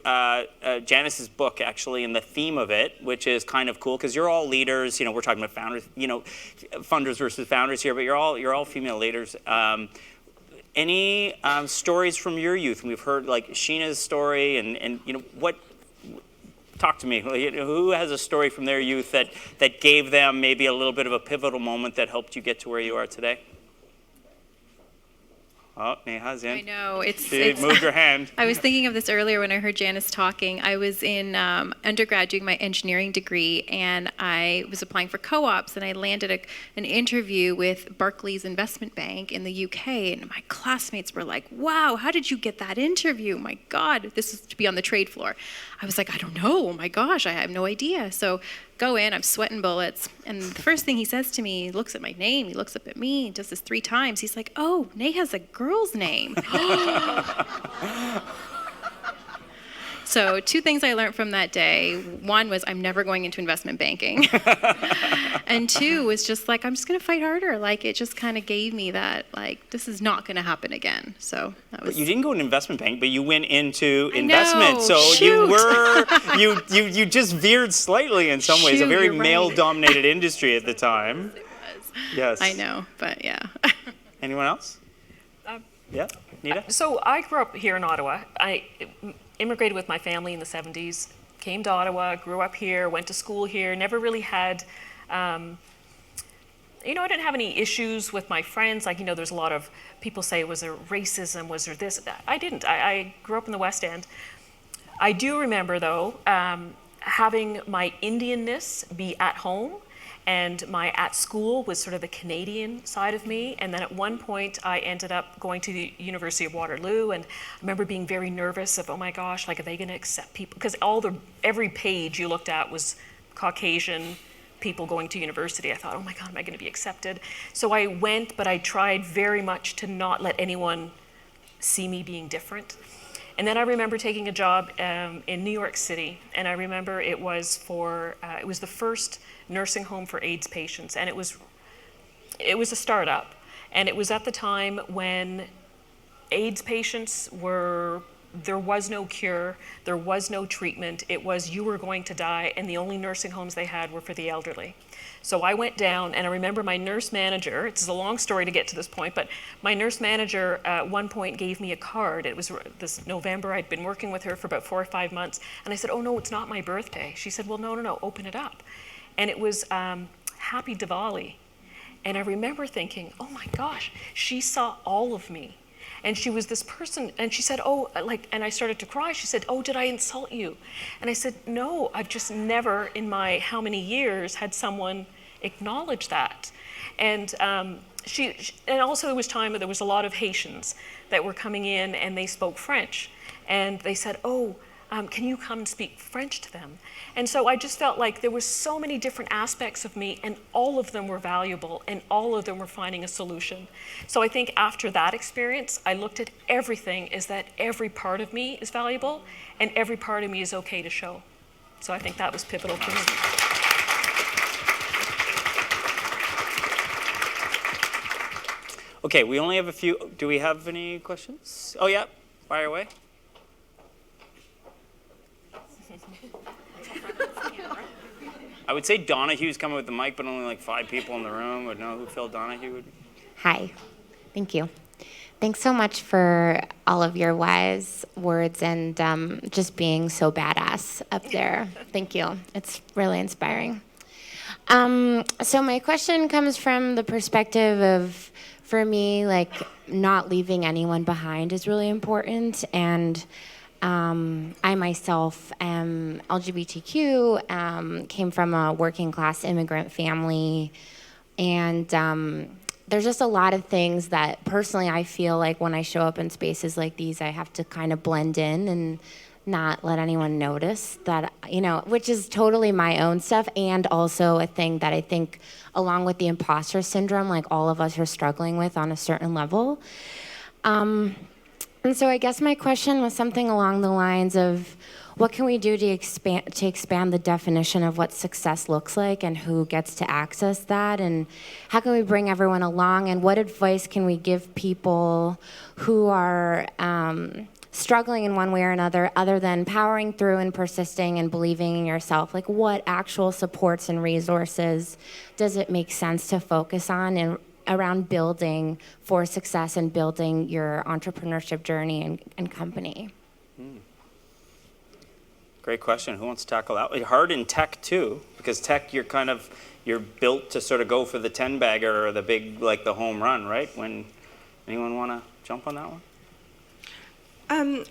Janice's book actually, and the theme of it, which is kind of cool because you're all leaders. We're talking about founders, funders versus founders here, but you're all female leaders. Any stories from your youth? We've heard like Sheena's story, and what. Talk to me. Who has a story from their youth that gave them maybe a little bit of a pivotal moment that helped you get to where you are today? Oh, Neha's in. I know. She moved her hand. I was thinking of this earlier when I heard Janice talking. I was in undergrad doing my engineering degree, and I was applying for co-ops, and I landed an interview with Barclays Investment Bank in the UK, and my classmates were like, wow, how did you get that interview? My God, this is to be on the trade floor. I was like, I don't know. Oh my gosh, I have no idea. So go in, I'm sweating bullets. And the first thing he says to me, he looks at my name, he looks up at me, he does this 3 times. He's like, oh, Neha's a girl's name. So 2 things I learned from that day. 1 was I'm never going into investment banking. And 2 was just like, I'm just going to fight harder. Like, it just kind of gave me that, like, this is not going to happen again. So that was. But you didn't go into investment bank, but you went into investment. Know, so shoot. you just veered slightly in some ways. Shoot, A very you're right. male-dominated industry at the time. It was. Yes. I know, but yeah. Anyone else? Yeah, Nita? So I grew up here in Ottawa. I immigrated with my family in the 70s, came to Ottawa, grew up here, went to school here, never really had, I didn't have any issues with my friends. Like, there's a lot of people say, was there racism, was there this? I didn't. I grew up in the West End. I do remember, though, having my Indianness be at home, and my at school was sort of the Canadian side of me. And then at one point, I ended up going to the University of Waterloo, and I remember being very nervous of, oh my gosh, like, are they going to accept people? Because every page you looked at was Caucasian people going to university. I thought, oh my God, am I going to be accepted? So I went, but I tried very much to not let anyone see me being different. And then I remember taking a job in New York City, and I remember it was the first nursing home for AIDS patients, and it was a startup, and it was at the time when AIDS patients there was no cure, there was no treatment, it was you were going to die, and the only nursing homes they had were for the elderly. So I went down, and I remember my nurse manager, it's a long story to get to this point, but my nurse manager at one point gave me a card. It was this November. I'd been working with her for about 4 or 5 months, and I said, oh no, it's not my birthday. She said, well, no, open it up. And it was Happy Diwali. And I remember thinking, oh my gosh, she saw all of me. And she was this person, and she said, and I started to cry. She said, oh, did I insult you? And I said, no, I've just never in my how many years had someone acknowledge that. And and also there was a lot of Haitians that were coming in, and they spoke French. And they said, can you come and speak French to them? And so I just felt like there were so many different aspects of me, and all of them were valuable, and all of them were finding a solution. So I think after that experience, I looked at everything as that every part of me is valuable, and every part of me is okay to show. So I think that was pivotal for me. Okay, we only have a few. Do we have any questions? Oh yeah, fire away. I would say Donahue's coming with the mic, but only like 5 people in the room would know who Phil Donahue would be. Hi, thank you. Thanks so much for all of your wise words and just being so badass up there. Thank you. It's really inspiring. So my question comes from the perspective of, for me, like, not leaving anyone behind is really important. And I myself am LGBTQ, came from a working class immigrant family, and there's just a lot of things that personally I feel like when I show up in spaces like these, I have to kind of blend in and not let anyone notice that, which is totally my own stuff, and also a thing that I think, along with the imposter syndrome, like all of us are struggling with on a certain level. And so I guess my question was something along the lines of, what can we do to expand the definition of what success looks like and who gets to access that? And how can we bring everyone along? And what advice can we give people who are struggling in one way or another, other than powering through and persisting and believing in yourself? Like, what actual supports and resources does it make sense to focus on and around building for success and building your entrepreneurship journey and company? Great question. Who wants to tackle that? It's hard in tech too, because tech, you're built to sort of go for the 10 bagger or the big, like the home run, right? Anyone want to jump on that one?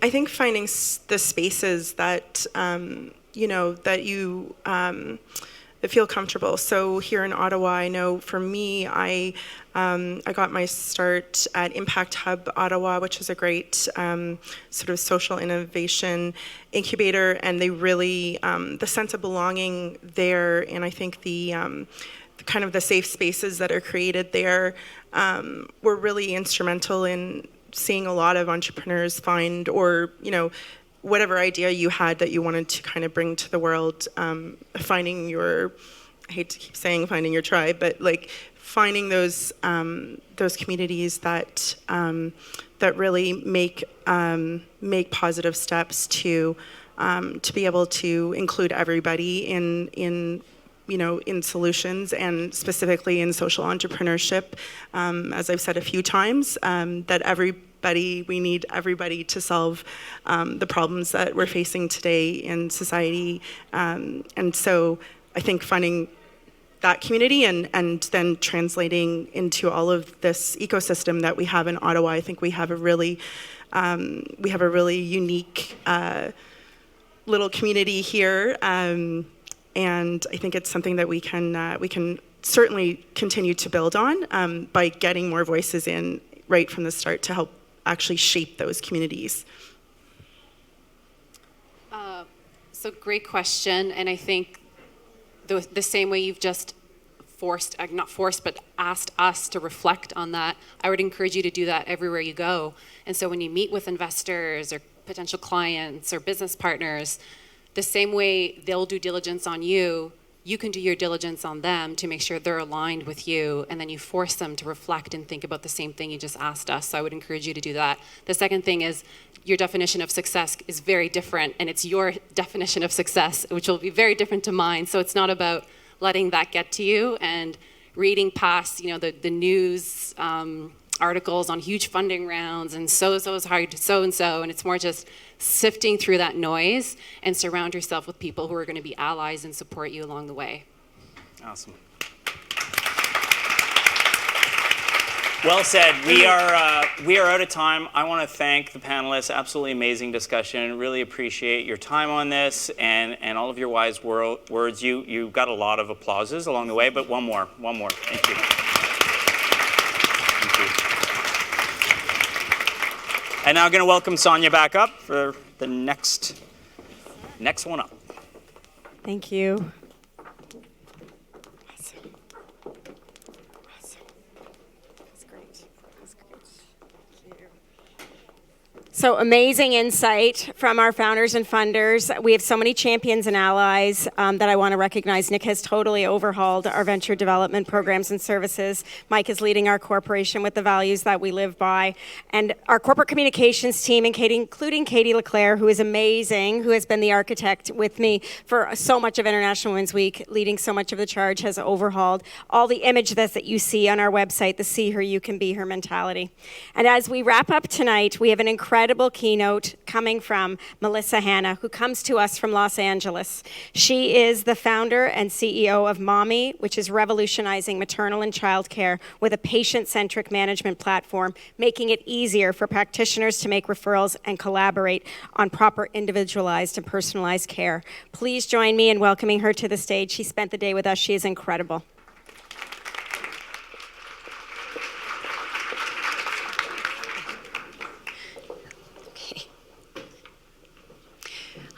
I think finding the spaces that that you that feel comfortable. So here in Ottawa, I know for me, I got my start at Impact Hub Ottawa, which is a great sort of social innovation incubator, and they really, the sense of belonging there, and I think the kind of the safe spaces that are created there were really instrumental in seeing a lot of entrepreneurs find, or whatever idea you had that you wanted to kind of bring to the world, finding your, I hate to keep saying finding your tribe, but like finding those communities that that really make positive steps to be able to include everybody in in solutions and specifically in social entrepreneurship. As I've said a few times, that we need everybody to solve the problems that we're facing today in society. And so I think finding that community and then translating into all of this ecosystem that we have in Ottawa, I think we have a really unique little community here. And I think it's something that we can certainly continue to build on by getting more voices in right from the start to help actually shape those communities. So great question, and I think the same way you've just asked us to reflect on that, I would encourage you to do that everywhere you go. And so when you meet with investors or potential clients or business partners, the same way they'll do diligence on you, you can do your diligence on them to make sure they're aligned with you, and then you force them to reflect and think about the same thing you just asked us. So I would encourage you to do that. The second thing is your definition of success is very different, and it's your definition of success, which will be very different to mine. So it's not about letting that get to you and reading past, the news articles on huge funding rounds and so-and-so is hired to so-and-so, and it's more just sifting through that noise and surround yourself with people who are going to be allies and support you along the way. Awesome. Well said. We are out of time. I want to thank the panelists. Absolutely amazing discussion. Really appreciate your time on this and all of your wise words. You got a lot of applauses along the way, but one more. Thank you. And now I'm going to welcome Sonia back up for the next one up. Thank you. So amazing insight from our founders and funders. We have so many champions and allies that I want to recognize. Nick has totally overhauled our venture development programs and services. Mike is leading our corporation with the values that we live by. And our corporate communications team, including Katie Leclerc, who is amazing, who has been the architect with me for so much of International Women's Week, leading so much of the charge, has overhauled all the images that you see on our website, the See Her, You Can Be Her mentality. And as we wrap up tonight, we have an incredible keynote coming from Melissa Hanna, who comes to us from Los Angeles. She is the founder and CEO of Mommy, which is revolutionizing maternal and child care with a patient-centric management platform, making it easier for practitioners to make referrals and collaborate on proper individualized and personalized care. Please join me in welcoming her to the stage. She spent the day with us. She is incredible.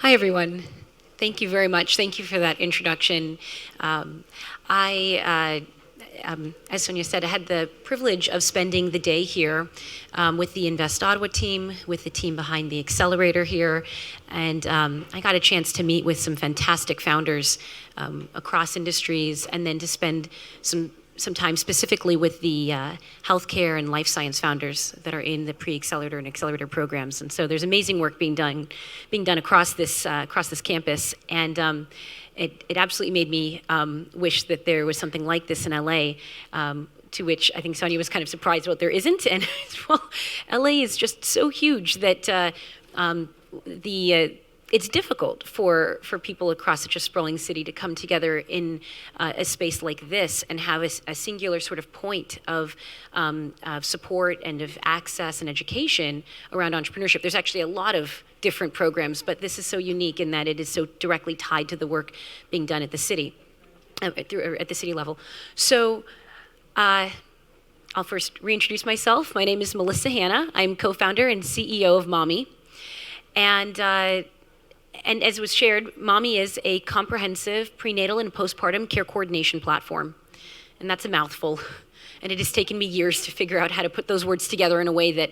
Hi, everyone. Thank you very much. Thank you for that introduction. As Sonia said, I had the privilege of spending the day here with the Invest Ottawa team, with the team behind the accelerator here, and I got a chance to meet with some fantastic founders across industries, and then to spend some time specifically with the healthcare and life science founders that are in the pre-accelerator and accelerator programs. And so there's amazing work being done across this campus, and it absolutely made me wish that there was something like this in LA. To which I think Sonia was kind of surprised what there isn't. And well, LA is just so huge that it's difficult for people across such a sprawling city to come together in a space like this and have a singular sort of point of support and of access and education around entrepreneurship. There's actually a lot of different programs, but this is so unique in that it is so directly tied to the work being done at the city, at the city level. So I'll first reintroduce myself. My name is Melissa Hanna. I'm co-founder and CEO of Mommy. And as was shared, Mommy is a comprehensive prenatal and postpartum care coordination platform. And that's a mouthful. And it has taken me years to figure out how to put those words together in a way that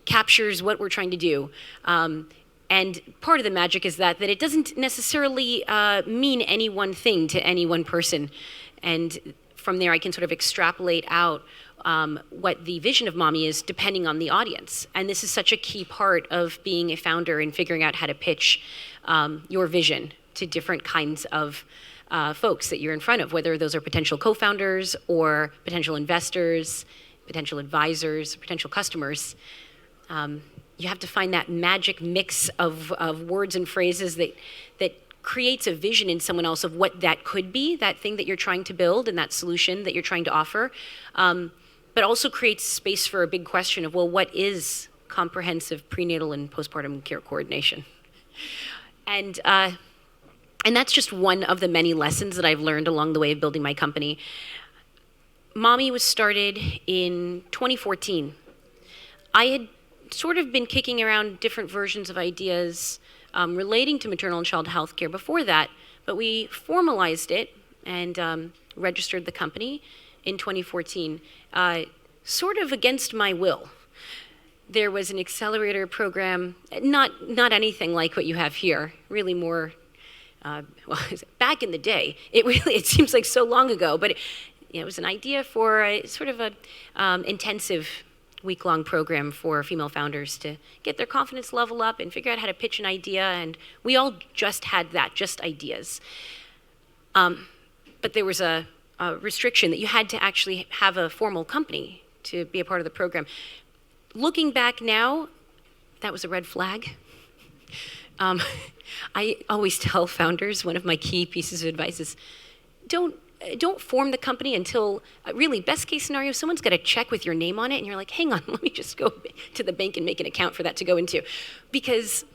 captures what we're trying to do. And part of the magic is that it doesn't necessarily mean any one thing to any one person. And from there, I can sort of extrapolate out what the vision of Mommy is depending on the audience. And this is such a key part of being a founder and figuring out how to pitch your vision to different kinds of folks that you're in front of, whether those are potential co-founders or potential investors, potential advisors, potential customers. You have to find that magic mix of words and phrases that creates a vision in someone else of what that could be, that thing that you're trying to build and that solution that you're trying to offer, but also creates space for a big question of, well, what is comprehensive prenatal and postpartum care coordination? And that's just one of the many lessons that I've learned along the way of building my company. Mommy was started in 2014. I had sort of been kicking around different versions of ideas relating to maternal and child health care before that, but we formalized it and registered the company in 2014, sort of against my will. There was an accelerator program, not anything like what you have here, really more, back in the day. It seems like so long ago, but it was an idea for a sort of a intensive week-long program for female founders to get their confidence level up and figure out how to pitch an idea, and we all just had that, just ideas. But there was a restriction that you had to actually have a formal company to be a part of the program. Looking back now, that was a red flag. I always tell founders, one of my key pieces of advice is, don't form the company until, really, best case scenario, someone's got a check with your name on it, and you're like, hang on, let me just go to the bank and make an account for that to go into. Because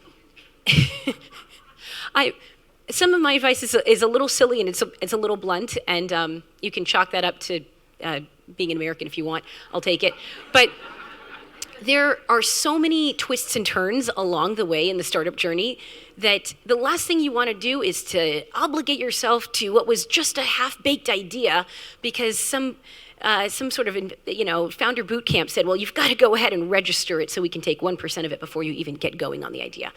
some of my advice is a little silly, and it's a little blunt, and you can chalk that up to being an American if you want. I'll take it. But there are so many twists and turns along the way in the startup journey that the last thing you want to do is to obligate yourself to what was just a half-baked idea because some sort of founder boot camp said, well, you've got to go ahead and register it so we can take 1% of it before you even get going on the idea.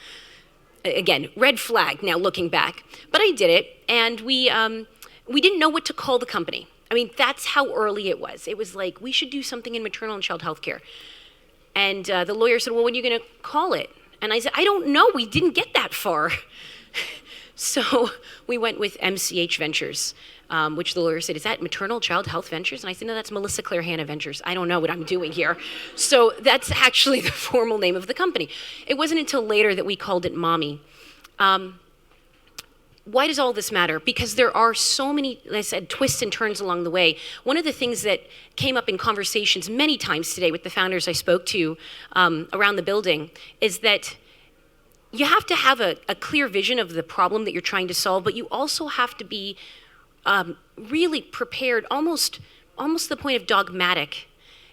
Again, red flag now looking back. But I did it, and we didn't know what to call the company. I mean, that's how early it was. It was like, we should do something in maternal and child health care. And the lawyer said, well, what are you going to call it? And I said, I don't know. We didn't get that far. So we went with MCH Ventures, which the lawyer said, is that Maternal Child Health Ventures? And I said, no, that's Melissa Claire Hanna Ventures. I don't know what I'm doing here. So that's actually the formal name of the company. It wasn't until later that we called it Mommy. Why does all this matter? Because there are so many, like I said, twists and turns along the way. One of the things that came up in conversations many times today with the founders I spoke to around the building is that you have to have a clear vision of the problem that you're trying to solve, but you also have to be really prepared, almost the point of dogmatic,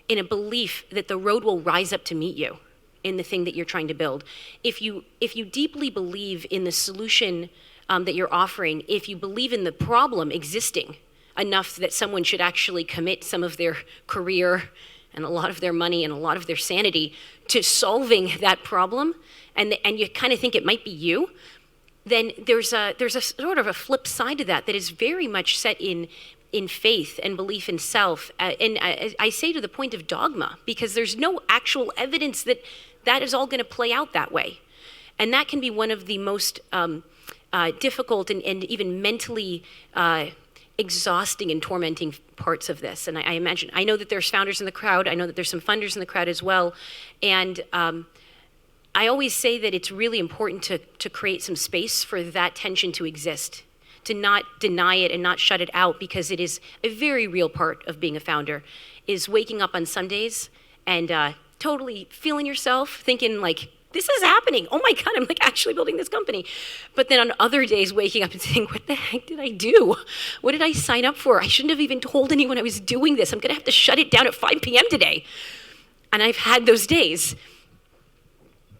in a belief that the road will rise up to meet you in the thing that you're trying to build. If you deeply believe in the solution that you're offering, if you believe in the problem existing enough that someone should actually commit some of their career and a lot of their money and a lot of their sanity to solving that problem, and you kind of think it might be you, then there's a sort of a flip side to that is very much set in faith and belief in self. And I say to the point of dogma, because there's no actual evidence that is all going to play out that way. And that can be one of the most difficult and even mentally exhausting and tormenting parts of this. And I know that there's founders in the crowd. I know that there's some funders in the crowd as well. And I always say that it's really important to create some space for that tension to exist, to not deny it and not shut it out, because it is a very real part of being a founder, is waking up on Sundays and totally feeling yourself, thinking like, this is happening. Oh my God, I'm like actually building this company. But then on other days, waking up and saying, what the heck did I do? What did I sign up for? I shouldn't have even told anyone I was doing this. I'm gonna have to shut it down at 5 p.m. today. And I've had those days.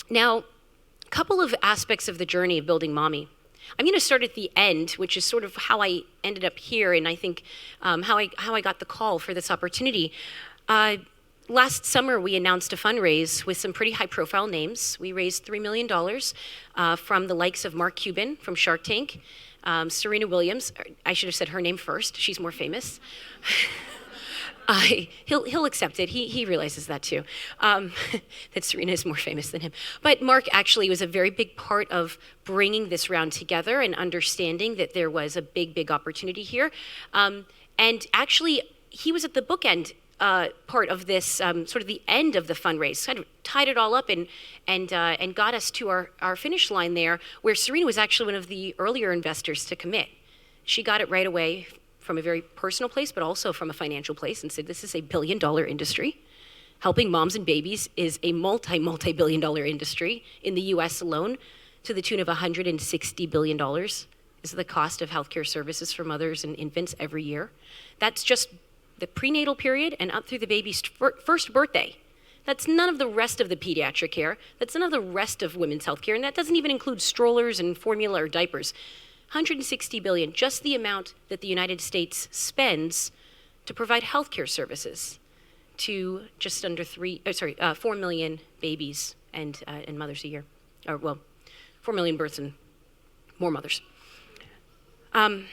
Now, a couple of aspects of the journey of building Mommy. I'm gonna start at the end, which is sort of how I ended up here, and I think how I got the call for this opportunity. Last summer, we announced a fundraise with some pretty high-profile names. We raised $3 million from the likes of Mark Cuban from Shark Tank, Serena Williams. I should have said her name first. She's more famous. He'll accept it. He realizes that too, that Serena is more famous than him. But Mark actually was a very big part of bringing this round together and understanding that there was a big opportunity here. And actually, he was at the bookend part of this, sort of the end of the fundraise, kind of tied it all up and got us to our finish line there, where Serena was actually one of the earlier investors to commit. She got it right away from a very personal place, but also from a financial place, and said, this is a billion-dollar industry. Helping moms and babies is a multi-billion-dollar industry. In the US alone, to the tune of $160 billion is the cost of healthcare services for mothers and infants every year. That's just the prenatal period and up through the baby's first birthday. That's none of the rest of the pediatric care. That's none of the rest of women's healthcare, and that doesn't even include strollers and formula or diapers. 160 billion, just the amount that the United States spends to provide healthcare services to just under 4 million babies and mothers a year, or well, 4 million births and more mothers. And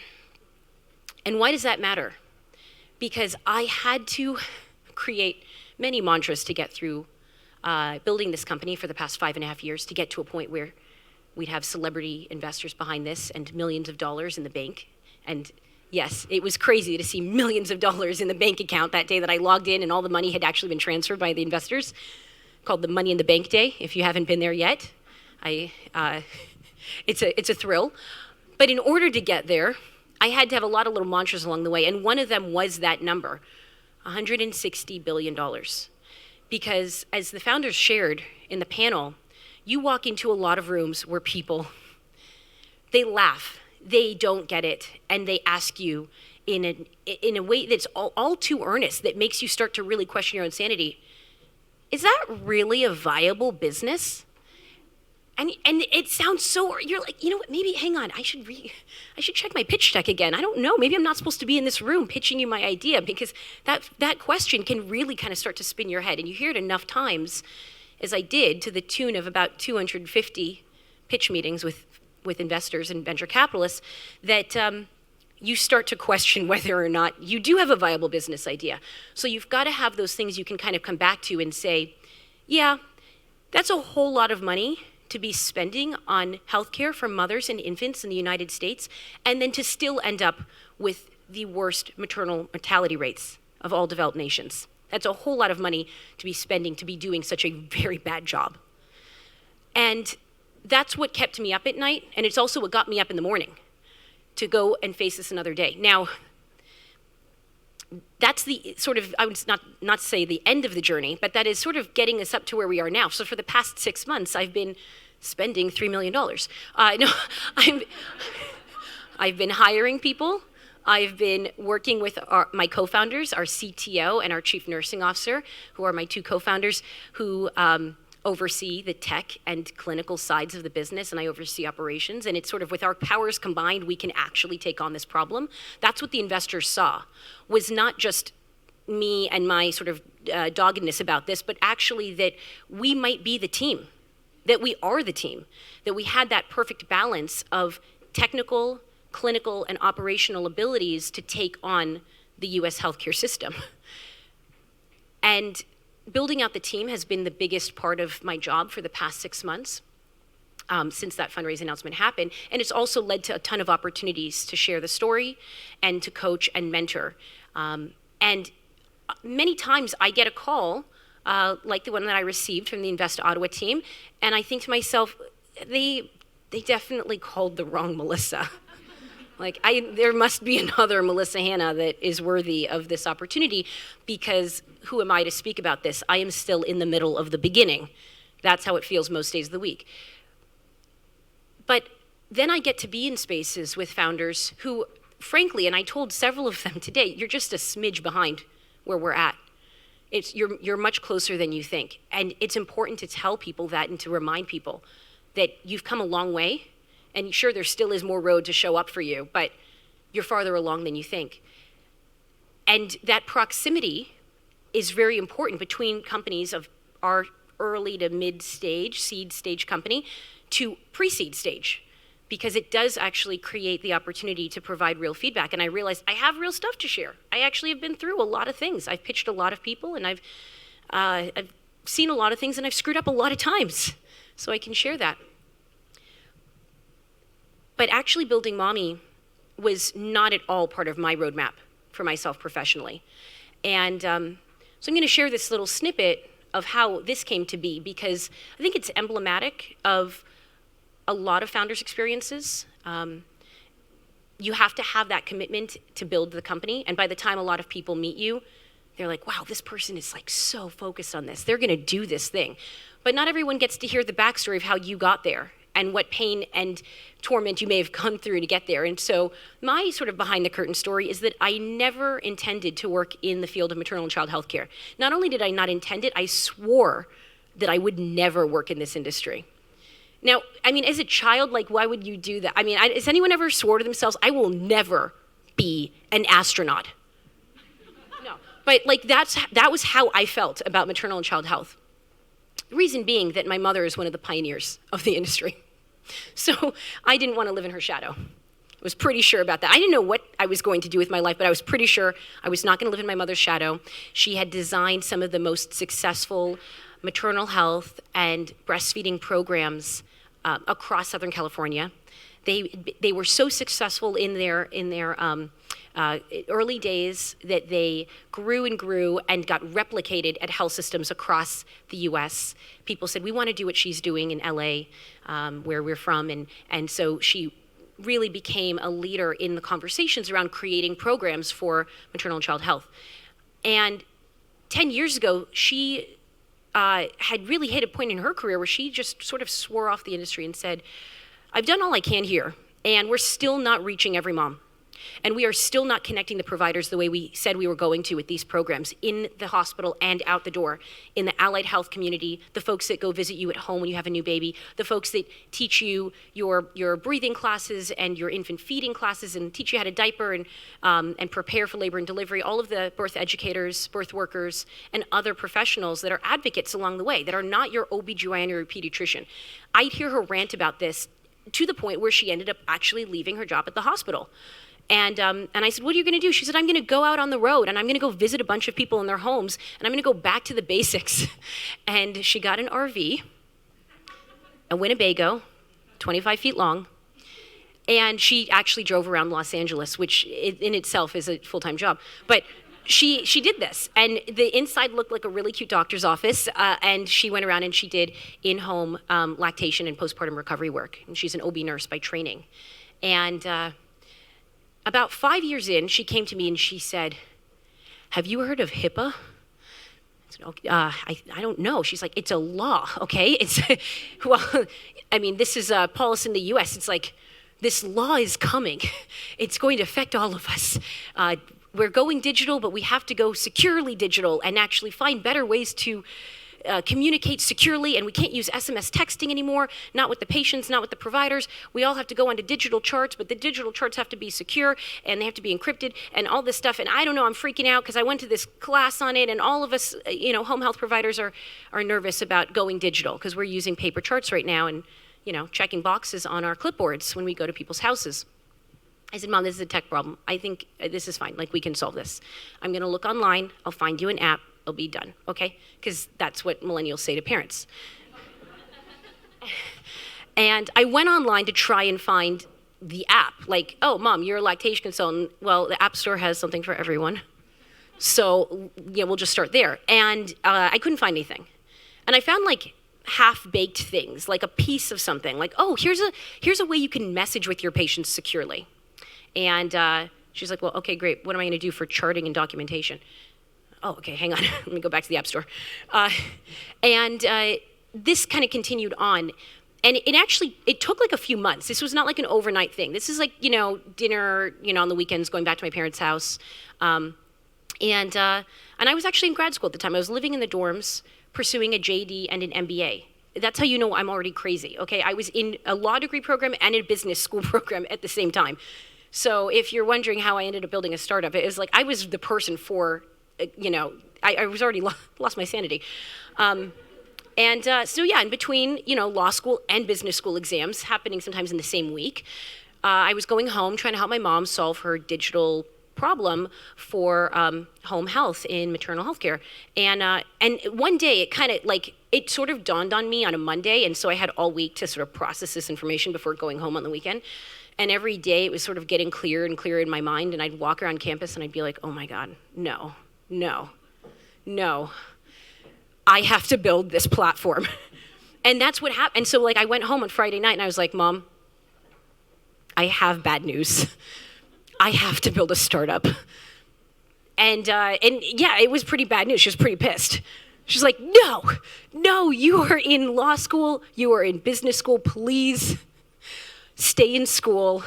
why does that matter? Because I had to create many mantras to get through building this company for the past 5.5 years to get to a point where we'd have celebrity investors behind this and millions of dollars in the bank. And yes, it was crazy to see millions of dollars in the bank account that day that I logged in and all the money had actually been transferred by the investors, called the Money in the Bank Day. If you haven't been there yet, it's a thrill. But in order to get there, I had to have a lot of little mantras along the way. And one of them was that number, $160 billion. Because as the founders shared in the panel, you walk into a lot of rooms where people, they laugh, they don't get it, and they ask you in a way that's all too earnest, that makes you start to really question your own sanity. Is that really a viable business? And it sounds so, you're like, you know what, maybe, hang on, I should check my pitch deck again. I don't know, maybe I'm not supposed to be in this room pitching you my idea, because that question can really kind of start to spin your head. And you hear it enough times, as I did, to the tune of about 250 pitch meetings with investors and venture capitalists, that you start to question whether or not you do have a viable business idea. So you've got to have those things you can kind of come back to and say, yeah, that's a whole lot of money to be spending on healthcare for mothers and infants in the United States, and then to still end up with the worst maternal mortality rates of all developed nations. That's a whole lot of money to be spending to be doing such a very bad job. And that's what kept me up at night, and it's also what got me up in the morning to go and face this another day. Now, that's the sort of, I would not say the end of the journey, but that is sort of getting us up to where we are now. So for the past 6 months, I've been spending $3 million. I've been hiring people. I've been working with my co-founders, our CTO and our Chief Nursing Officer, who are my two co-founders, who oversee the tech and clinical sides of the business, and I oversee operations. And it's sort of with our powers combined, we can actually take on this problem. That's what the investors saw, was not just me and my sort of doggedness about this, but actually that we might be the team, that we are the team, that we had that perfect balance of technical, clinical, and operational abilities to take on the US healthcare system. And building out the team has been the biggest part of my job for the past 6 months since that fundraising announcement happened. And it's also led to a ton of opportunities to share the story and to coach and mentor. And many times I get a call like the one that I received from the Invest Ottawa team, and I think to myself, they definitely called the wrong Melissa. Like, there must be another Melissa Hanna that is worthy of this opportunity, because who am I to speak about this? I am still in the middle of the beginning. That's how it feels most days of the week. But then I get to be in spaces with founders who, frankly, and I told several of them today, you're just a smidge behind where we're at. You're much closer than you think. And it's important to tell people that and to remind people that you've come a long way. And sure, there still is more road to show up for you, but you're farther along than you think. And that proximity is very important between companies of our early to mid-stage, seed stage company, to pre-seed stage. because it does actually create the opportunity to provide real feedback. And I realized I have real stuff to share. I actually have been through a lot of things. I've pitched a lot of people, and I've seen a lot of things, and I've screwed up a lot of times. So I can share that. But actually building Mommy was not at all part of my roadmap for myself professionally. And so I'm going to share this little snippet of how this came to be, because I think it's emblematic of a lot of founders' experiences. You have to have that commitment to build the company. And by the time a lot of people meet you, they're like, wow, this person is like so focused on this. They're going to do this thing. But not everyone gets to hear the backstory of how you got there and what pain and torment you may have gone through to get there. And so my sort of behind the curtain story is that I never intended to work in the field of maternal and child health care. Not only did I not intend it, I swore that I would never work in this industry. Now, I mean, as a child, like, why would you do that? I mean, has anyone ever swore to themselves, I will never be an astronaut? No, but like that was how I felt about maternal and child health. The reason being that my mother is one of the pioneers of the industry. So I didn't want to live in her shadow. I was pretty sure about that. I didn't know what I was going to do with my life, but I was pretty sure I was not going to live in my mother's shadow. She had designed some of the most successful maternal health and breastfeeding programs across Southern California. They were so successful in their early days that they grew and grew and got replicated at health systems across the U.S. People said, we want to do what she's doing in L.A., where we're from, and so she really became a leader in the conversations around creating programs for maternal and child health. And 10 years ago, she had really hit a point in her career where she just sort of swore off the industry and said, I've done all I can here, and we're still not reaching every mom. And we are still not connecting the providers the way we said we were going to with these programs in the hospital and out the door, in the allied health community, the folks that go visit you at home when you have a new baby, the folks that teach you your breathing classes and your infant feeding classes and teach you how to diaper and prepare for labor and delivery, all of the birth educators, birth workers, and other professionals that are advocates along the way, that are not your OB/GYN or your pediatrician. I'd hear her rant about this to the point where she ended up actually leaving her job at the hospital. And I said, what are you going to do? She said, I'm going to go out on the road, and I'm going to go visit a bunch of people in their homes, and I'm going to go back to the basics. And she got an RV, a Winnebago, 25 feet long, and she actually drove around Los Angeles, which in itself is a full-time job. But she did this, and the inside looked like a really cute doctor's office, and she went around and she did in-home lactation and postpartum recovery work. And she's an OB nurse by training. And about 5 years in, she came to me and she said, have you heard of HIPAA? I said, okay, I don't know. She's like, it's a law, okay? It's, well, I mean, this is policy in the US. It's like, this law is coming. It's going to affect all of us. We're going digital, but we have to go securely digital and actually find better ways to communicate securely, and we can't use SMS texting anymore, not with the patients, not with the providers. We all have to go onto digital charts, but the digital charts have to be secure, and they have to be encrypted, and all this stuff. And I don't know, I'm freaking out because I went to this class on it, and all of us, home health providers are nervous about going digital because we're using paper charts right now and, checking boxes on our clipboards when we go to people's houses. I said, Mom, this is a tech problem. I think this is fine. Like, we can solve this. I'm going to look online. I'll find you an app. It'll be done, okay? Because that's what millennials say to parents. And I went online to try and find the app. Like, oh, Mom, you're a lactation consultant. Well, the App Store has something for everyone. So, we'll just start there. And I couldn't find anything. And I found, like, half-baked things, like a piece of something. Like, oh, here's a way you can message with your patients securely. And she's like, well, okay, great. What am I going to do for charting and documentation? Oh, okay, hang on. Let me go back to the App Store. And this kind of continued on. And it took like a few months. This was not like an overnight thing. This is like, dinner, on the weekends, going back to my parents' house. And I was actually in grad school at the time. I was living in the dorms, pursuing a JD and an MBA. That's how you know I'm already crazy, okay? I was in a law degree program and a business school program at the same time. So if you're wondering how I ended up building a startup, it was like I was the person for, I was already lost my sanity. And so yeah, in between, law school and business school exams happening sometimes in the same week, I was going home trying to help my mom solve her digital problem for home health in maternal health care. And one day it sort of dawned on me on a Monday, and so I had all week to sort of process this information before going home on the weekend. And every day it was sort of getting clearer and clearer in my mind, and I'd walk around campus and I'd be like, oh my God, no. I have to build this platform. And that's what happened. And so I went home on Friday night and I was like, Mom, I have bad news. I have to build a startup. And yeah, it was pretty bad news. She was pretty pissed. She's like, no, you are in law school. You are in business school. Please stay in school.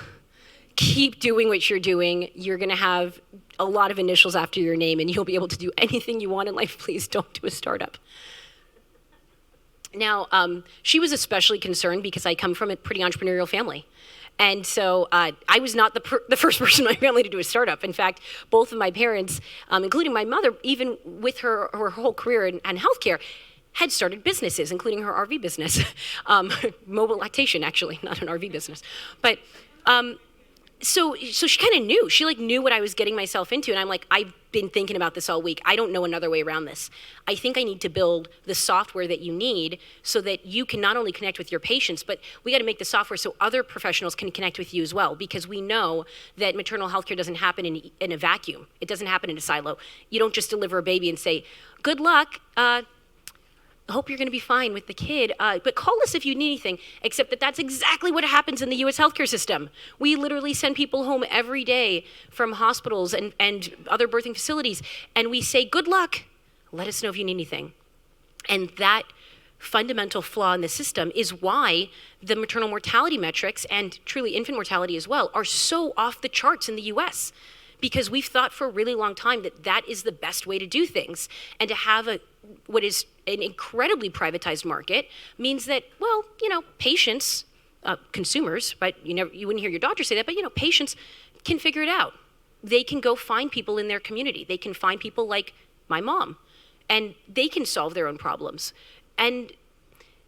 Keep doing what you're doing. You're going to have a lot of initials after your name and you'll be able to do anything you want in life. Please don't do a startup. Now, she was especially concerned because I come from a pretty entrepreneurial family. And so I was not the first person in my family to do a startup. In fact, both of my parents, including my mother, even with her whole career in healthcare, had started businesses, including her RV business. Mobile lactation, actually, not an RV business. But so she kind of knew. She knew what I was getting myself into. And I'm like, I've been thinking about this all week. I don't know another way around this. I think I need to build the software that you need so that you can not only connect with your patients, but we got to make the software so other professionals can connect with you as well, because we know that maternal health care doesn't happen in a vacuum. It doesn't happen in a silo. You don't just deliver a baby and say, good luck, hope you're going to be fine with the kid, but call us if you need anything, except that that's exactly what happens in the U.S. healthcare system. We literally send people home every day from hospitals and other birthing facilities, and we say, good luck, let us know if you need anything. And that fundamental flaw in the system is why the maternal mortality metrics, and truly infant mortality as well, are so off the charts in the U.S., because we've thought for a really long time that that is the best way to do things. And to have what is an incredibly privatized market means that, well, patients, consumers, but you wouldn't hear your doctor say that, but patients can figure it out. They can go find people in their community. They can find people like my mom, and they can solve their own problems. And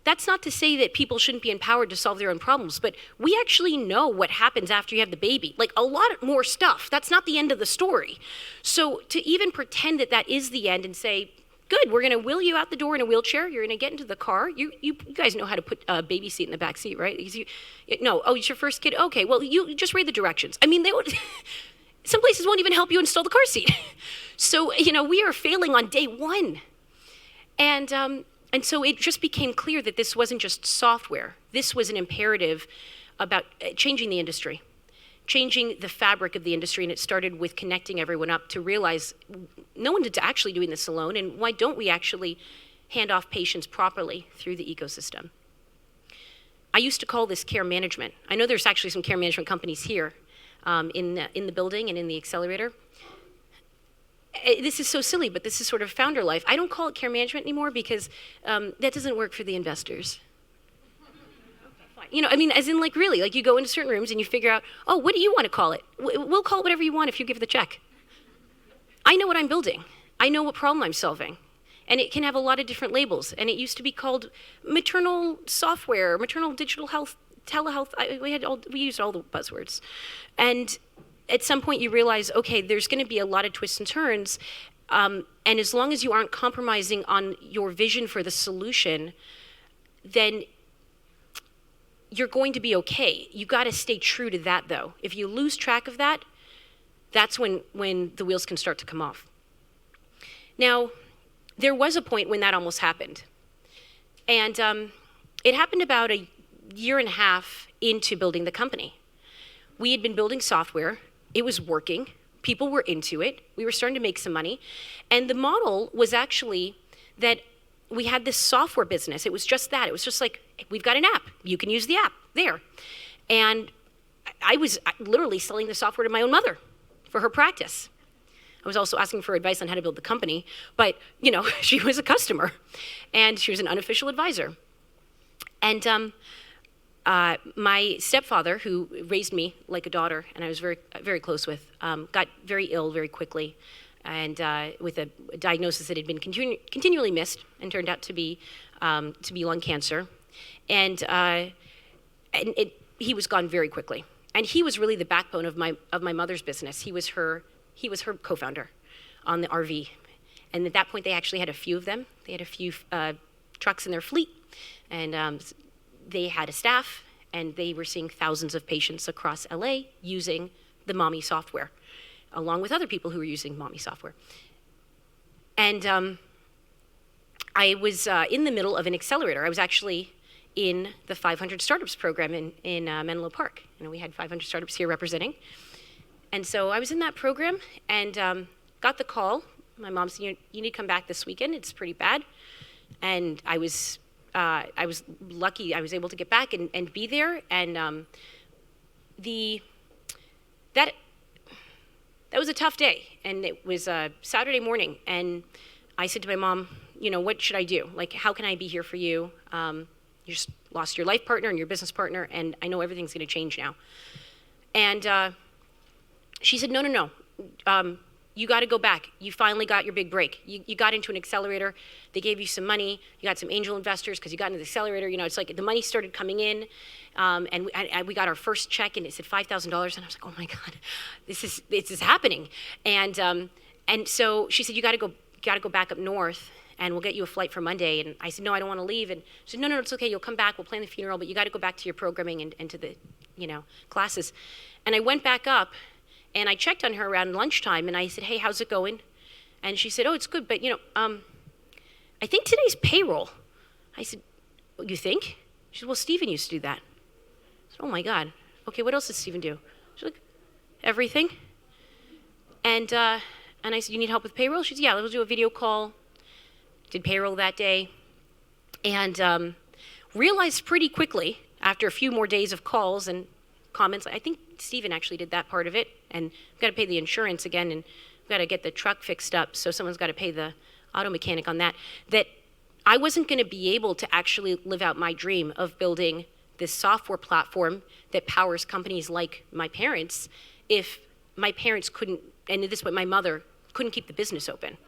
that's not to say that people shouldn't be empowered to solve their own problems, but we actually know what happens after you have the baby. A lot more stuff. That's not the end of the story. So to even pretend that that is the end and say, good, we're going to wheel you out the door in a wheelchair, you're going to get into the car. You guys know how to put a baby seat in the back seat, right? No, it's your first kid? Okay, well, you just read the directions. I mean, they would... Some places won't even help you install the car seat. So, we are failing on day one. And so it just became clear that this wasn't just software. This was an imperative about changing the industry, changing the fabric of the industry. And it started with connecting everyone up to realize no one's actually doing this alone. And why don't we actually hand off patients properly through the ecosystem? I used to call this care management. I know there's actually some care management companies here in the building and in the accelerator. This is so silly, but this is sort of founder life. I don't call it care management anymore because that doesn't work for the investors. As in really, you go into certain rooms and you figure out, oh, what do you want to call it? We'll call it whatever you want if you give the check. I know what I'm building. I know what problem I'm solving. And it can have a lot of different labels. And it used to be called maternal software, maternal digital health, telehealth. We used all the buzzwords. And at some point you realize, okay, there's going to be a lot of twists and turns, and as long as you aren't compromising on your vision for the solution, then you're going to be okay. You got to stay true to that, though. If you lose track of that, that's when the wheels can start to come off. Now, there was a point when that almost happened, and it happened about a year and a half into building the company. We had been building software. It was working. People were into it. We were starting to make some money. And the model was actually that we had this software business. It was just that. It was just we've got an app. You can use the app there. And I was literally selling the software to my own mother for her practice. I was also asking for advice on how to build the company. But, she was a customer. And she was an unofficial advisor. And my stepfather, who raised me like a daughter, and I was very, very close with, got very ill very quickly, and with a diagnosis that had been continually missed and turned out to be to be lung cancer. And he was gone very quickly. And he was really the backbone of my mother's business. He was her co-founder on the RV. And at that point, they actually had a few of them. They had a few trucks in their fleet, and they had a staff, and they were seeing thousands of patients across LA using the Mommy software, along with other people who were using Mommy software. And I was in the middle of an accelerator. I was actually in the 500 Startups program in Menlo Park. We had 500 startups here representing. And so I was in that program and got the call. My mom said, you need to come back this weekend. It's pretty bad. And I was lucky. I was able to get back and be there. And that was a tough day. And it was a Saturday morning. And I said to my mom, what should I do? Like, how can I be here for you? You just lost your life partner and your business partner, and I know everything's going to change now. And she said, no. You got to go back. You finally got your big break. You got into an accelerator. They gave you some money. You got some angel investors because you got into the accelerator. It's like the money started coming in, and we got our first check, and it said $5,000. And I was like, oh my God, this is happening. And so she said, you got to go back up north, and we'll get you a flight for Monday. And I said, no, I don't want to leave. And she said, no, it's okay. You'll come back. We'll plan the funeral, but you got to go back to your programming and to the classes. And I went back up. And I checked on her around lunchtime, and I said, hey, how's it going? And she said, oh, it's good, but, I think today's payroll. I said, well, you think? She said, well, Stephen used to do that. I said, oh, my God. Okay, what else does Stephen do? She's like, everything. And I said, you need help with payroll? She said, yeah, let's do a video call. Did payroll that day. And realized pretty quickly, after a few more days of calls and comments, I think Stephen actually did that part of it, and we've got to pay the insurance again, and we've got to get the truck fixed up, so someone's got to pay the auto mechanic on that I wasn't going to be able to actually live out my dream of building this software platform that powers companies like my parents if my parents couldn't, and this way my mother couldn't keep the business open.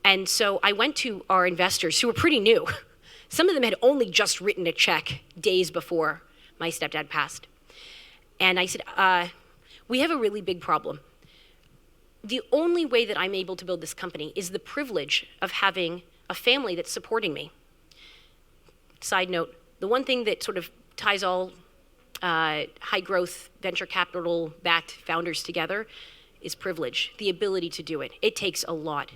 And so I went to our investors who were pretty new. Some of them had only just written a check days before my stepdad passed. And I said, we have a really big problem. The only way that I'm able to build this company is the privilege of having a family that's supporting me. Side note, the one thing that sort of ties all high growth venture capital backed founders together is privilege, the ability to do it. It takes a lot.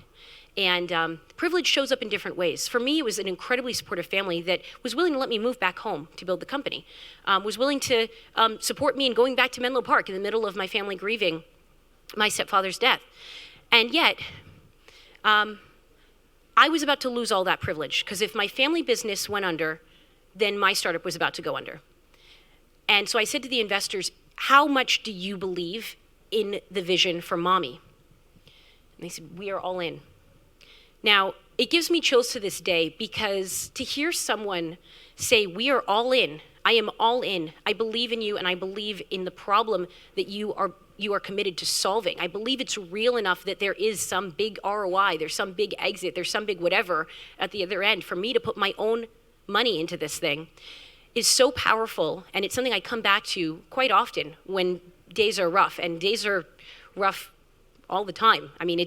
And privilege shows up in different ways. For me, it was an incredibly supportive family that was willing to let me move back home to build the company, was willing to support me in going back to Menlo Park in the middle of my family grieving my stepfather's death. And yet, I was about to lose all that privilege, because if my family business went under, then my startup was about to go under. And so I said to the investors, how much do you believe in the vision for Mommy? And they said, we are all in. Now, it gives me chills to this day, because to hear someone say, we are all in, I am all in, I believe in you, and I believe in the problem that you are committed to solving. I believe it's real enough that there is some big ROI, there's some big exit, there's some big whatever at the other end. For me to put my own money into this thing is so powerful, and it's something I come back to quite often when days are rough, and days are rough all the time. I mean,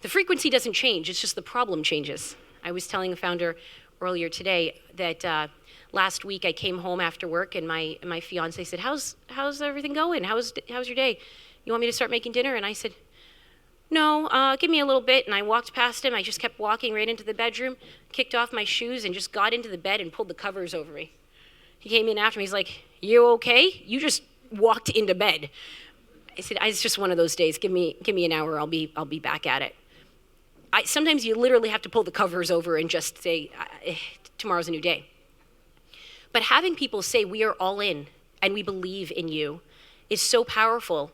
the frequency doesn't change, it's just the problem changes. I was telling a founder earlier today that last week I came home after work, and my fiance said, how's everything going? How's your day? You want me to start making dinner? And I said, no, give me a little bit. And I walked past him. I just kept walking right into the bedroom, kicked off my shoes, and just got into the bed and pulled the covers over me. He came in after me. He's like, you okay? You just walked into bed. I said, it's just one of those days. Give me an hour. I'll be back at it. Sometimes you literally have to pull the covers over and just say, tomorrow's a new day. But having people say, we are all in and we believe in you is so powerful.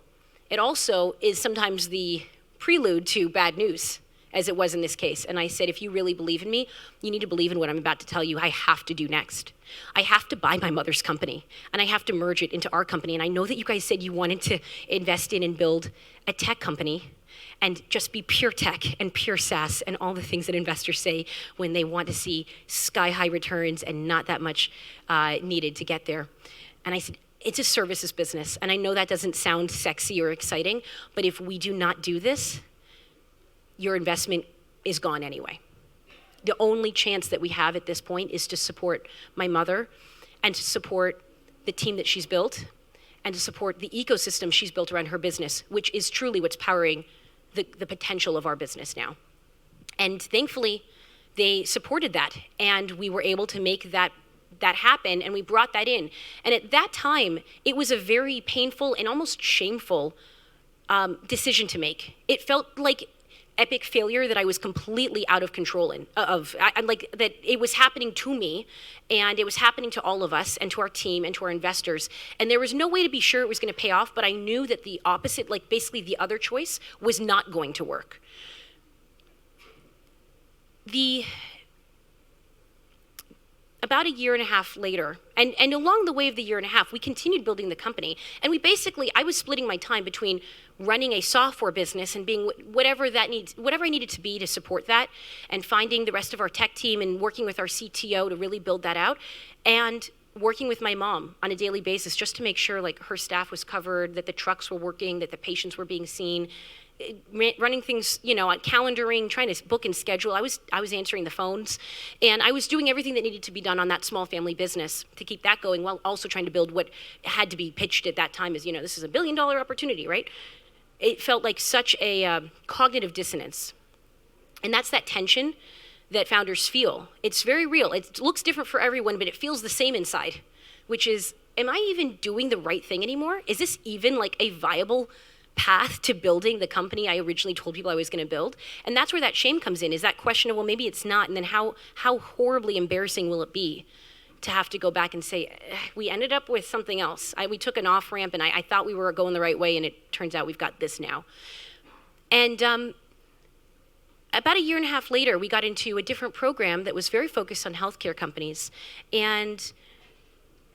It also is sometimes the prelude to bad news, as it was in this case. And I said, if you really believe in me, you need to believe in what I'm about to tell you I have to do next. I have to buy my mother's company, and I have to merge it into our company. And I know that you guys said you wanted to invest in and build a tech company. and just be pure tech and pure SaaS and all the things that investors say when they want to see sky-high returns and not that much needed to get there. And I said, it's a services business, and I know that doesn't sound sexy or exciting, but if we do not do this, your investment is gone anyway. The only chance that we have at this point is to support my mother and to support the team that she's built and to support the ecosystem she's built around her business, which is truly what's powering the potential of our business now. And thankfully, they supported that, and we were able to make that happen, and we brought that in. And at that time, it was a very painful and almost shameful decision to make. It felt like epic failure that I was completely out of control I'm like that it was happening to me, and it was happening to all of us and to our team and to our investors. And there was no way to be sure it was going to pay off, but I knew that the opposite, like basically the other choice, was not going to work. About a year and a half later, and along the way of the year and a half, we continued building the company. And I was splitting my time between running a software business and being whatever I needed to be to support that, and finding the rest of our tech team and working with our CTO to really build that out, and working with my mom on a daily basis just to make sure like her staff was covered, that the trucks were working, that the patients were being seen, running things, on calendaring, trying to book and schedule. I was answering the phones, and I was doing everything that needed to be done on that small family business to keep that going, while also trying to build what had to be pitched at that time as, this is $1 billion opportunity, right? It felt like such a cognitive dissonance. And that's that tension that founders feel. It's very real. It looks different for everyone, but it feels the same inside, which is, am I even doing the right thing anymore? Is this even like a viable path to building the company I originally told people I was going to build? And that's where that shame comes in, is that question of, well, maybe it's not, and then how horribly embarrassing will it be to have to go back and say, we ended up with something else. We took an off-ramp, and I thought we were going the right way, and it turns out we've got this now. And about a year and a half later, we got into a different program that was very focused on healthcare companies. And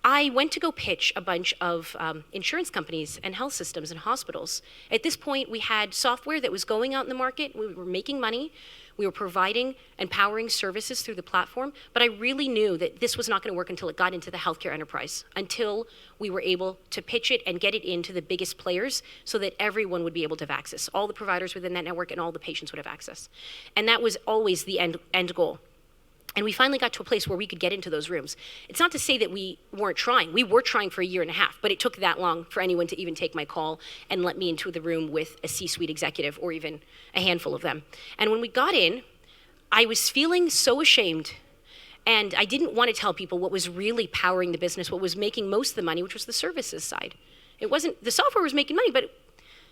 I went to go pitch a bunch of insurance companies and health systems and hospitals. At this point, we had software that was going out in the market. We were making money. We were providing and powering services through the platform. But I really knew that this was not going to work until it got into the healthcare enterprise, until we were able to pitch it and get it into the biggest players so that everyone would be able to have access. All the providers within that network and all the patients would have access. And that was always the end goal. And we finally got to a place where we could get into those rooms. It's not to say that we weren't trying. We were trying for a year and a half, but it took that long for anyone to even take my call and let me into the room with a C-suite executive or even a handful of them. And when we got in, I was feeling so ashamed, and I didn't want to tell people what was really powering the business, what was making most of the money, which was the services side. It wasn't, the software was making money, but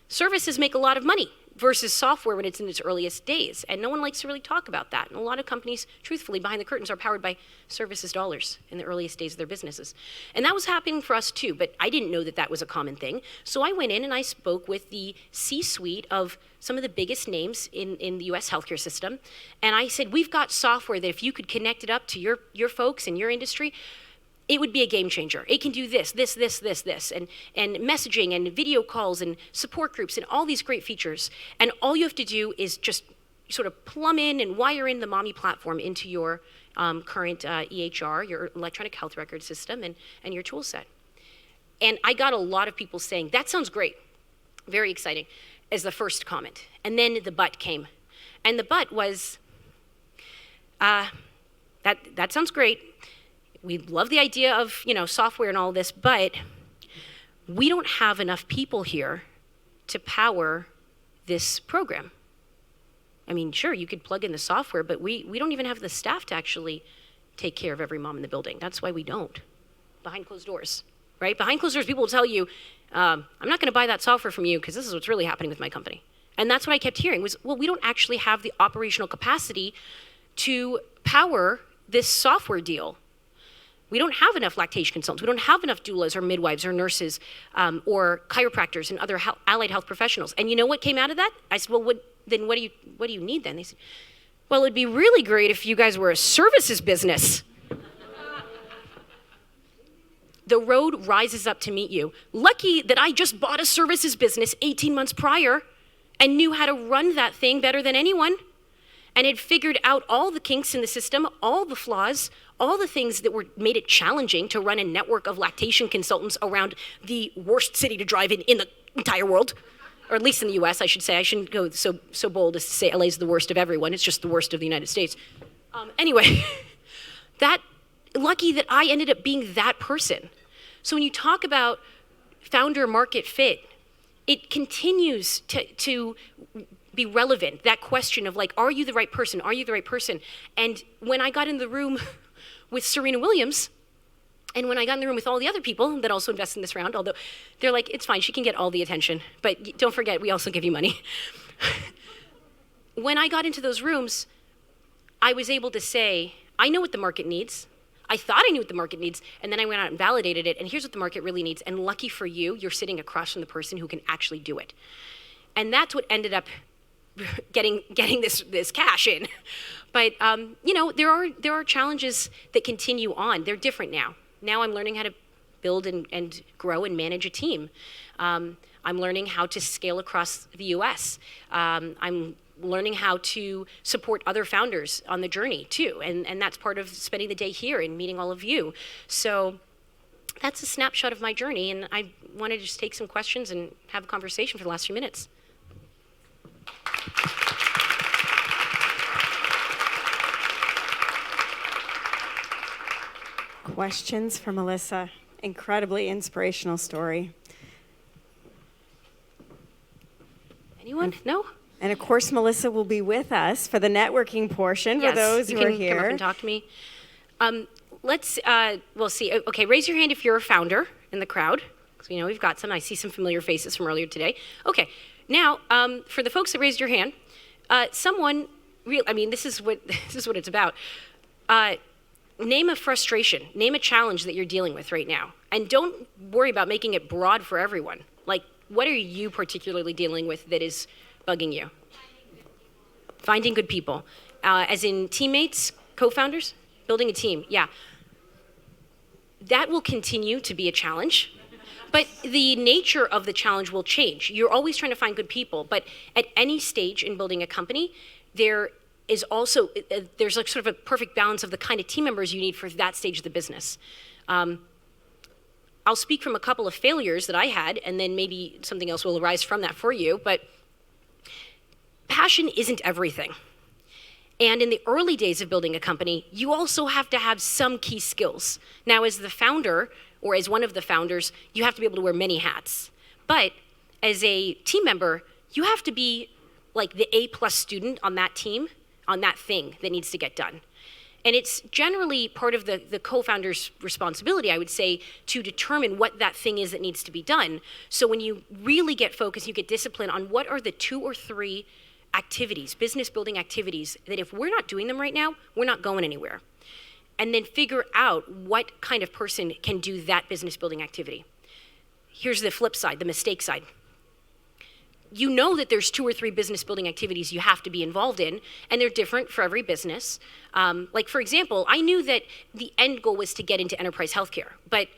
services make a lot of money versus software when it's in its earliest days. And no one likes to really talk about that. And a lot of companies, truthfully, behind the curtains are powered by services dollars in the earliest days of their businesses. And that was happening for us too, but I didn't know that that was a common thing. So I went in and I spoke with the C-suite of some of the biggest names in the US healthcare system. And I said, we've got software that if you could connect it up to your folks in your industry, it would be a game changer. It can do this, and messaging and video calls and support groups and all these great features. And all you have to do is just sort of plumb in and wire in the Mommy platform into your current EHR, your electronic health record system, and your tool set. And I got a lot of people saying, that sounds great, very exciting, as the first comment. And then the but came. And the but was, that sounds great. We love the idea of, software and all this, but we don't have enough people here to power this program. I mean, sure, you could plug in the software, but we don't even have the staff to actually take care of every mom in the building. That's why we don't. Behind closed doors, right? Behind closed doors, people will tell you, I'm not going to buy that software from you because this is what's really happening with my company. And that's what I kept hearing was, well, we don't actually have the operational capacity to power this software deal. We don't have enough lactation consultants. We don't have enough doulas or midwives or nurses or chiropractors and other allied health professionals. And you know what came out of that? I said, well, what do you need then? They said, well, it'd be really great if you guys were a services business. The road rises up to meet you. Lucky that I just bought a services business 18 months prior and knew how to run that thing better than anyone, and had figured out all the kinks in the system, all the flaws, all the things that made it challenging to run a network of lactation consultants around the worst city to drive in the entire world, or at least in the US, I should say. I shouldn't go so bold as to say LA is the worst of everyone. It's just the worst of the United States. Anyway, lucky that I ended up being that person. So when you talk about founder market fit, it continues to be relevant, that question of like, are you the right person? Are you the right person? And when I got in the room with Serena Williams, and when I got in the room with all the other people that also invest in this round, although they're like, it's fine, she can get all the attention, but don't forget, we also give you money. When I got into those rooms, I was able to say, I know what the market needs. I thought I knew what the market needs, and then I went out and validated it, and here's what the market really needs. And lucky for you, you're sitting across from the person who can actually do it. And that's what ended up getting this cash in. But there are challenges that continue on. They're different now. Now I'm learning how to build and grow and manage a team. I'm learning how to scale across the US. I'm learning how to support other founders on the journey too. And that's part of spending the day here and meeting all of you. So that's a snapshot of my journey. And I wanted to just take some questions and have a conversation for the last few minutes. Questions for Melissa. Incredibly inspirational story. Anyone? No? And of course, Melissa will be with us for the networking portion for those who are you can here. come up and talk to me. We'll see. Okay, raise your hand if you're a founder in the crowd. Because we know we've got some. I see some familiar faces from earlier today. Okay, now for the folks that raised your hand, this is what it's about. Name a frustration, name a challenge that you're dealing with right now. And don't worry about making it broad for everyone. Like, what are you particularly dealing with that is bugging you? Finding good people. As in teammates, co-founders, building a team, yeah. That will continue to be a challenge, but the nature of the challenge will change. You're always trying to find good people, but at any stage in building a company, there is also, there's like sort of a perfect balance of the kind of team members you need for that stage of the business. I'll speak from a couple of failures that I had, and then maybe something else will arise from that for you, but passion isn't everything. And in the early days of building a company, you also have to have some key skills. Now, as the founder, or as one of the founders, you have to be able to wear many hats. But as a team member, you have to be like the A+ student on that team, on that thing that needs to get done. And it's generally part of the co-founder's responsibility, I would say, to determine what that thing is that needs to be done. So when you really get focused, you get discipline on what are the 2 or 3 activities, business building activities, that if we're not doing them right now, we're not going anywhere. And then figure out what kind of person can do that business building activity. Here's the flip side, the mistake side. You know that there's 2 or 3 business building activities you have to be involved in, and they're different for every business. Like, for example, I knew that the end goal was to get into enterprise healthcare, but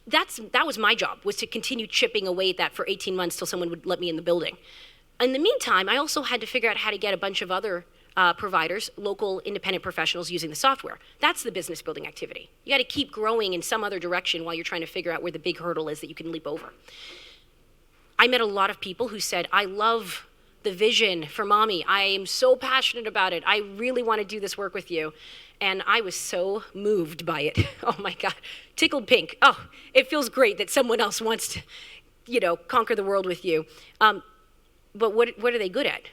that was my job, was to continue chipping away at that for 18 months till someone would let me in the building. In the meantime, I also had to figure out how to get a bunch of other providers, local independent professionals using the software. That's the business building activity. You got to keep growing in some other direction while you're trying to figure out where the big hurdle is that you can leap over. I met a lot of people who said, I love the vision for Mommy. I am so passionate about it. I really want to do this work with you. And I was so moved by it. Oh my God, tickled pink. Oh, it feels great that someone else wants to, conquer the world with you. But what are they good at?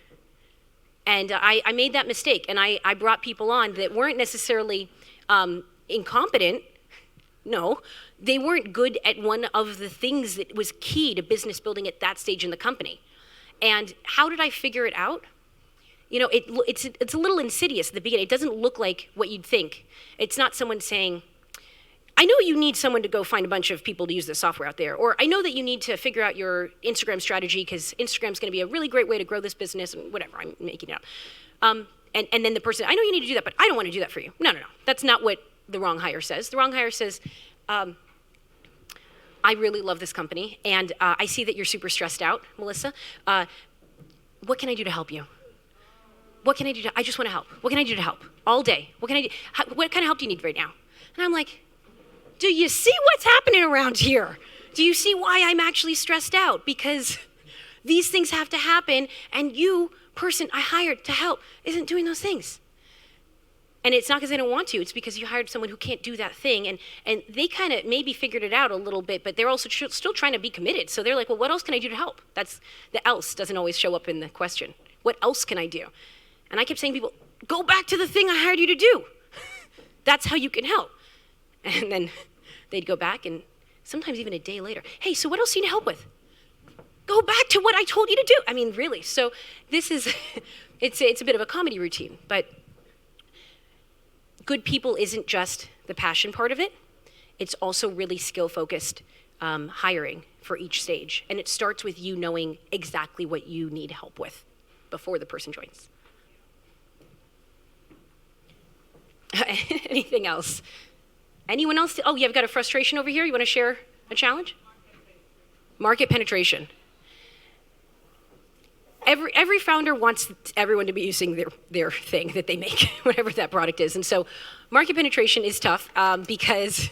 And I made that mistake, and I brought people on that weren't necessarily incompetent. No, they weren't good at one of the things that was key to business building at that stage in the company. And how did I figure it out? It's a little insidious at the beginning. It doesn't look like what you'd think. It's not someone saying, I know you need someone to go find a bunch of people to use this software out there, or I know that you need to figure out your Instagram strategy because Instagram's going to be a really great way to grow this business, and whatever, I'm making it up. And then the person, I know you need to do that, but I don't want to do that for you. No. That's not what the wrong hire says. The wrong hire says, I really love this company, and I see that you're super stressed out, Melissa. what can I do to help you? What can I do I just want to help. What can I do to help? All day. What can I do? What kind of help do you need right now? And I'm like, do you see what's happening around here? Do you see why I'm actually stressed out? Because these things have to happen, and you, person I hired to help, isn't doing those things. And it's not because they don't want to, it's because you hired someone who can't do that thing, and they kind of maybe figured it out a little bit, but they're also still trying to be committed. So they're like, well, what else can I do to help? That's the else doesn't always show up in the question. What else can I do? And I kept saying to people, go back to the thing I hired you to do. That's how you can help. And then they'd go back, and sometimes even a day later, hey, so what else do you need help with? Go back to what I told you to do. I mean, really. So this is, it's a bit of a comedy routine, but good people isn't just the passion part of it. It's also really skill-focused hiring for each stage. And it starts with you knowing exactly what you need help with before the person joins. Anything else? Anyone else? Oh, you've got a frustration over here? You want to share a challenge? Market penetration. Every founder wants everyone to be using their thing that they make, whatever that product is. And so market penetration is tough because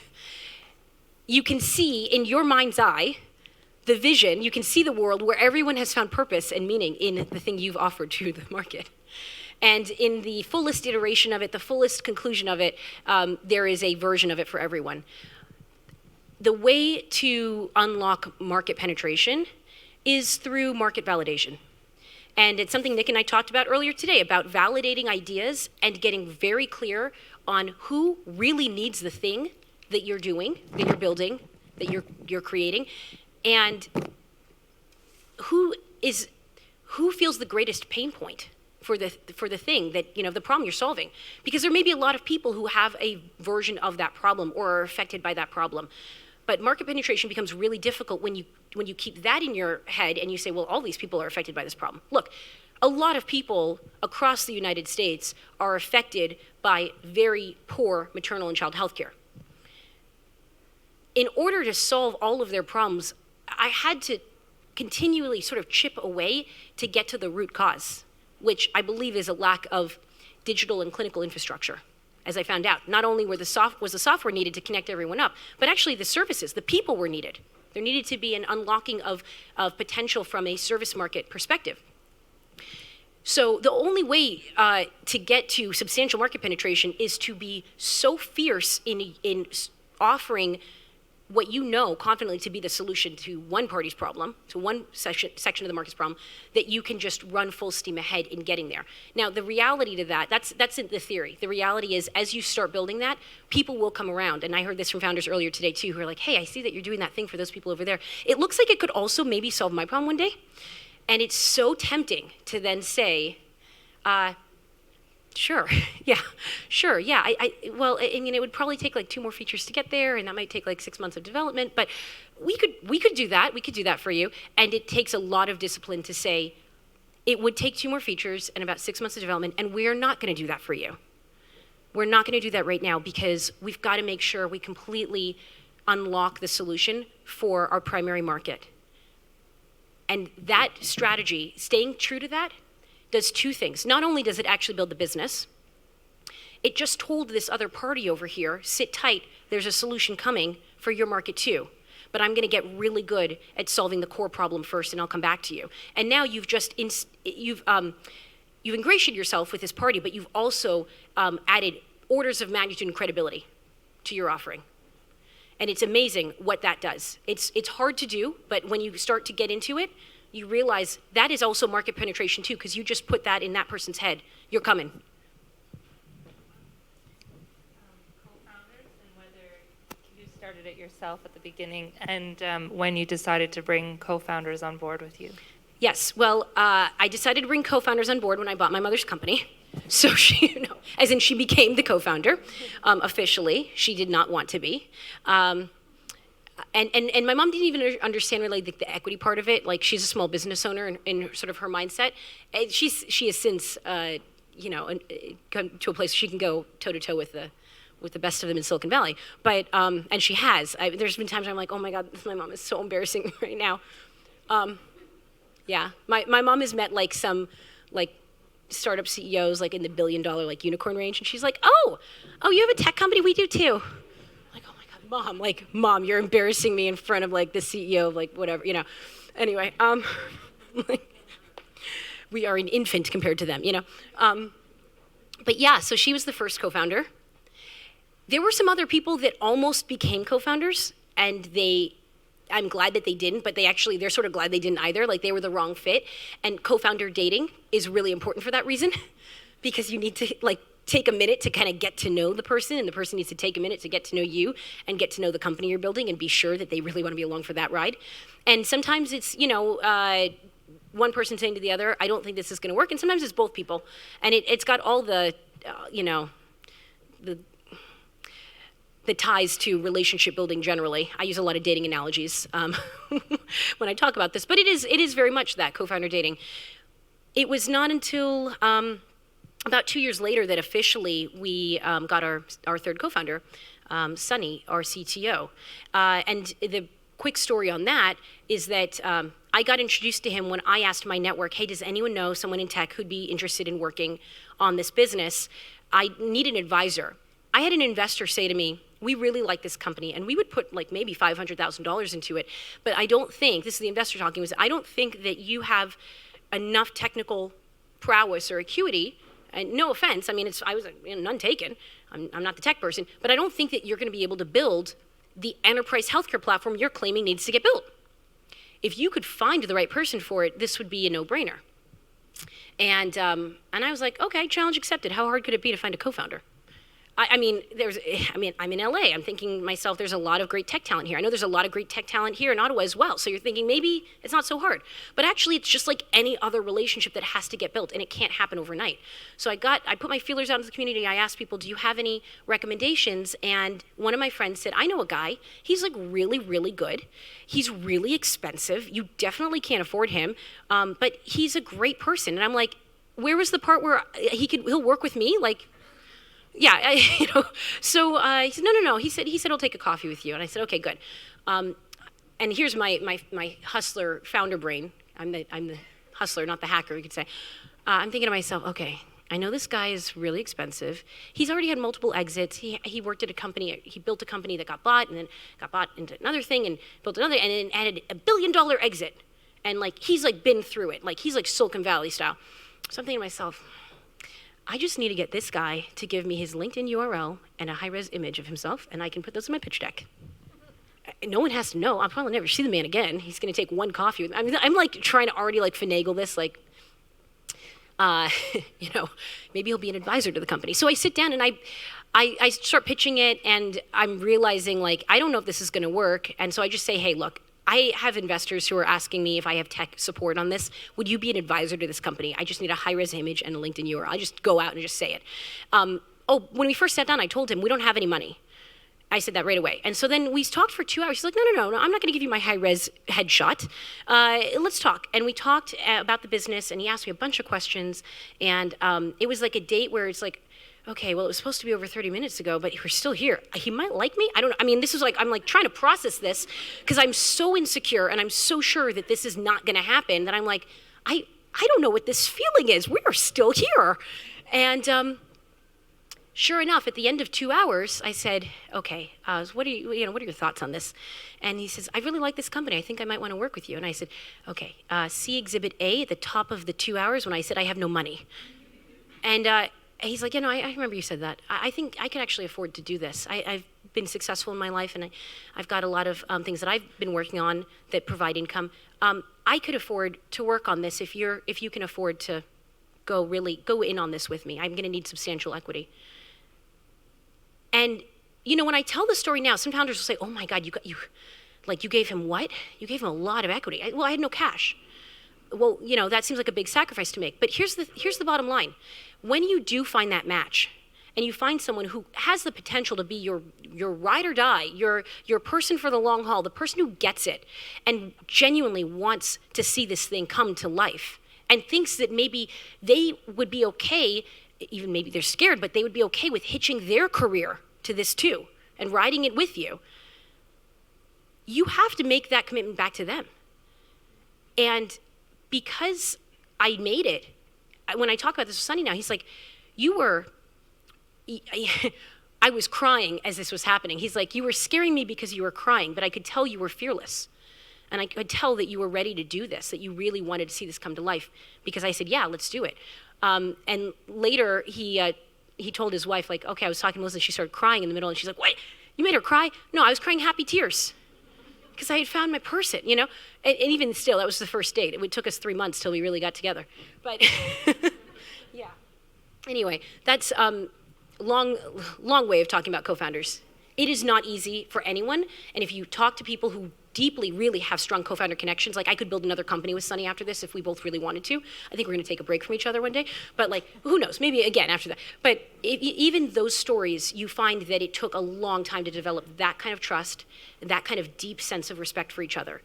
you can see in your mind's eye the vision, you can see the world where everyone has found purpose and meaning in the thing you've offered to the market. And in the fullest iteration of it, the fullest conclusion of it, there is a version of it for everyone. The way to unlock market penetration is through market validation. And it's something Nick and I talked about earlier today, about validating ideas and getting very clear on who really needs the thing that you're doing, that you're building, that you're creating, and who feels the greatest pain point for the thing that, the problem you're solving. Because there may be a lot of people who have a version of that problem or are affected by that problem. But market penetration becomes really difficult when you keep that in your head and you say, well, all these people are affected by this problem. Look, a lot of people across the United States are affected by very poor maternal and child health care. In order to solve all of their problems, I had to continually sort of chip away to get to the root cause, which I believe is a lack of digital and clinical infrastructure. As I found out, not only was the software needed to connect everyone up, but actually the services, the people were needed. There needed to be an unlocking of potential from a service market perspective. So the only way to get to substantial market penetration is to be so fierce in offering what you know confidently to be the solution to one party's problem, to one section of the market's problem, that you can just run full steam ahead in getting there. Now, the reality to that's in the theory. The reality is, as you start building that, people will come around. And I heard this from founders earlier today, too, who are like, hey, I see that you're doing that thing for those people over there. It looks like it could also maybe solve my problem one day. And it's so tempting to then say, sure, yeah, sure, yeah. Well, I mean, it would probably take like 2 more features to get there, and that might take like 6 months of development, but we could do that. We could do that for you. And it takes a lot of discipline to say, it would take 2 more features and about 6 months of development, and we're not gonna do that for you. We're not gonna do that right now because we've gotta make sure we completely unlock the solution for our primary market. And that strategy, staying true to that, does 2 things. Not only does it actually build the business, it just told this other party over here, sit tight, there's a solution coming for your market too. But I'm gonna get really good at solving the core problem first, and I'll come back to you. And now you've ingratiated yourself with this party, but you've also added orders of magnitude and credibility to your offering. And it's amazing what that does. It's hard to do, but when you start to get into it, you realize that is also market penetration too, because you just put that in that person's head. You're coming. Co-founders, and whether you started it yourself at the beginning, and when you decided to bring co-founders on board with you. Yes, well, I decided to bring co-founders on board when I bought my mother's company. So she, as in she became the co-founder officially. She did not want to be. And my mom didn't even understand really the equity part of it. Like, she's a small business owner in sort of her mindset. And she has since, come to a place she can go toe to toe with the best of them in Silicon Valley. But and she has. There's been times where I'm like, oh my God, my mom is so embarrassing right now. Yeah, my mom has met like some like startup CEOs like in the $1 billion like unicorn range, and she's like, oh, you have a tech company? We do too. I'm like, oh my God, mom, you're embarrassing me in front of like the CEO of like whatever, you know. Anyway, like, we are an infant compared to them, you know. But yeah, so she was the first co-founder. There were some other people that almost became co-founders, and I'm glad that they didn't, but they're sort of glad they didn't either. Like, they were the wrong fit. And co-founder dating is really important for that reason, because you need to like take a minute to kind of get to know the person, and the person needs to take a minute to get to know you and get to know the company you're building and be sure that they really want to be along for that ride. And sometimes it's, you know, one person saying to the other, I don't think this is going to work. And sometimes it's both people. And it's got all the, you know, the ties to relationship building generally. I use a lot of dating analogies when I talk about this, but it is very much that, co-founder dating. It was not until about 2 years later that officially we got our third co-founder, Sunny, our CTO. And the quick story on that is that I got introduced to him when I asked my network, hey, does anyone know someone in tech who'd be interested in working on this business? I need an advisor. I had an investor say to me, we really like this company, and we would put like maybe $500,000 into it, but I don't think, this is the investor talking, was I don't think that you have enough technical prowess or acuity, and no offense, I mean, I was none taken, I'm not the tech person, but I don't think that you're gonna be able to build the enterprise healthcare platform you're claiming needs to get built. If you could find the right person for it, this would be a no-brainer. And I was like, okay, challenge accepted. How hard could it be to find a co-founder? I'm in LA. I'm thinking to myself, there's a lot of great tech talent here. I know there's a lot of great tech talent here in Ottawa as well. So you're thinking maybe it's not so hard. But actually, it's just like any other relationship that has to get built, and it can't happen overnight. So I put my feelers out into the community. I asked people, do you have any recommendations? And one of my friends said, I know a guy. He's like really, really good. He's really expensive. You definitely can't afford him. But he's a great person. And I'm like, where was the part where he'll work with me? Like, yeah, you know. So he said, no. He said he'll take a coffee with you. And I said, okay, good. And here's my hustler founder brain. I'm the hustler, not the hacker, you could say. I'm thinking to myself, okay, I know this guy is really expensive. He's already had multiple exits. He worked at a company. He built a company that got bought, and then got bought into another thing, and built another, and then added $1 billion exit. And like he's like been through it. Like he's like Silicon Valley style. So I'm thinking to myself, I just need to get this guy to give me his LinkedIn URL and a high-res image of himself, and I can put those in my pitch deck. No one has to know. I'll probably never see the man again. He's going to take one coffee with me. I mean, I'm like trying to already like finagle this, like, you know, maybe he'll be an advisor to the company. So I sit down and I start pitching it, and I'm realizing like, I don't know if this is going to work. And so I just say, hey, look, I have investors who are asking me if I have tech support on this. Would you be an advisor to this company? I just need a high-res image and a LinkedIn URL. I just go out and just say it. When we first sat down, I told him, we don't have any money. I said that right away. And so then we talked for 2 hours. He's like, no, I'm not going to give you my high-res headshot. Let's talk. And we talked about the business, and he asked me a bunch of questions. And it was like a date where it's like, okay, well, it was supposed to be over 30 minutes ago, but we're still here. He might like me. I don't know. I mean, this is like, I'm like trying to process this because I'm so insecure and I'm so sure that this is not going to happen that I'm like, I don't know what this feeling is. We're still here. And sure enough, at the end of 2 hours, I said, okay, what are your thoughts on this? And he says, I really like this company. I think I might want to work with you. And I said, okay, see Exhibit A at the top of the 2 hours when I said I have no money. And he's like, I remember you said that. I think I could actually afford to do this. I've been successful in my life, and I've got a lot of things that I've been working on that provide income. I could afford to work on this if you can afford to go in on this with me. I'm going to need substantial equity. And when I tell the story now, some founders will say, "Oh my God, you gave him what? You gave him a lot of equity." I had no cash. Well, that seems like a big sacrifice to make. But here's the bottom line. When you do find that match, and you find someone who has the potential to be your ride or die, your person for the long haul, the person who gets it, and genuinely wants to see this thing come to life, and thinks that maybe they would be okay, even maybe they're scared, but they would be okay with hitching their career to this too, and riding it with you, you have to make that commitment back to them. And because I made it, when I talk about this with Sonny now, he's like, I was crying as this was happening. He's like, you were scaring me because you were crying, but I could tell you were fearless. And I could tell that you were ready to do this, that you really wanted to see this come to life, because I said, yeah, let's do it. And later, he told his wife, like, okay, I was talking to Melissa, and she started crying in the middle, and she's like, what? You made her cry? No, I was crying happy tears, because I had found my person, you know? And even still, that was the first date. It took us 3 months till we really got together. But yeah. Anyway, that's long way of talking about co-founders. It is not easy for anyone, and if you talk to people who deeply really have strong co-founder connections, like I could build another company with Sonny after this if we both really wanted to. I think we're gonna take a break from each other one day, but like, who knows, maybe again after that. But even those stories, you find that it took a long time to develop that kind of trust, that kind of deep sense of respect for each other.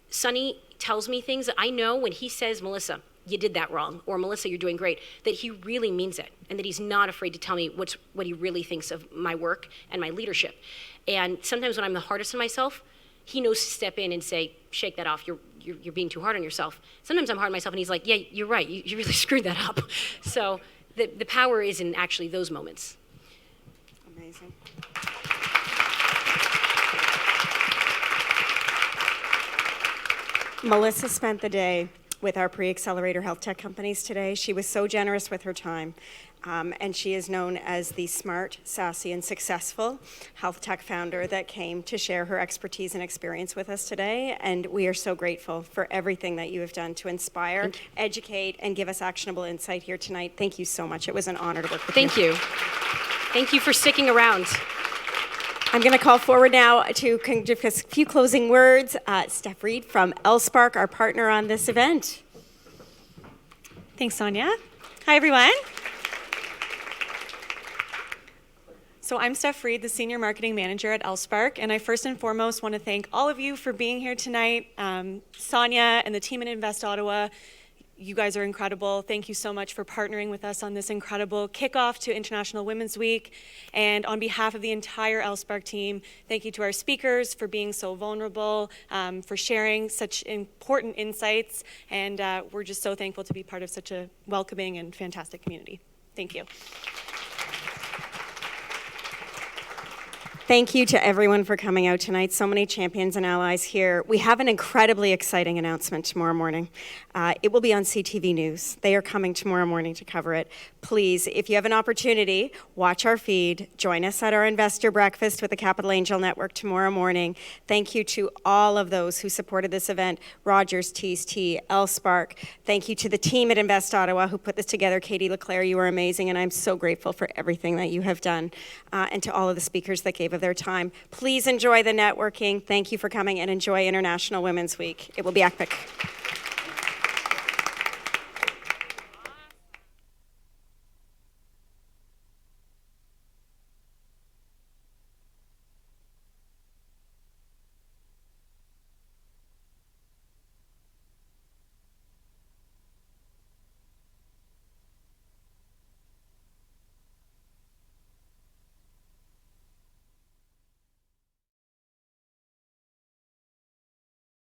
Sonny tells me things that I know when he says, Melissa, you did that wrong, or Melissa, you're doing great, that he really means it, and that he's not afraid to tell me what he really thinks of my work and my leadership. And sometimes when I'm the hardest on myself, he knows to step in and say, shake that off, you're being too hard on yourself. Sometimes I'm hard on myself, and he's like, yeah, you're right, you really screwed that up. So the power is in actually those moments. Amazing. Melissa spent the day with our pre-accelerator health tech companies today. She was so generous with her time. And she is known as the smart, sassy, and successful health tech founder that came to share her expertise and experience with us today. And we are so grateful for everything that you have done to inspire, educate, and give us actionable insight here tonight. Thank you so much. It was an honor to work with you. Thank you. Thank you for sticking around. I'm going to call forward now to give us a few closing words. Steph Reed from LSpark, our partner on this event. Thanks, Sonia. Hi, everyone. So I'm Steph Reed, the Senior Marketing Manager at LSpark, and I first and foremost want to thank all of you for being here tonight. Sonia and the team at Invest Ottawa, you guys are incredible. Thank you so much for partnering with us on this incredible kickoff to International Women's Week. And on behalf of the entire LSpark team, thank you to our speakers for being so vulnerable, for sharing such important insights, and we're just so thankful to be part of such a welcoming and fantastic community. Thank you. Thank you to everyone for coming out tonight. So many champions and allies here. We have an incredibly exciting announcement tomorrow morning. It will be on CTV News. They are coming tomorrow morning to cover it. Please, if you have an opportunity, watch our feed. Join us at our investor breakfast with the Capital Angel Network tomorrow morning. Thank you to all of those who supported this event. Rogers, Tees T, LSpark. Thank you to the team at Invest Ottawa who put this together. Katie Leclerc, you are amazing, and I'm so grateful for everything that you have done. And to all of the speakers that gave of their time. Please enjoy the networking. Thank you for coming, and enjoy International Women's Week. It will be epic.